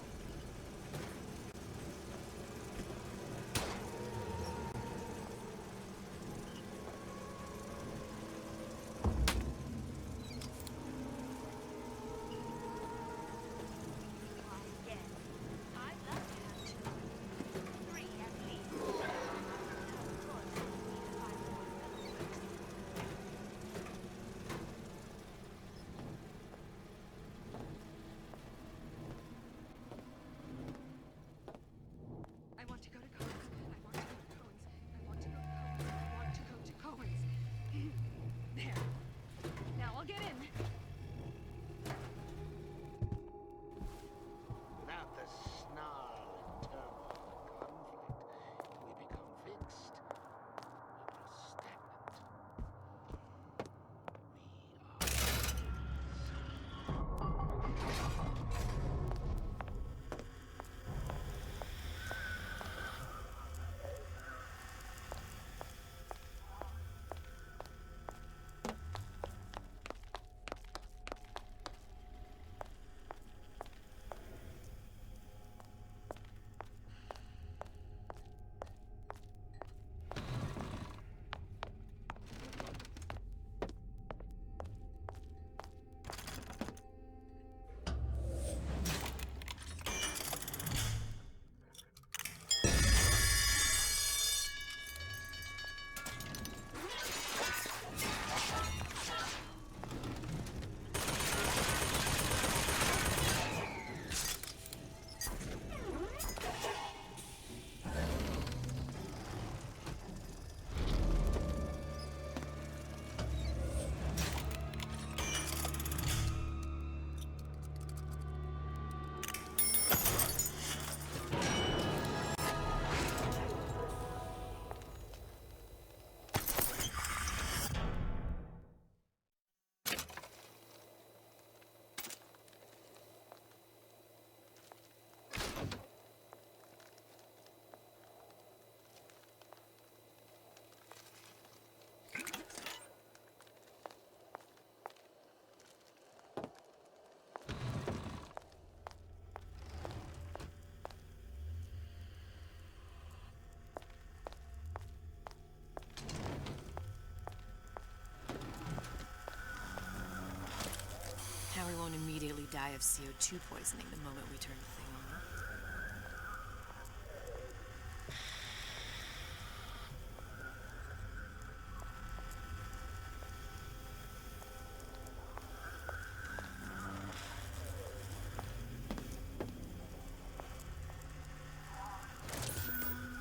die of CO2 poisoning the moment we turn the thing on.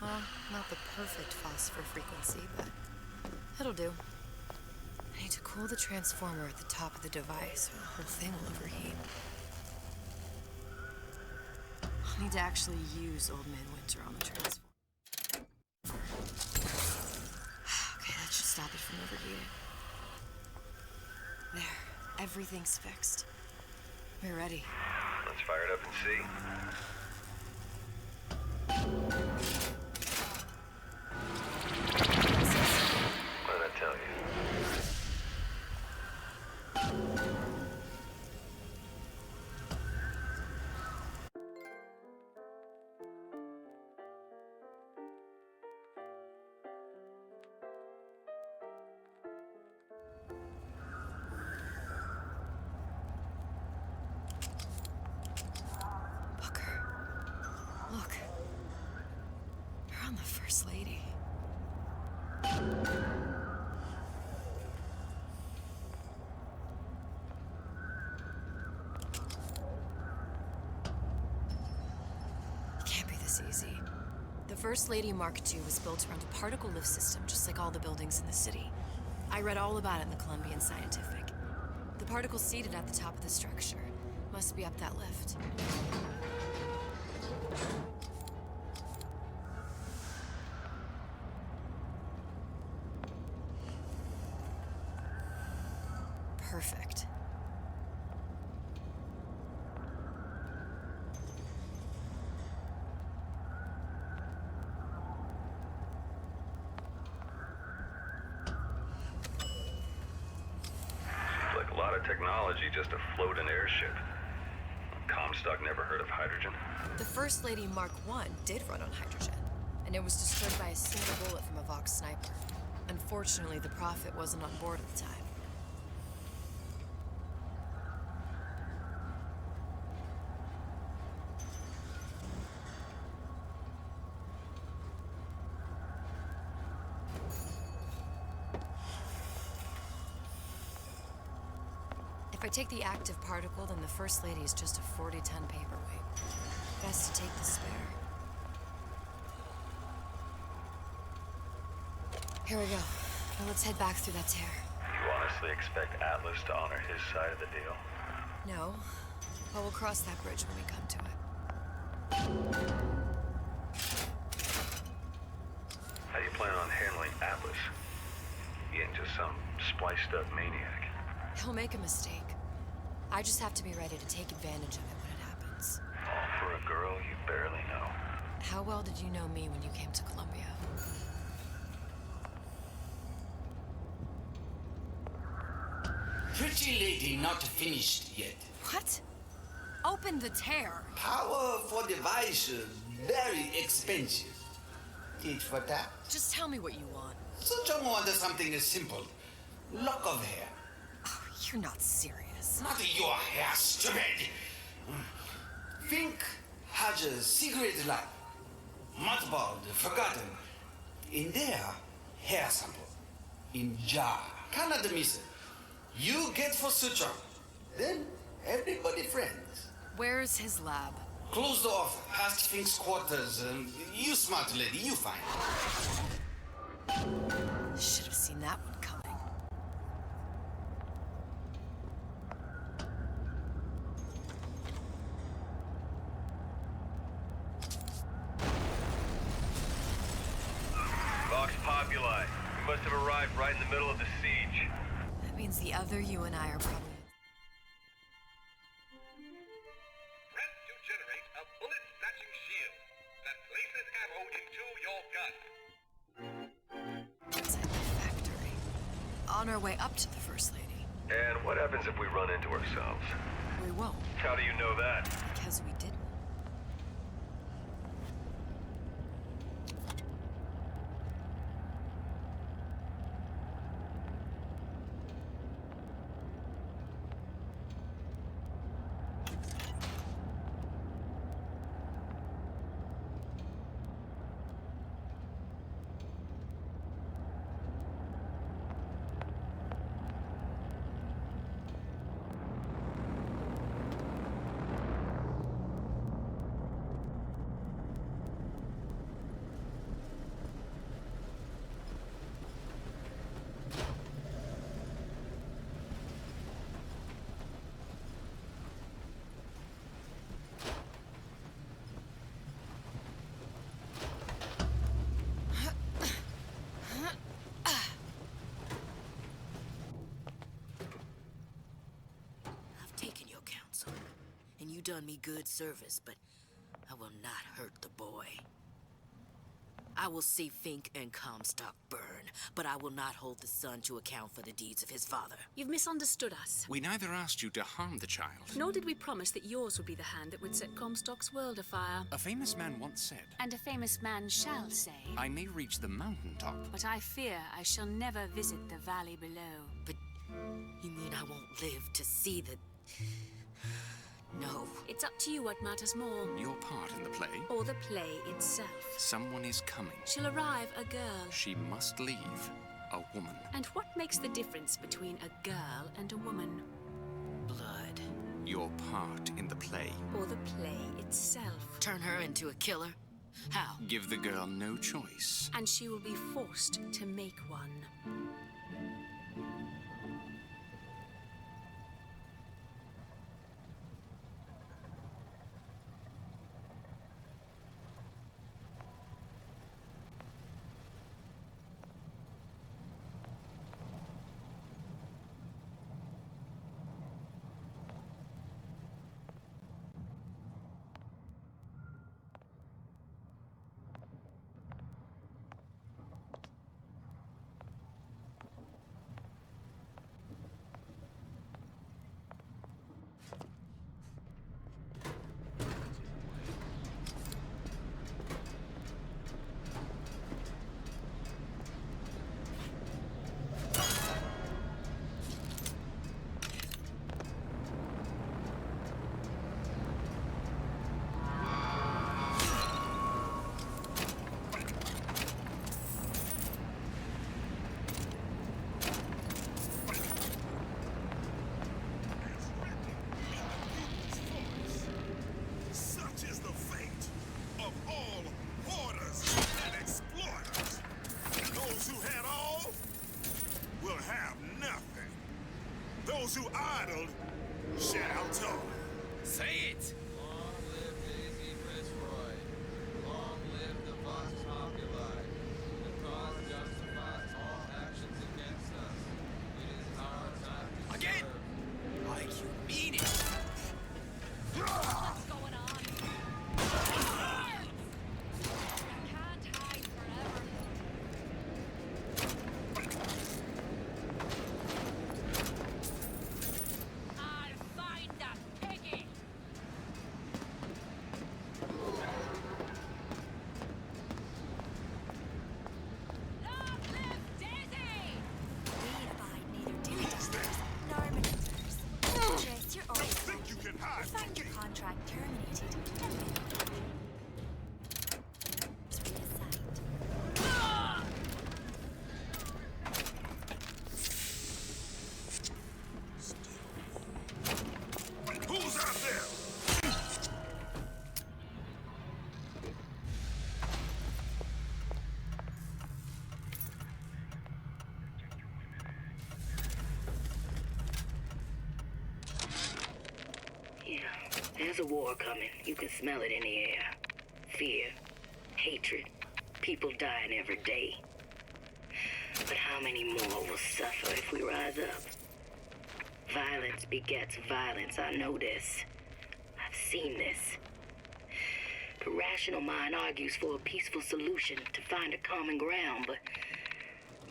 Well, not the perfect phosphor frequency, but it'll do. I need to cool the transformer at the top of the device, or the whole thing will overheat. I'll need to actually use Old Man Winter on the transformer. Okay, that should stop it from overheating. There, everything's fixed. We're ready. Let's fire it up and see. What did I tell you? Look. You're on the First Lady. It can't be this easy. The First Lady Mark II was built around a particle lift system, just like all the buildings in the city. I read all about it in the Columbian Scientific. The particles seated at the top of the structure must be up that lift. Perfect. Seems like a lot of technology just to float an airship. Comstock never heard of hydrogen. The First Lady Mark I did run on hydrogen, and it was destroyed by a single bullet from a Vox sniper. Unfortunately, the Prophet wasn't on board at the time. If I take the active particle, then the First Lady is just a 40-ton paperweight. Best to take the spare. Here we go. Now let's head back through that tear. You honestly expect Atlas to honor his side of the deal? No, but we'll cross that bridge when we come to it. How do you plan on handling Atlas? He ain't just some spliced-up maniac. He'll make a mistake. I just have to be ready to take advantage of it when it happens. All for a girl you barely know. How well did you know me when you came to Columbia? Pretty lady not finished yet. What? Open the tear. Power for device, very expensive. Tit for tat. Just tell me what you want. Such a want something simple. Lock of hair. Oh, you're not serious. Not your hair, stupid. Think has a secret life. Mothballed, forgotten. In there, hair sample. In jar. Cannot miss it. You get for suture. Then everybody friends. Where's his lab? Closed off, past Fink's quarters. You smart lady, you find. Should have seen that one coming. Vox Populi. We must have arrived right in the middle of the siege. That means the other you and I are probably... Press to generate a bullet-snatching shield that places ammo into your gun. Inside the factory. On our way up to the First Lady. And what happens if we run into ourselves? We won't. How do you know that? Because we didn't. done me good service, but I will not hurt the boy. I will see Fink and Comstock burn, but I will not hold the son to account for the deeds of his father. You've misunderstood us. We neither asked you to harm the child. Nor did we promise that yours would be the hand that would set Comstock's world afire. A famous man once said, And a famous man shall say, I may reach the mountaintop, but I fear I shall never visit the valley below. But you mean I won't live to see the... No. It's up to you what matters more. Your part in the play? Or the play itself. Someone is coming. She'll arrive, a girl. She must leave, a woman. And what makes the difference between a girl and a woman? Blood. Your part in the play. Or the play itself. Turn her into a killer? How? Give the girl no choice. And she will be forced to make one. Those who idled shall talk. Say it! Long live Daisy Fitzroy. Long live the Vox Populi. The cause justifies all actions against us. It is our time to Again! serve. Like you mean it! What's going on? I can't hide forever. I'll find that piggy! Long live Daisy! We abide neither dilly-dusters nor manipulars. Dress your orders. Think you can hide from Find me? your contract terminated and leave. Who's out there? Yeah, there's a war coming. You can smell it in the air. Fear, hatred, people dying every day. But how many more will suffer if we rise up? Violence begets violence, I know this. I've seen this. The rational mind argues for a peaceful solution to find a common ground, but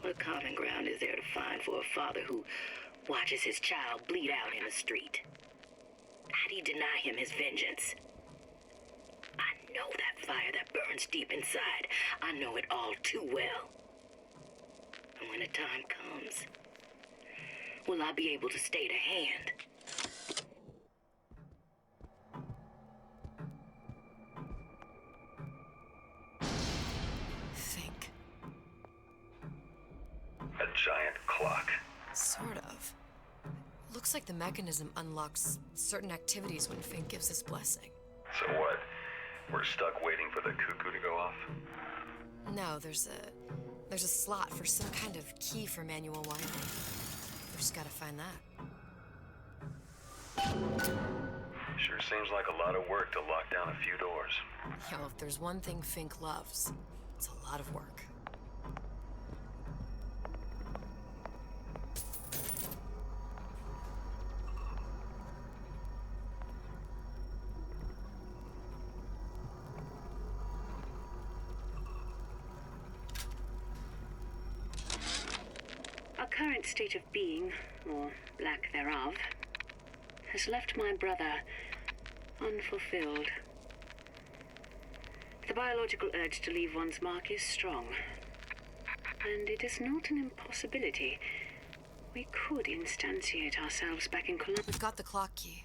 what common ground is there to find for a father who watches his child bleed out in the street? How do you deny him his vengeance? I know that fire that burns deep inside. I know it all too well. And when the time comes, will I be able to stay the hand? Think. A giant clock. Sort of. Looks like the mechanism unlocks certain activities when Fink gives his blessing. So what? We're stuck waiting for the cuckoo to go off? No, there's a slot for some kind of key for manual winding. We just gotta find that. Sure seems like a lot of work to lock down a few doors. You know, if there's one thing Fink loves, it's a lot of work. state of being, or lack thereof, has left my brother unfulfilled. The biological urge to leave one's mark is strong, and it is not an impossibility. We could instantiate ourselves back in Columbia. We've got the clock key.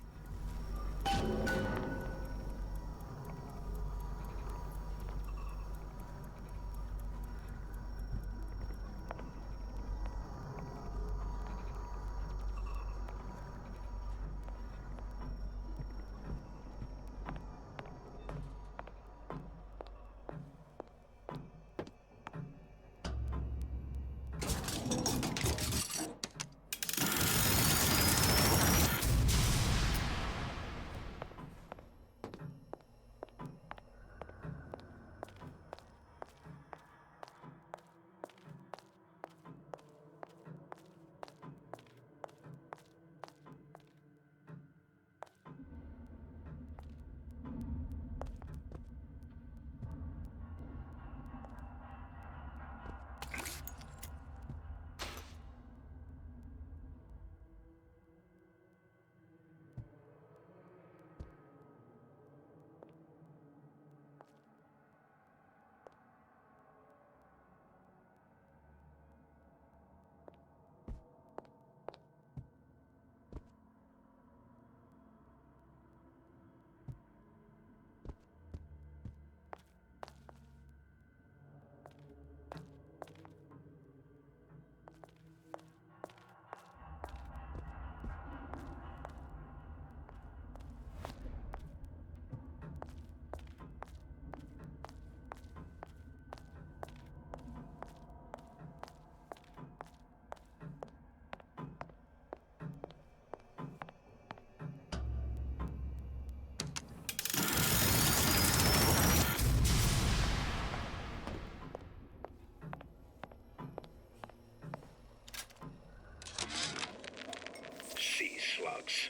Sea slugs.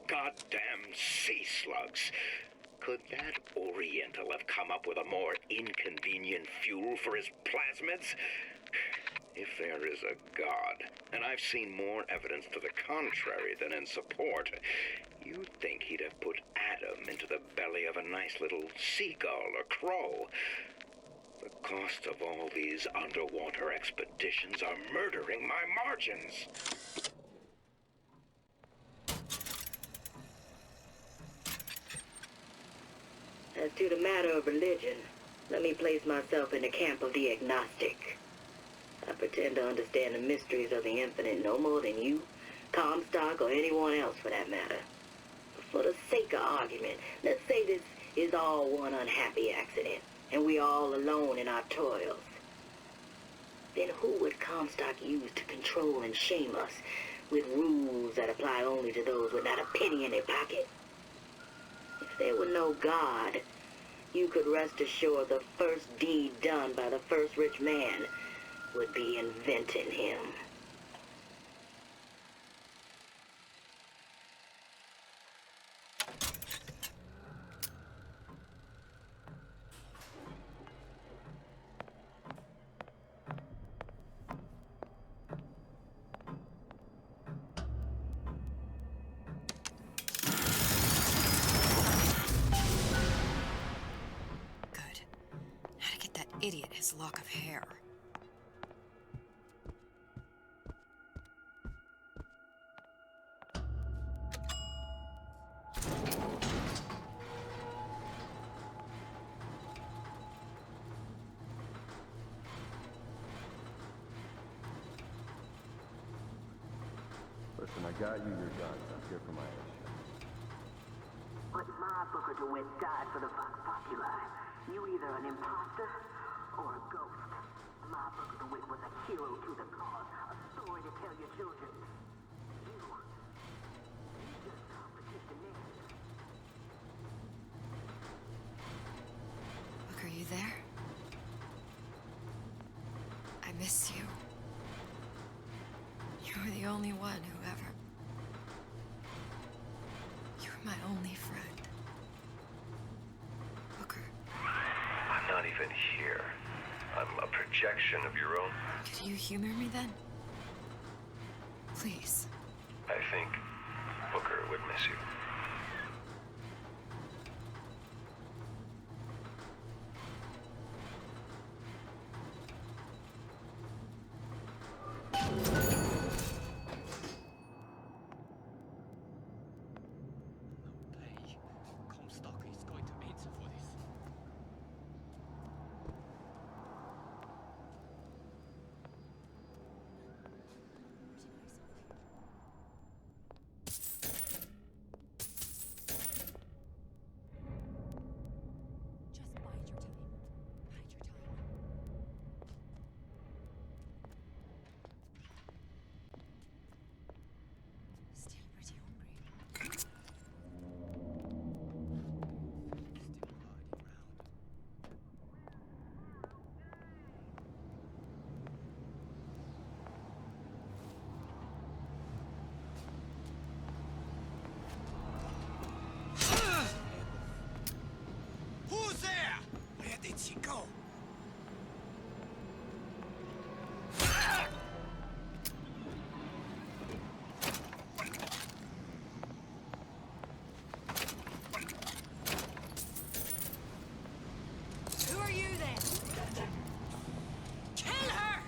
Goddamn sea slugs. Could that Oriental have come up with a more inconvenient fuel for his plasmids? If there is a God, and I've seen more evidence to the contrary than in support, you'd think he'd have put Adam into the belly of a nice little seagull or crow. The cost of all these underwater expeditions are murdering my margins. As to the matter of religion, let me place myself in the camp of the agnostic. I pretend to understand the mysteries of the infinite no more than you, Comstock, or anyone else for that matter. But for the sake of argument, let's say this is all one unhappy accident, and we are all alone in our toils. Then who would Comstock use to control and shame us with rules that apply only to those with not a penny in their pocket? If there were no God, you could rest assured the first deed done by the first rich man would be inventing him. How to get that idiot his lock of hair. Listen, I got you your guns. I'm here for my issue. But my Booker DeWitt died for the Vox Populi. You either an imposter or a ghost. My Booker DeWitt was a hero to the cause, a story to tell your children. You just complicated the narrative. Look, are you there? I miss you. You were the only one who ever... You were my only friend. Booker. I'm not even here. I'm a projection of your own... Could you humor me then? Please. I think Booker would miss you. Comstock is going to answer for this. Just bide your time. Bide your time. Still pretty hungry. Who's there? Where did she go? Who are you then? Kill her!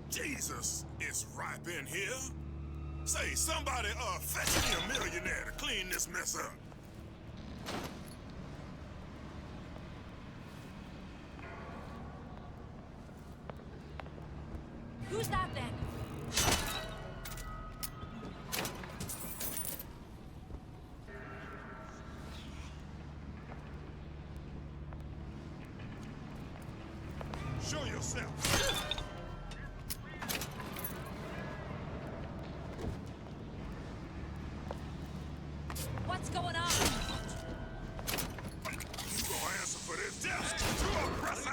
Jesus, it's ripe in here. Say, somebody, fetch me a millionaire to clean this mess up. Who's that then? Show yourself. What's going on? You gonna answer for this death to oppressors.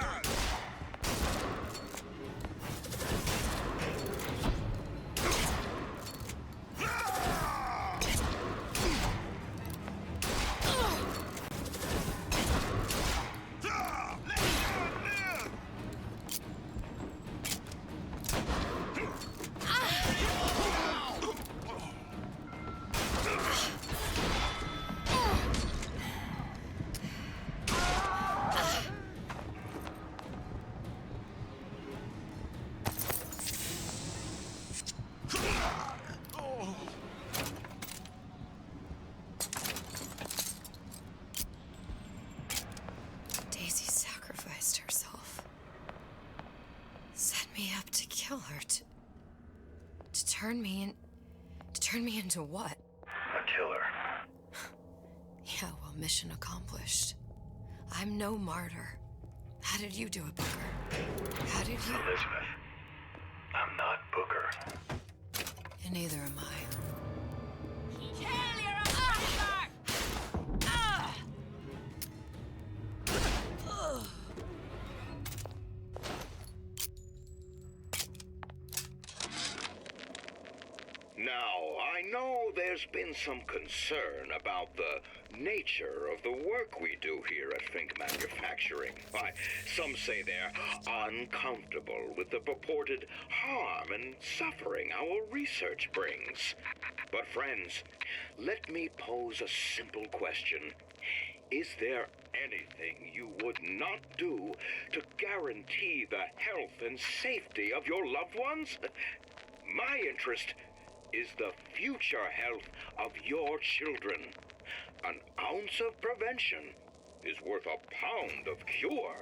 Daisy sacrificed herself. Set me up to kill her, to turn me into what? A killer. Yeah, well, mission accomplished. I'm no martyr. How did you do it, Booker? How did you... Elizabeth, I'm not Booker. And neither am I. Kill your officer! Ah! Ugh. Now, I know there's been some concern about the nature of the work we do here at Fink Manufacturing. Why, some say they're uncomfortable with the purported harm and suffering our research brings. But friends, let me pose a simple question. Is there anything you would not do to guarantee the health and safety of your loved ones? My interest is the future health of your children. An ounce of prevention is worth a pound of cure.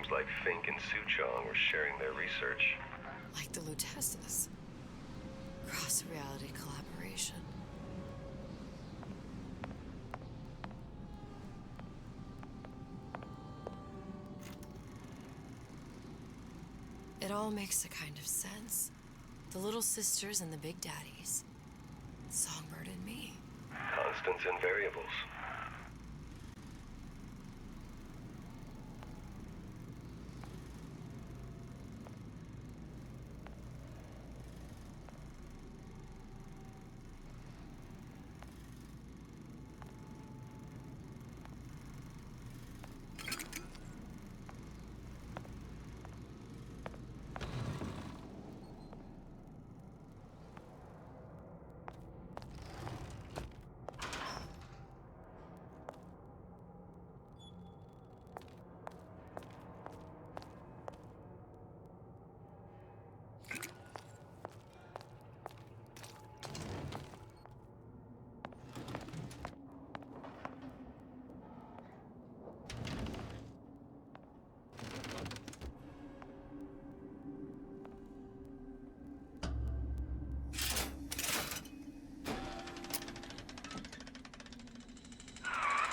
Seems like Fink and Suchong were sharing their research. Like the Luteces. Cross-reality collaboration. It all makes a kind of sense. The little sisters and the big daddies. Songbird and me. Constants and variables.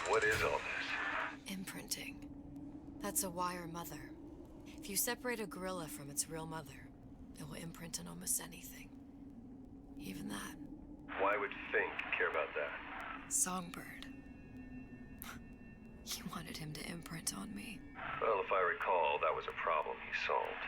What is all this? Imprinting. That's a wire mother. If you separate a gorilla from its real mother, it will imprint on almost anything. Even that. Why would Fink care about that? Songbird. He wanted him to imprint on me. Well, if I recall, that was a problem he solved.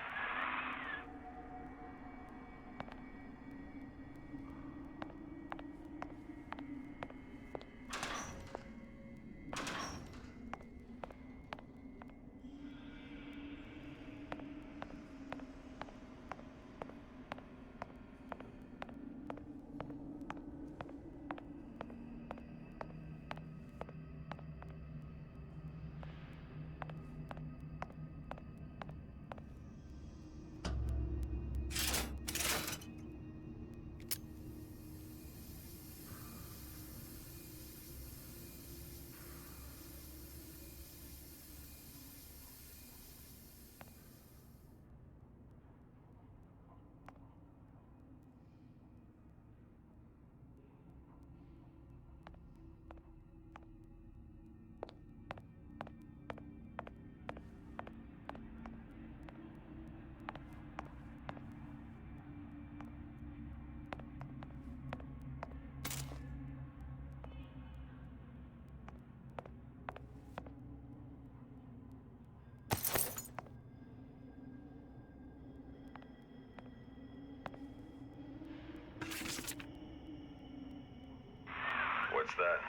What's that?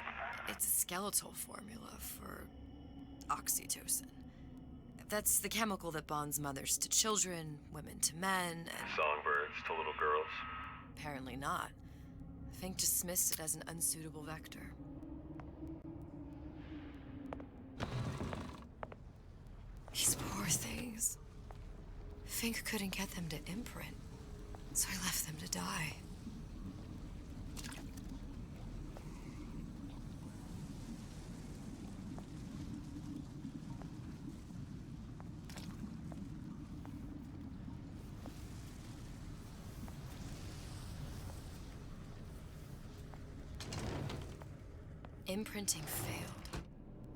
It's a skeletal formula for oxytocin. That's the chemical that bonds mothers to children, women to men, and... Songbirds to little girls? Apparently not. Fink dismissed it as an unsuitable vector. These poor things. Fink couldn't get them to imprint, so I left them to die. Imprinting failed.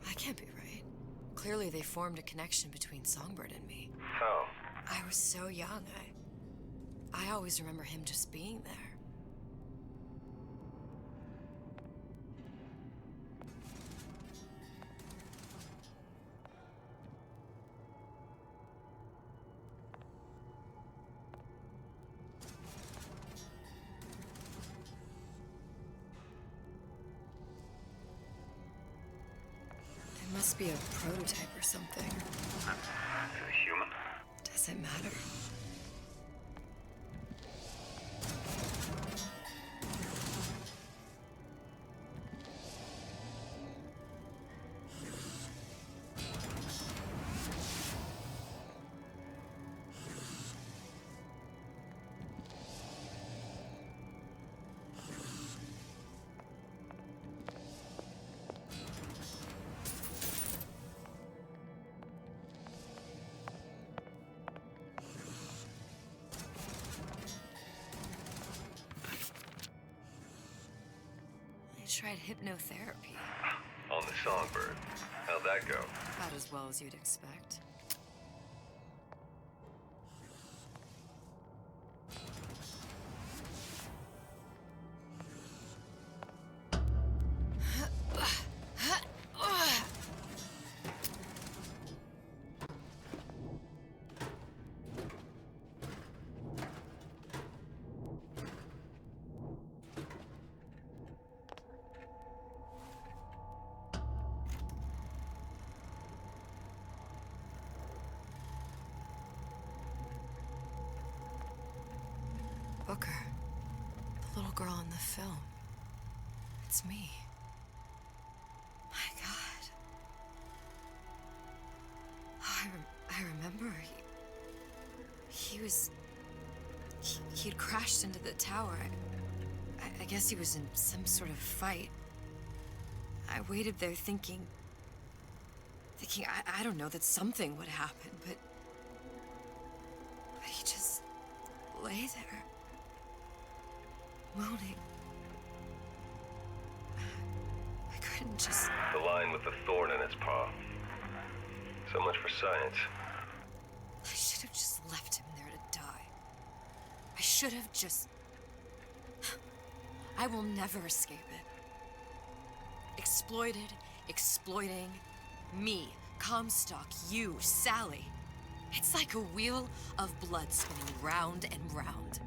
That can't be right. Clearly they formed a connection between Songbird and me. How? I was so young, I always remember him just being there. It must be a prototype or something. Human? Does it matter? have tried hypnotherapy. On the Songbird. How'd that go? About as well as you'd expect. Booker, the little girl in the film. It's me. My God. Oh, I remember he'd crashed into the tower. I guess he was in some sort of fight. I waited there thinking I don't know, that something would happen, but he just lay there. Moaning. I couldn't just... The line with the thorn in its paw. So much for science. I should have just left him there to die. I should have just... I will never escape it. Exploited, exploiting, me, Comstock, you, Sally. It's like a wheel of blood spinning round and round.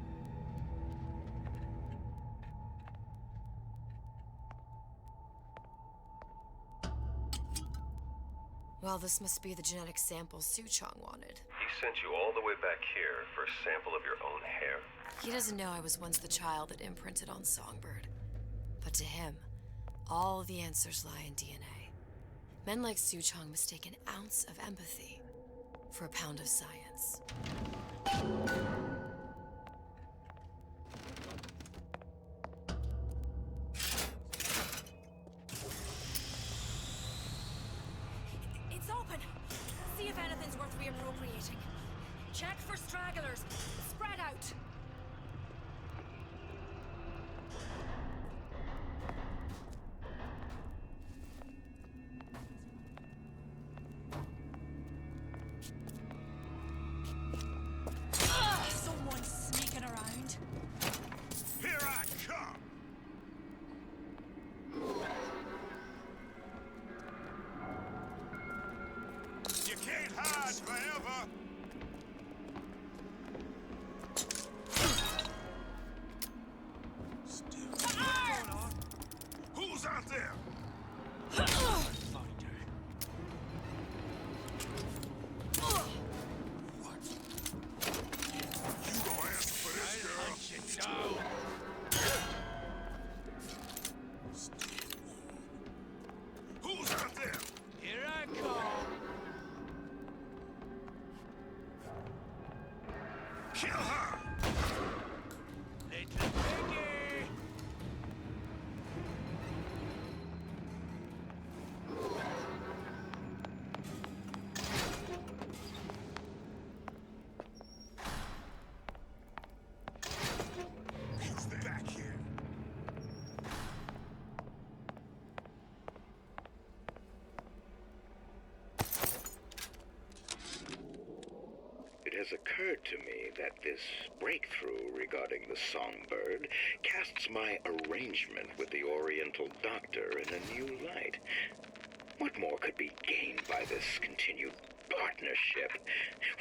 Well, this must be the genetic sample Suchong wanted. He sent you all the way back here for a sample of your own hair? He doesn't know I was once the child that imprinted on Songbird. But to him, all the answers lie in DNA. Men like Suchong mistake an ounce of empathy for a pound of science. It's open. See if anything's worth reappropriating. Check for stragglers. Spread out. Someone's sneaking around. Here I come! You can't hide forever! Still, what's going on? Who's out there? Find her. What? You gonna answer for this, girl? Hunt you down. Who's out there? Here I come. Kill her! Little piggy! Who's back here? It has occurred to me that this breakthrough regarding the Songbird casts my arrangement with the Oriental Doctor in a new light. What more could be gained by this continued partnership?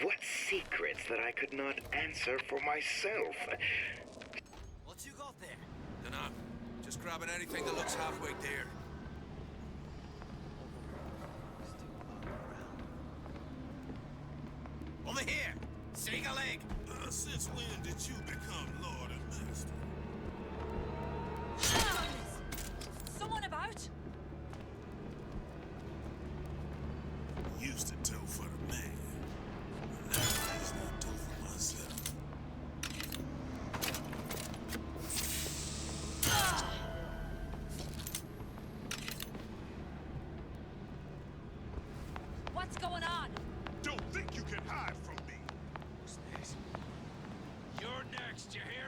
What secrets that I could not answer for myself? What you got there? Dunno. Just grabbing anything that looks halfway there. Over here! Sing a leg! Since when did you become Lord and Master? Someone about? Used to tow for the man. Nowadays, I tow for myself. What's going on? Don't think you can hide from me. What's this? You're next, you hear?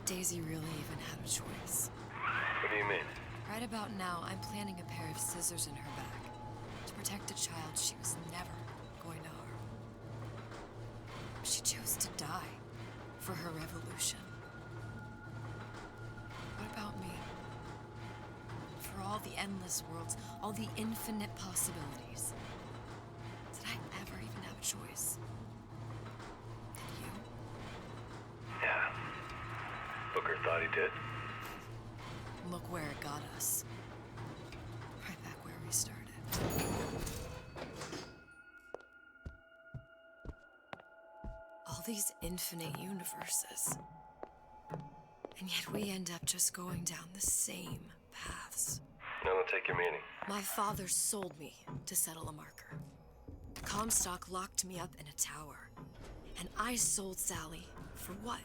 Daisy really even have a choice? What do you mean? Right about now, I'm planting a pair of scissors in her back to protect a child she was never going to harm. She chose to die for her revolution. What about me? For all the endless worlds, all the infinite possibilities. Did I ever even have a choice? Did you? Yeah. Booker thought he did. Look where it got us. Right back where we started. All these infinite universes. And yet we end up just going down the same paths. I don't take your meaning. My father sold me to settle a marker. Comstock locked me up in a tower. And I sold Sally for what?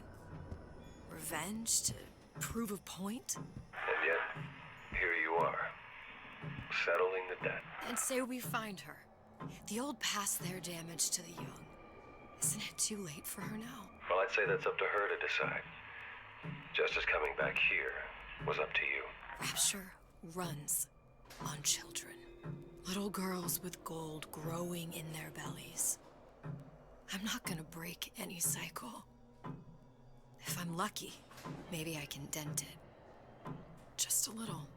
Revenge? To prove a point? And yet, here you are, settling the debt. And say we find her. The old past their damage to the young. Isn't it too late for her now? Well, I'd say that's up to her to decide. Justice coming back here was up to you. Rapture runs on children. Little girls with gold growing in their bellies. I'm not gonna break any cycle. If I'm lucky, maybe I can dent it. Just a little.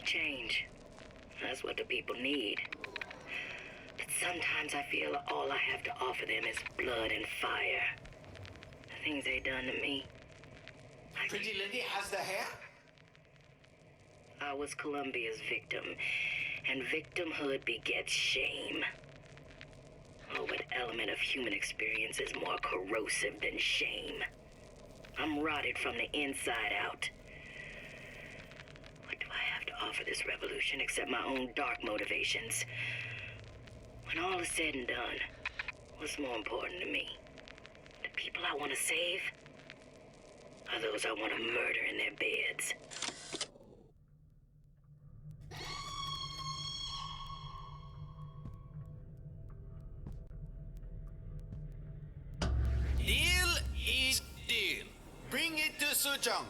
Change. That's what the people need. But sometimes I feel all I have to offer them is blood and fire. The things they done to me. Pretty lady has the hair? I was Columbia's victim, and victimhood begets shame. Oh, what element of human experience is more corrosive than shame? I'm rotted from the inside out. What do I have to offer this revolution except my own dark motivations? When all is said and done, what's more important to me? The people I want to save? Or those I want to murder in their beds? Deal is deal. Bring it to Suchong.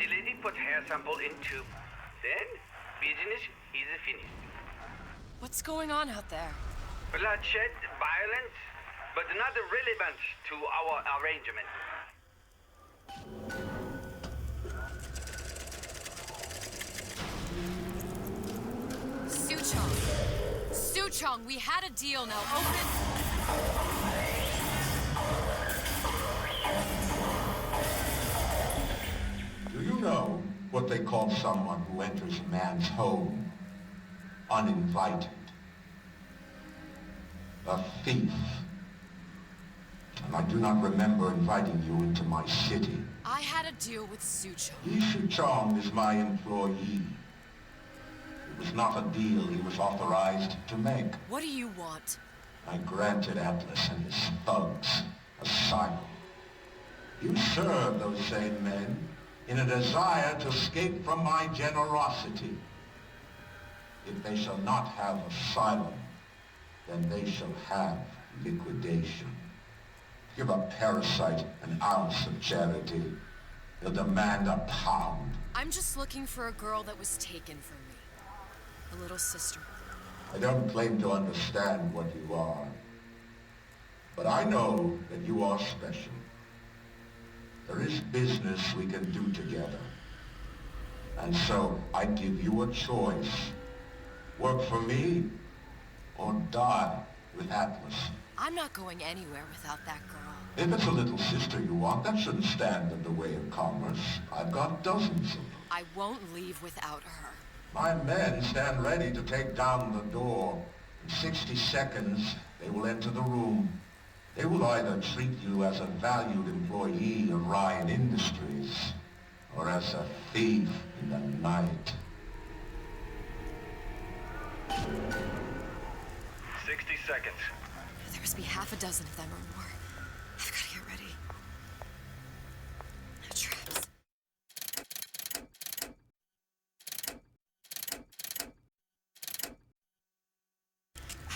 The lady put hair sample in tube. Then, business is finished. What's going on out there? Bloodshed, violence, but not relevant to our arrangement. Suchong! Suchong, we had a deal, now open... Do you know what they call someone who enters a man's home uninvited? A thief. And I do not remember inviting you into my city. I had a deal with Suchong. Yi Chong is my employee. It was not a deal he was authorized to make. What do you want? I granted Atlas and his thugs asylum. You serve those same men in a desire to escape from my generosity. If they shall not have asylum, then they shall have liquidation. Give a parasite an ounce of charity. He'll demand a pound. I'm just looking for a girl that was taken from me. A little sister. I don't claim to understand what you are, but I know that you are special. There is business we can do together. And so I give you a choice. Work for me or die with Atlas. I'm not going anywhere without that girl. If it's a little sister you want, that shouldn't stand in the way of commerce. I've got dozens of them. I won't leave without her. My men stand ready to take down the door. In 60 seconds, they will enter the room. They will either treat you as a valued employee of Ryan Industries, or as a thief in the night. 60 seconds. There must be half a dozen of them or more. I've got to get ready. Traps.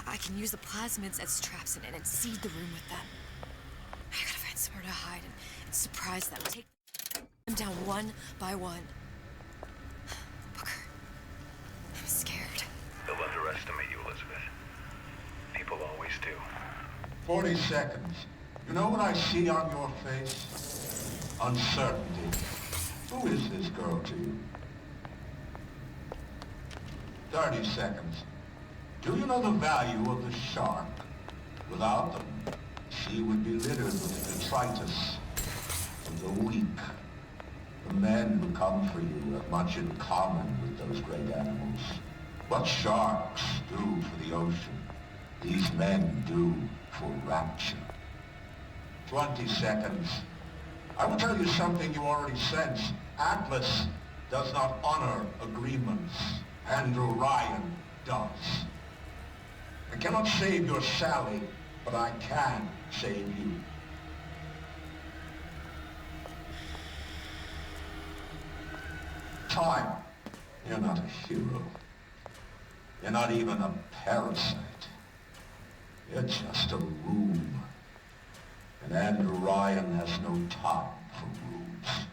I can use the plasmids as traps and seed the room with them. I gotta find somewhere to hide and surprise them. Take them down one by one. Booker, I'm scared. They'll underestimate you, Elizabeth. People always do. 40 seconds. You know what I see on your face? Uncertainty. Who is this girl to you? 30 seconds. Do you know the value of the shark? Without them, the sea would be littered with detritus. And the weak, the men who come for you have much in common with those great animals. What sharks do for the ocean, these men do for rapture. 20 seconds. I will tell you something you already sense. Atlas does not honor agreements. Andrew Ryan does. I cannot save your Sally, but I can save you. Time. You're not a hero. You're not even a parasite. You're just a room. And Andrew Ryan has no time for rooms.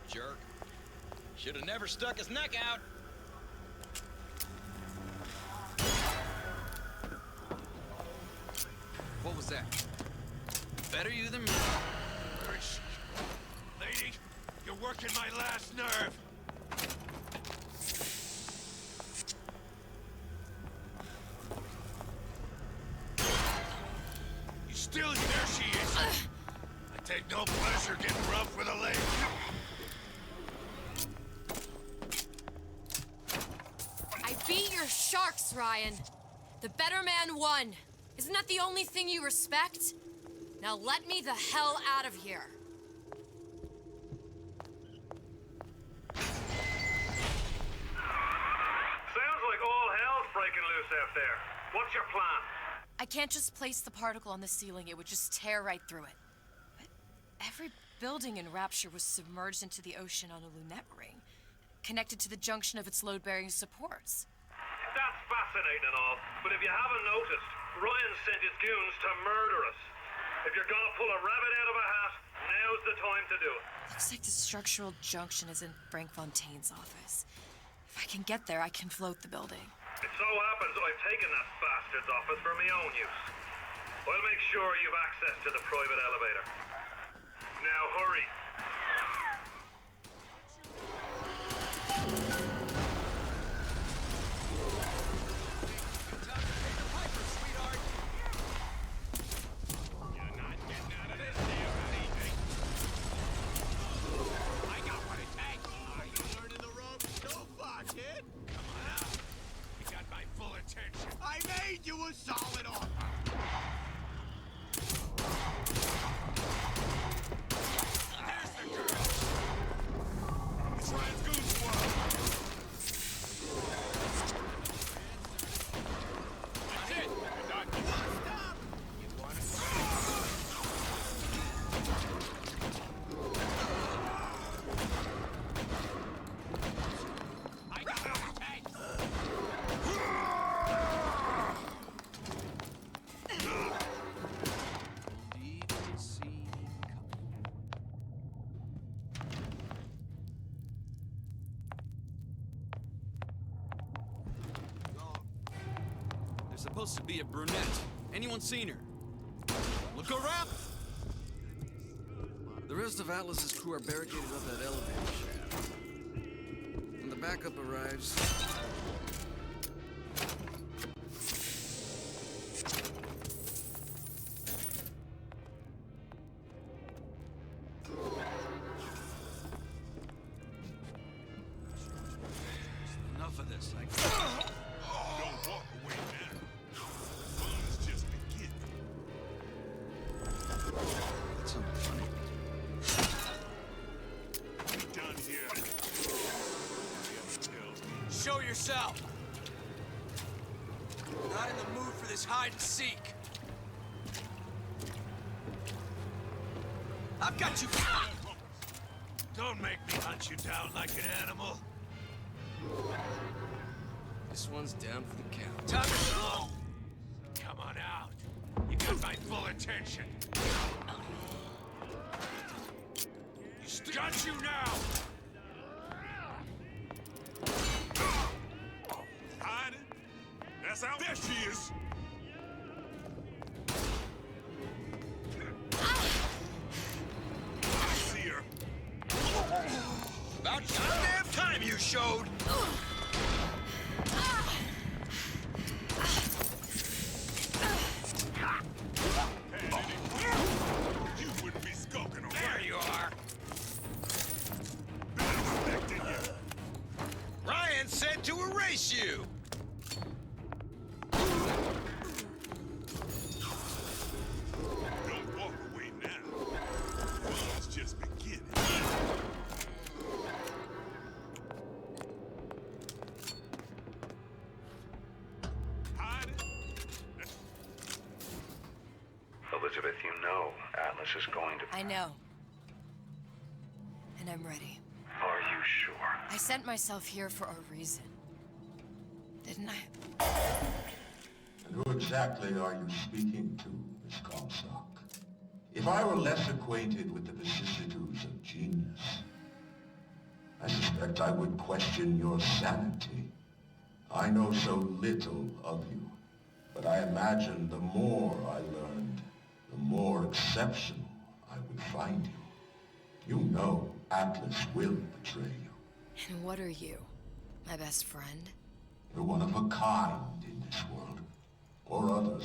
Jerk. Should have never stuck his neck out. What was that? Better you than me. Lady, you're working my last nerve. You still, there she is. I take no pleasure getting rough with a lady. your sharks, Ryan. The better man won. Isn't that the only thing you respect? Now let me the hell out of here. Sounds like all hell's breaking loose out there. What's your plan? I can't just place the particle on the ceiling. It would just tear right through it. But every building in Rapture was submerged into the ocean on a lunette ring, connected to the junction of its load-bearing supports. That's fascinating and all, but if you haven't noticed, Ryan sent his goons to murder us. If you're gonna pull a rabbit out of a hat, now's the time to do it. Looks like the structural junction is in Frank Fontaine's office. If I can get there, I can float the building. It so happens I've taken that bastard's office for my own use. I'll make sure you've access to the private elevator. Now hurry. I made you a solid offer. There's the girl. It's Ryan's goon squad. That's it. We're done. Stop. You want I got it. Hey. There's supposed to be a brunette. Anyone seen her? Look around! The rest of Atlas's crew are barricaded up that elevator shaft. When the backup arrives... Enough of this. Don't walk away now. Fun's just beginning. That's something funny. We done here. Show yourself. Not in the mood for this hide and seek. I've got you. Don't make me hunt you down like an animal. This one's down for the count. Time to go. Come on out. You got my full attention. Got you now. Hiding? That's out. There she is. I see her. About goddamn time you showed. You wouldn't be skulking around. There you are. Been expecting you. Ryan said to erase you. Don't walk away now. Fun's just beginning. Hiding? Elizabeth, you know Atlas is going to... I know. And I'm ready. Are you sure? I sent myself here for a reason. Didn't I? And who exactly are you speaking to, Miss Comstock? If I were less acquainted with the vicissitudes of genius, I suspect I would question your sanity. I know so little of you, but I imagine the more I learned, the more exceptional I would find you. You know Atlas will betray you. And what are you? My best friend? You're one of a kind in this world, or others.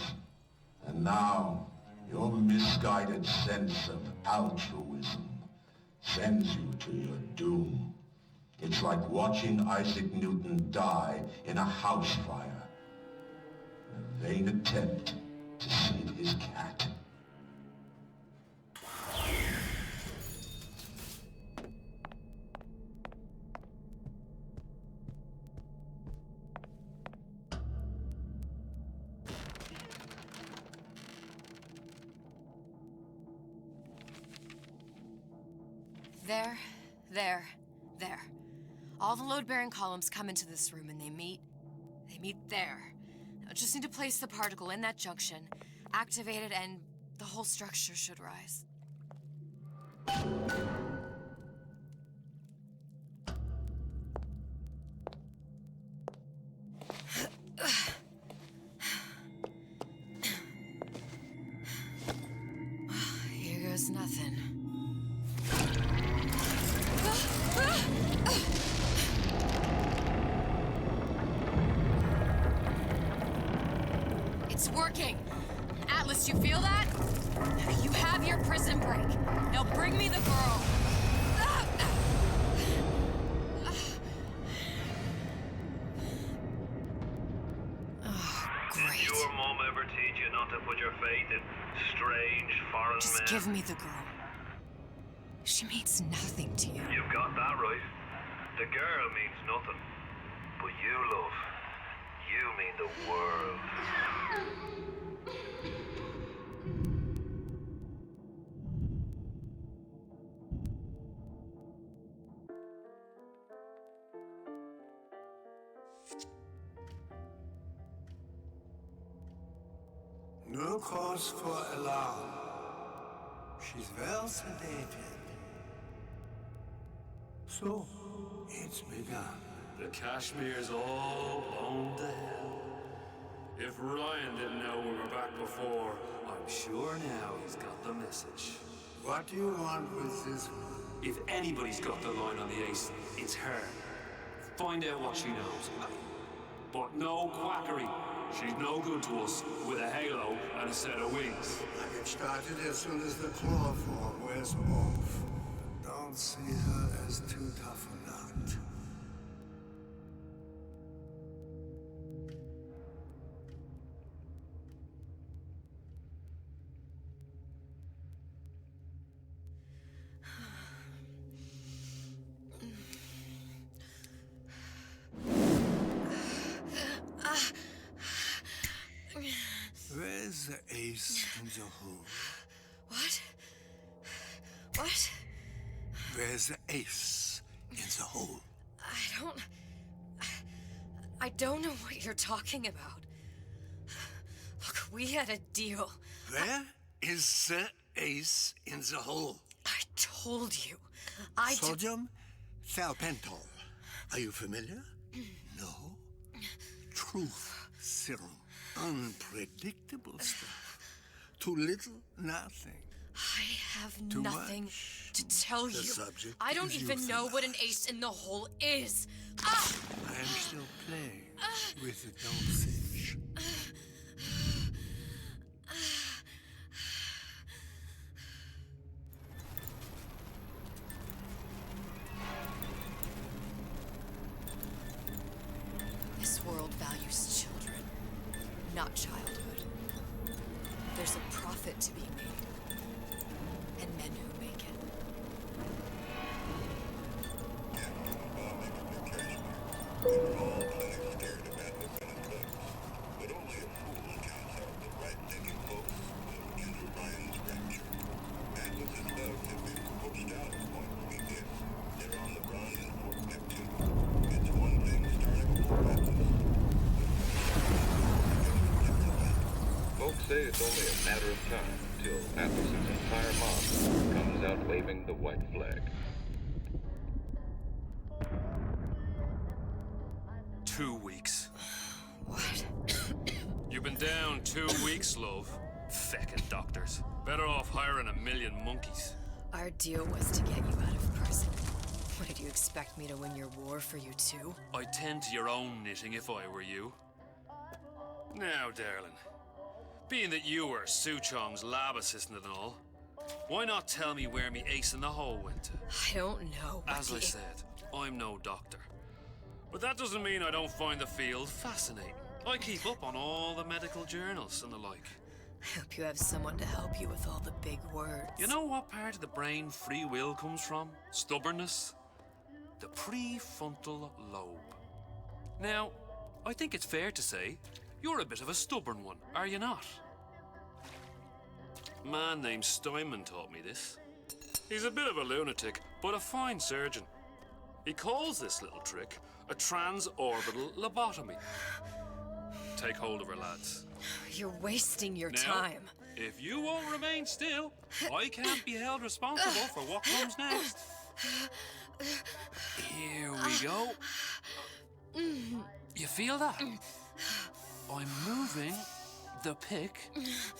And now, your misguided sense of altruism sends you to your doom. It's like watching Isaac Newton die in a house fire. A vain attempt to save his cat. There. All the load-bearing columns come into this room and they meet there. I just need to place the particle in that junction, activate it, and the whole structure should rise. Here goes nothing. It's working! Atlas, you feel that? You have your prison break. Now bring me the girl. Oh, great. Did your mom ever teach you not to put your faith in strange foreign Just men? give me the girl. She means nothing to you. You've got that right. The girl means nothing. But you, love, you mean the world. No cause for alarm. She's well sedated. So, it's begun. The Kashmir's all blown to hell. If Ryan didn't know we were back before, I'm sure now he's got the message. What do you want with this one? If anybody's got the line on the ace, it's her. Find out what she knows. But no quackery. She's no good to us with a halo and a set of wings. I get started as soon as the claw form wears off. Don't see her as too tough a nut. Where's the ace in the hole? What? What? Where's the ace in the hole? I don't know what you're talking about. Look, we had a deal. Where is the ace in the hole? I told you. Sodium thiopental. Are you familiar? No? Truth serum. Unpredictable stuff. Too little, nothing. I have Too nothing much. to tell The you. subject I don't is even know what an ace in the hole is. Ah! I am still playing with the dosage. This world values children, not childhood. There's a profit to be made, and men who make it. Folks say it's only a matter of time till Atlas's entire mob comes out waving the white flag. 2 weeks. What? You've been down 2 weeks, love. Feckin' doctors. Better off hiring 1,000,000 monkeys. Our deal was to get you out of prison. What, did you expect me to win your war for you too? I'd tend to your own knitting if I were you. Now, darling, being that you were Su Chong's lab assistant and all, Why not tell me where me ace in the hole went to? I don't know. As I said, I'm no doctor. But that doesn't mean I don't find the field fascinating. I keep up on all the medical journals and the like. I hope you have someone to help you with all the big words. You know what part of the brain free will comes from? Stubbornness? The prefrontal lobe. Now, I think it's fair to say you're a bit of a stubborn one, are you not? A man named Steinman taught me this. He's a bit of a lunatic, but a fine surgeon. He calls this little trick a transorbital lobotomy. Take hold of her, lads. You're wasting your Now, time. If you won't remain still, I can't be held responsible for what comes next. Here we go. You feel that? I'm moving the pick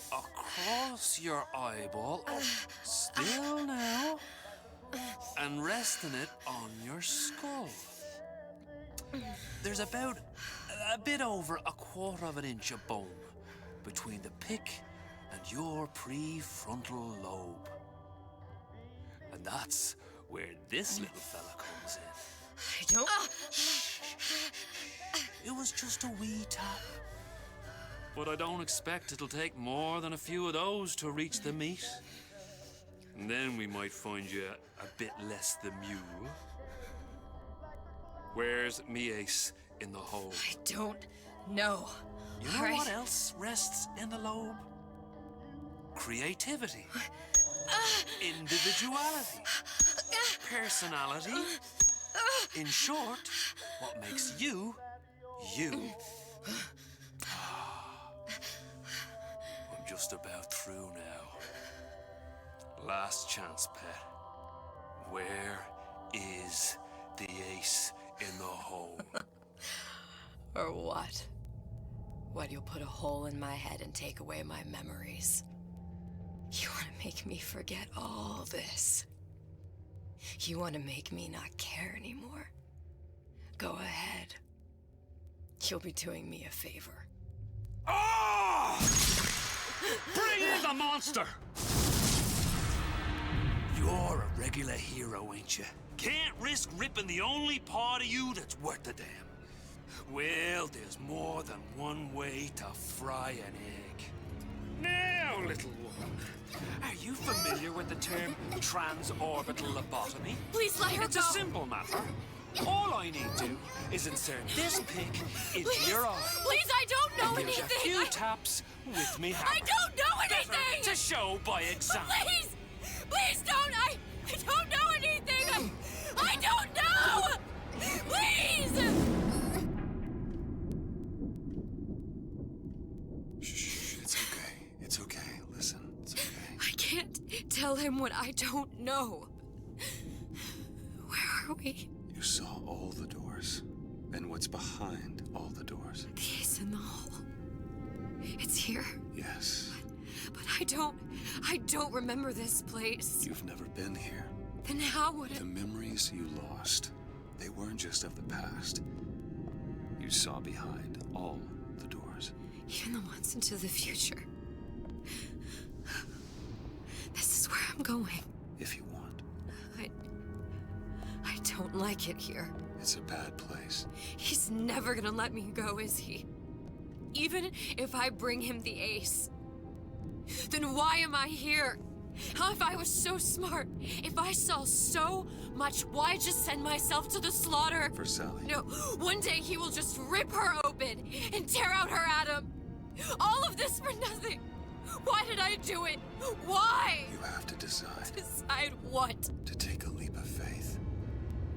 across your eyeball, still now, and resting it on your skull. There's about a bit over a quarter of an inch of bone between the pick and your prefrontal lobe. And that's where this little fella comes in. I don't... It was just a wee tap. But I don't expect it'll take more than a few of those to reach the meat. And then we might find you a bit less the mule. Where's me ace in the hole? I don't know. You know what else rests in the lobe? Creativity. Individuality. Personality. In short, what makes you, you. I'm just about through now. Last chance, pet. Where is the ace in the hole? Or what? What, you'll put a hole in my head and take away my memories? You want to make me forget all this? You want to make me not care anymore? Go ahead. You'll be doing me a favor. Ah! Bring in the monster! You're a regular hero, ain't you? Can't risk ripping the only part of you that's worth a damn. Well, there's more than one way to fry an egg. Now, little one, are you familiar with the term transorbital lobotomy? Please let her It's go. a simple matter. All I need to is insert this pick into your eye. Please, I don't know and give anything. you a few taps with me hammer. I don't know anything. To show by example. Please, please don't. I don't know anything. I don't know. Please. Shh, it's okay. It's okay. Listen, it's okay. I can't tell him what I don't know. Where are we? You saw all the doors. And what's behind all the doors? The ace in the hole. It's here. Yes. But I don't remember this place. You've never been here. Then how would it? The memories you lost, they weren't just of the past. You saw behind all the doors. Even the ones into the future. This is where I'm going. If you want. I don't like it here. It's a bad place. He's never gonna let me go, is he? Even if I bring him the ace. Then why am I here? How if I was so smart? If I saw so much, why just send myself to the slaughter? For Sally. No, one day he will just rip her open and tear out her atom. All of this for nothing. Why did I do it? Why? You have to decide. Decide what? To take a leap of faith.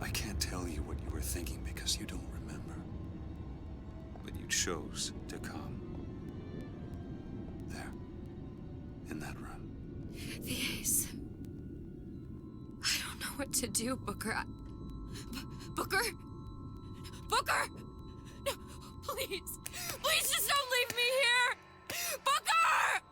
I can't tell you what you were thinking because you don't remember. But you chose to come. There. In that room. The ace. I don't know what to do, Booker. Booker? Booker! No, please. Please just don't leave me here! Booker!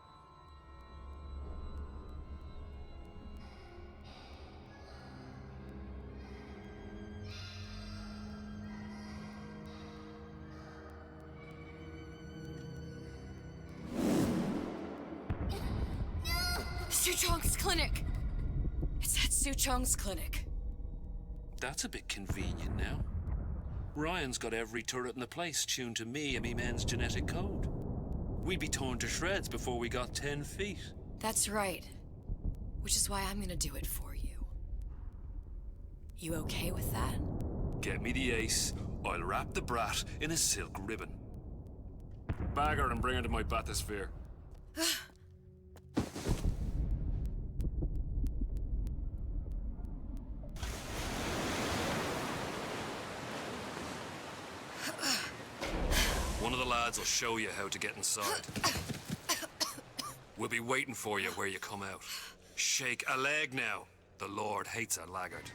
Suchong's clinic! It's at Suchong's clinic. That's a bit convenient now. Ryan's got every turret in the place tuned to me and me men's genetic code. We'd be torn to shreds before we got 10 feet. That's right. Which is why I'm gonna do it for you. You okay with that? Get me the ace, I'll wrap the brat in a silk ribbon. Bag her and bring her to my bathysphere. One of the lads will show you how to get inside. We'll be waiting for you where you come out. Shake a leg now. The Lord hates a laggard.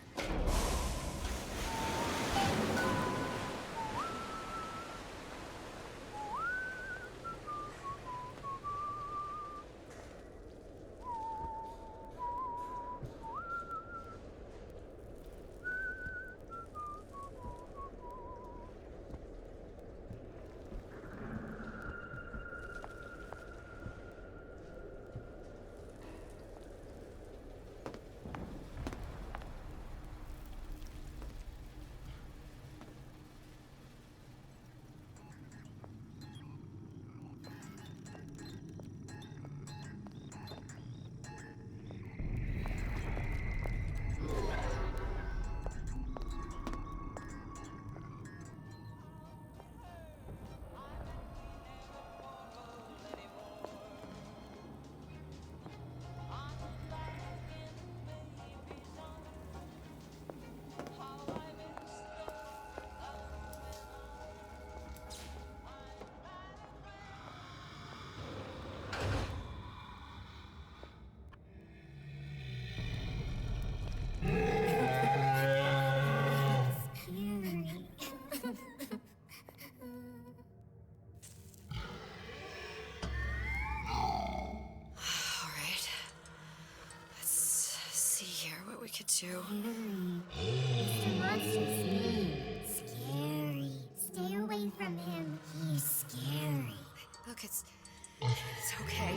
Mr. Monster's mean. Scary. Stay away from him. He's scary. Look, it's okay.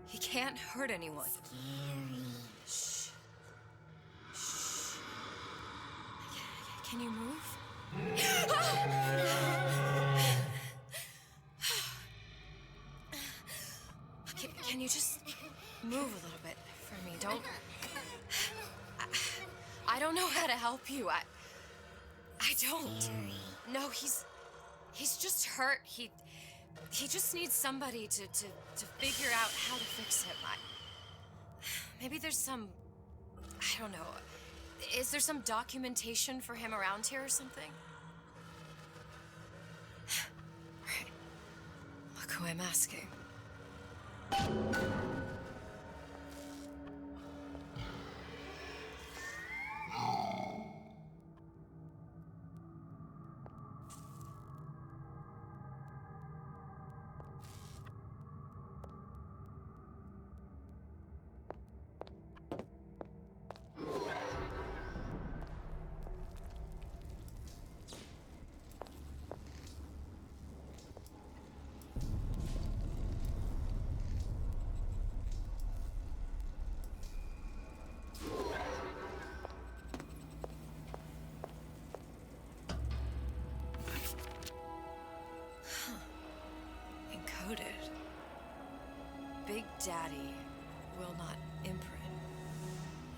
He can't hurt anyone. Scary. Shh. Shh. Can you move? Can you just move a little bit for me? Don't... I don't know how to help you. I don't. No, he's just hurt. He just needs somebody to figure out how to fix him. Maybe there's some... I don't know. Is there some documentation for him around here or something? Right. Look who I'm asking. Big Daddy will not imprint.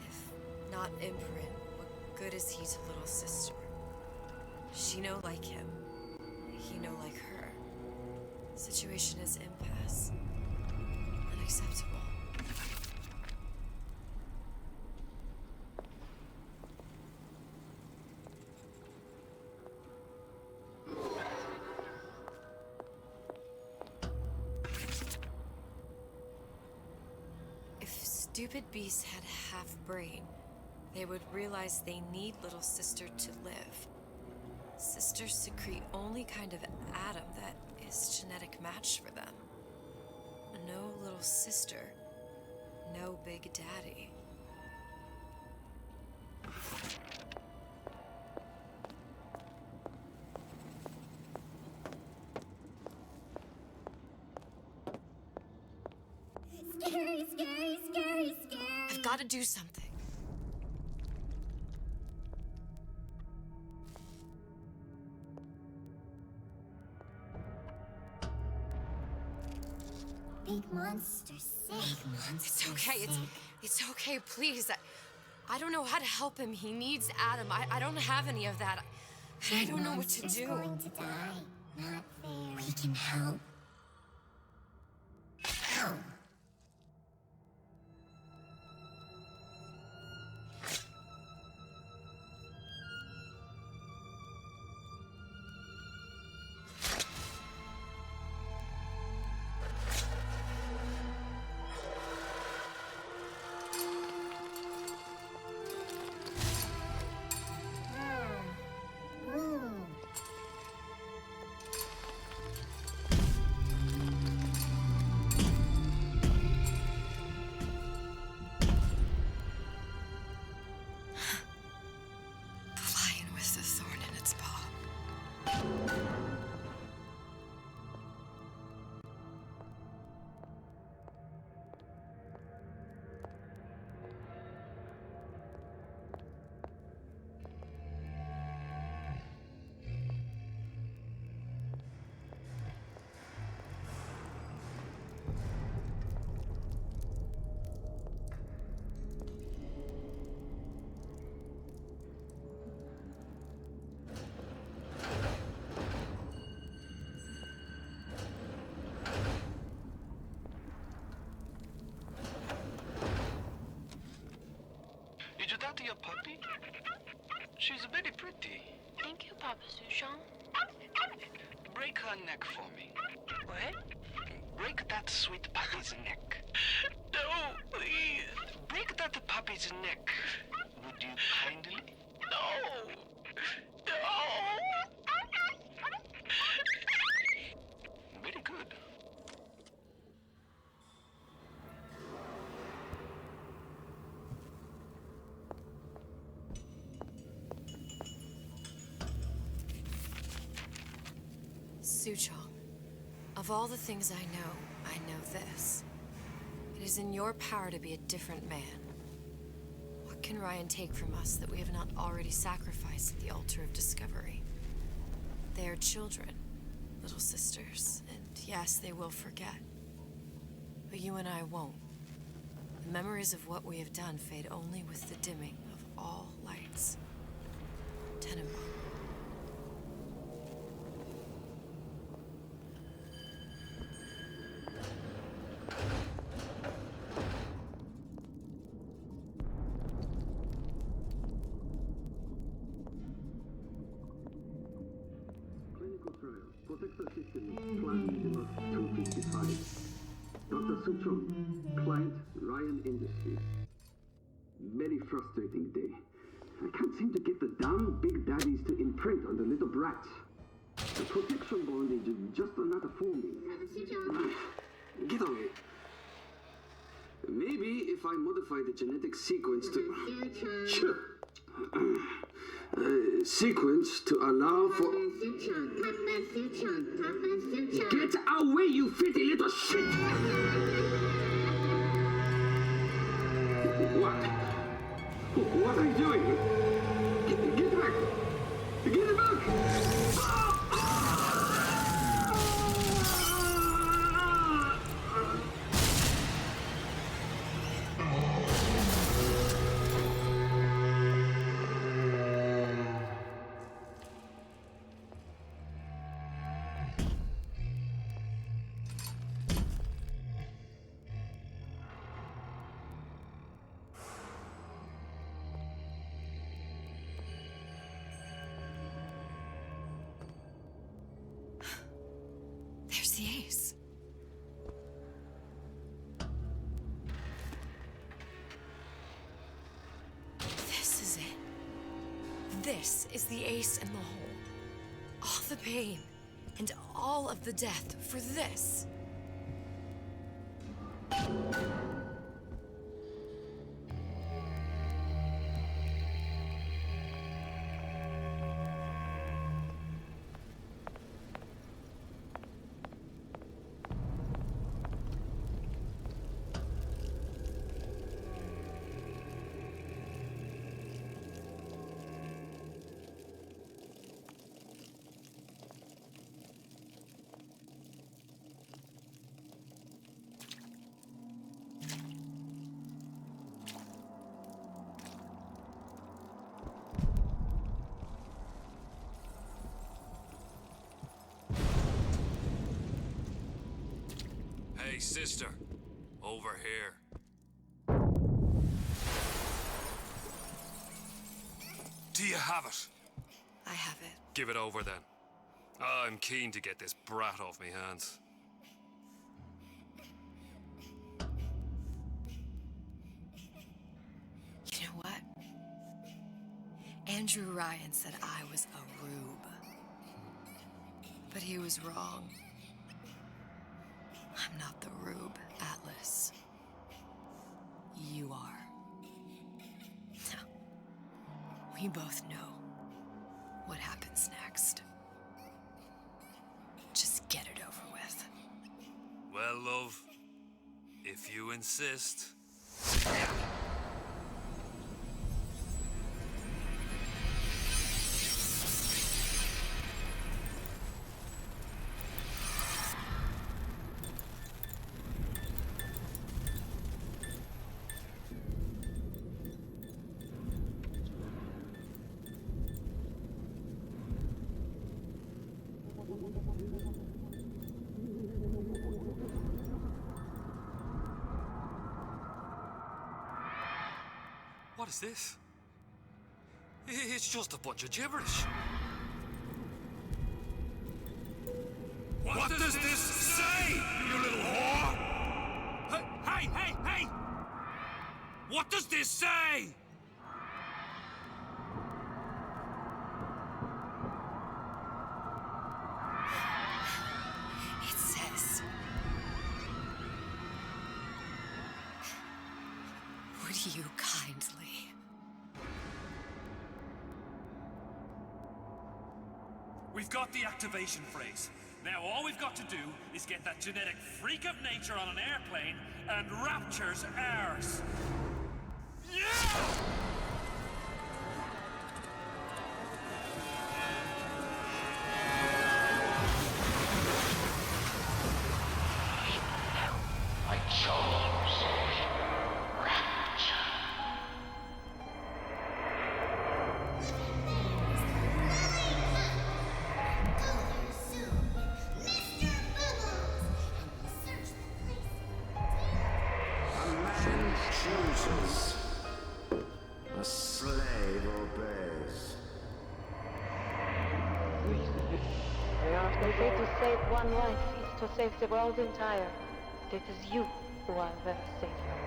If not imprint, what good is he to little sister? She no like him. He no like her. Situation is impasse. Unacceptable. Stupid beasts had half brain. They would realize they need little sister to live. Sisters secrete only kind of atom that is genetic match for them. No little sister, no Big Daddy. Scary, scary, scary, scary. I've got to do something. Big monster sick. Big monster It's okay. It's okay, please. I don't know how to help him. He needs Adam. I don't have any of that. I don't know what to do. Going to die. Not fair. We can help. Help. Lion with the thorn in its paw. Did you talk to your puppy? She's very pretty. Thank you, Papa Suchong. Break her neck for me. What? Break that sweet puppy's neck. No, please. Break that puppy's neck. Would you kindly? No. No. Very good. Suchong, of all the things I know this. It is in your power to be a different man. What can Ryan take from us that we have not already sacrificed at the altar of discovery? They are children, little sisters, and yes, they will forget. But you and I won't. The memories of what we have done fade only with the dimming of all lights. Tenenbaum. Protector system, Plant 255. Dr. Suchong, client Ryan Industries. Very frustrating day. I can't seem to get the damn big daddies to imprint on the little brats. The protection bondage is just another forming. Get on it. Maybe if I modify the genetic sequence to... Sure. Sequence to allow for... Get away, you filthy little shit! What? What are you doing? Get back! Get it back! There's the ace. This is it. This is the ace in the hole. All the pain and all of the death for this. Hey, sister. Over here. Do you have it? I have it. Give it over then. I'm keen to get this brat off me hands. You know what? Andrew Ryan said I was a rube. But he was wrong. I'm not the rube, Atlas. You are. Now, we both know what happens next. Just get it over with. Well, love, if you insist. What is this? It's just a bunch of gibberish. What does this say, you little whore? Hey! What does this say? It says... Would you kindly... We've got the activation phrase. Now all we've got to do is get that genetic freak of nature on an airplane, and Rapture's ours. Yeah! I chose Rapture. A man chooses. A slave obeys. They say to save one life is to save the world entire. It is you who are their savior.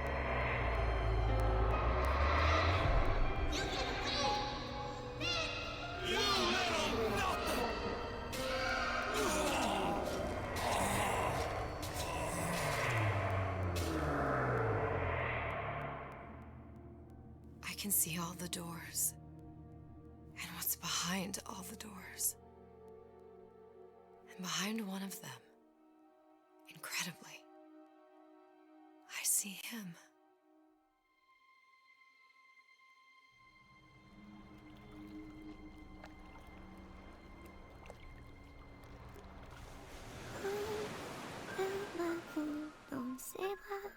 I can see all the doors. And what's behind all the doors. And behind one of them, incredibly, I see him. Dans ses bras,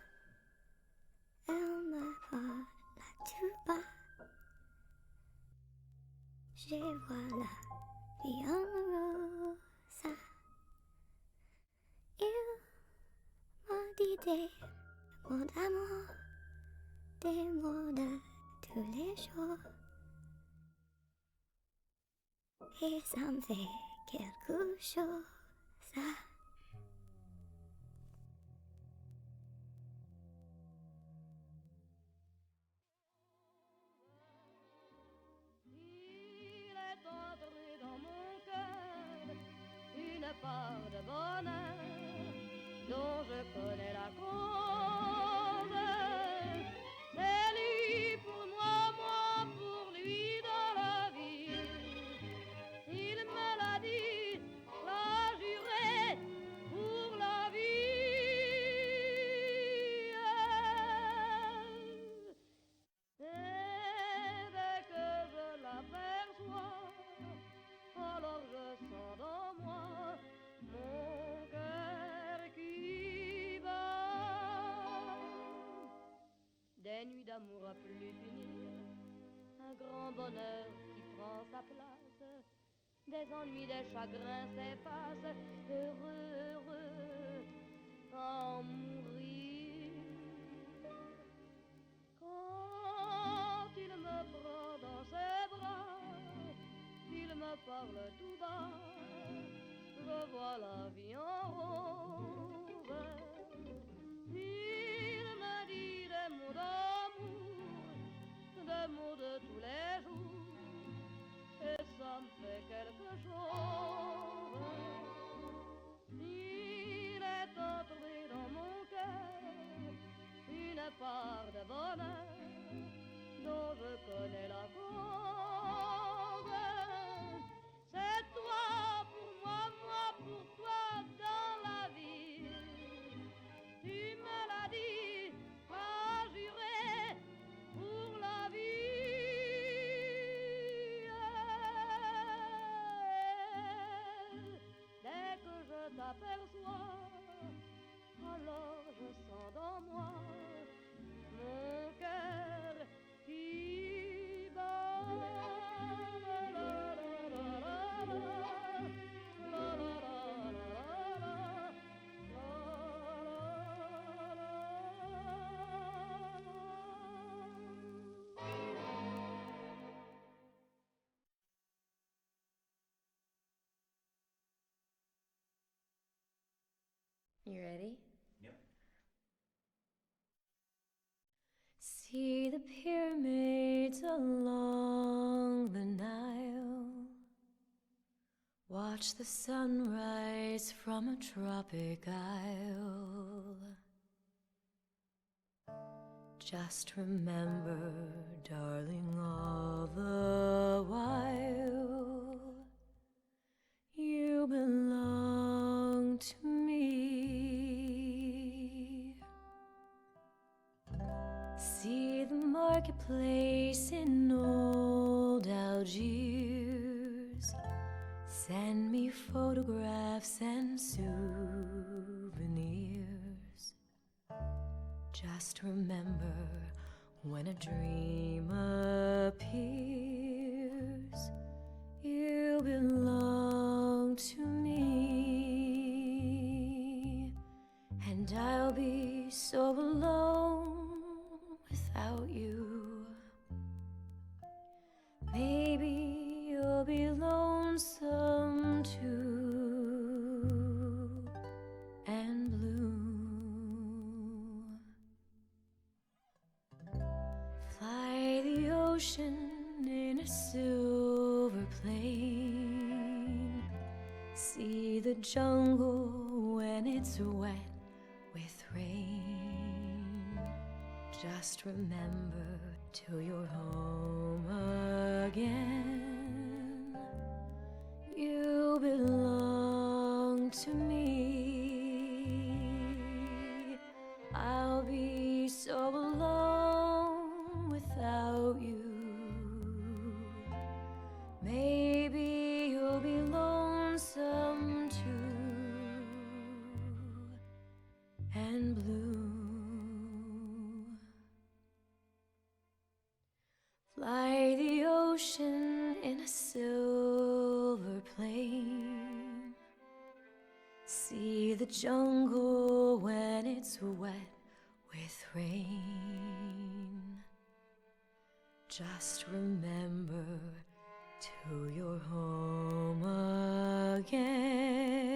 elle me parle tout bas. Je vois la vie en rosa. Il m'a dit des mots d'amour, des mots de tous les jours. Et ça me fait quelque chose. Une part de bonheur dont je connais la cause. C'est lui pour moi, moi pour lui dans la vie. Il me l'a dit, l'a juré pour la vie. Et dès que je l'aperçois, alors je sens dans moi mon cœur qui bat. Des nuits d'amour à plus finir, un grand bonheur qui prend sa place. Des ennuis, des chagrins s'effacent, heureux, heureux, en You ready? Yep. See the pyramids along the Nile. Watch the sunrise from a tropic isle. Just remember, darling, all the while you belong to me. See the marketplace in old Algiers. Send me photographs and souvenirs. Just remember, when a dream appears, you belong to me. And I'll be so alone without you. Maybe you'll be lonesome too, and blue. Fly the ocean in a silver plane. See the jungle when it's wet with rain. Just remember, till you're home again, you belong to me. I'll be so alone without you. Maybe you'll be lonesome too, and blue. Fly the ocean in a silver plane. See the jungle when it's wet with rain. Just remember, till you're home again,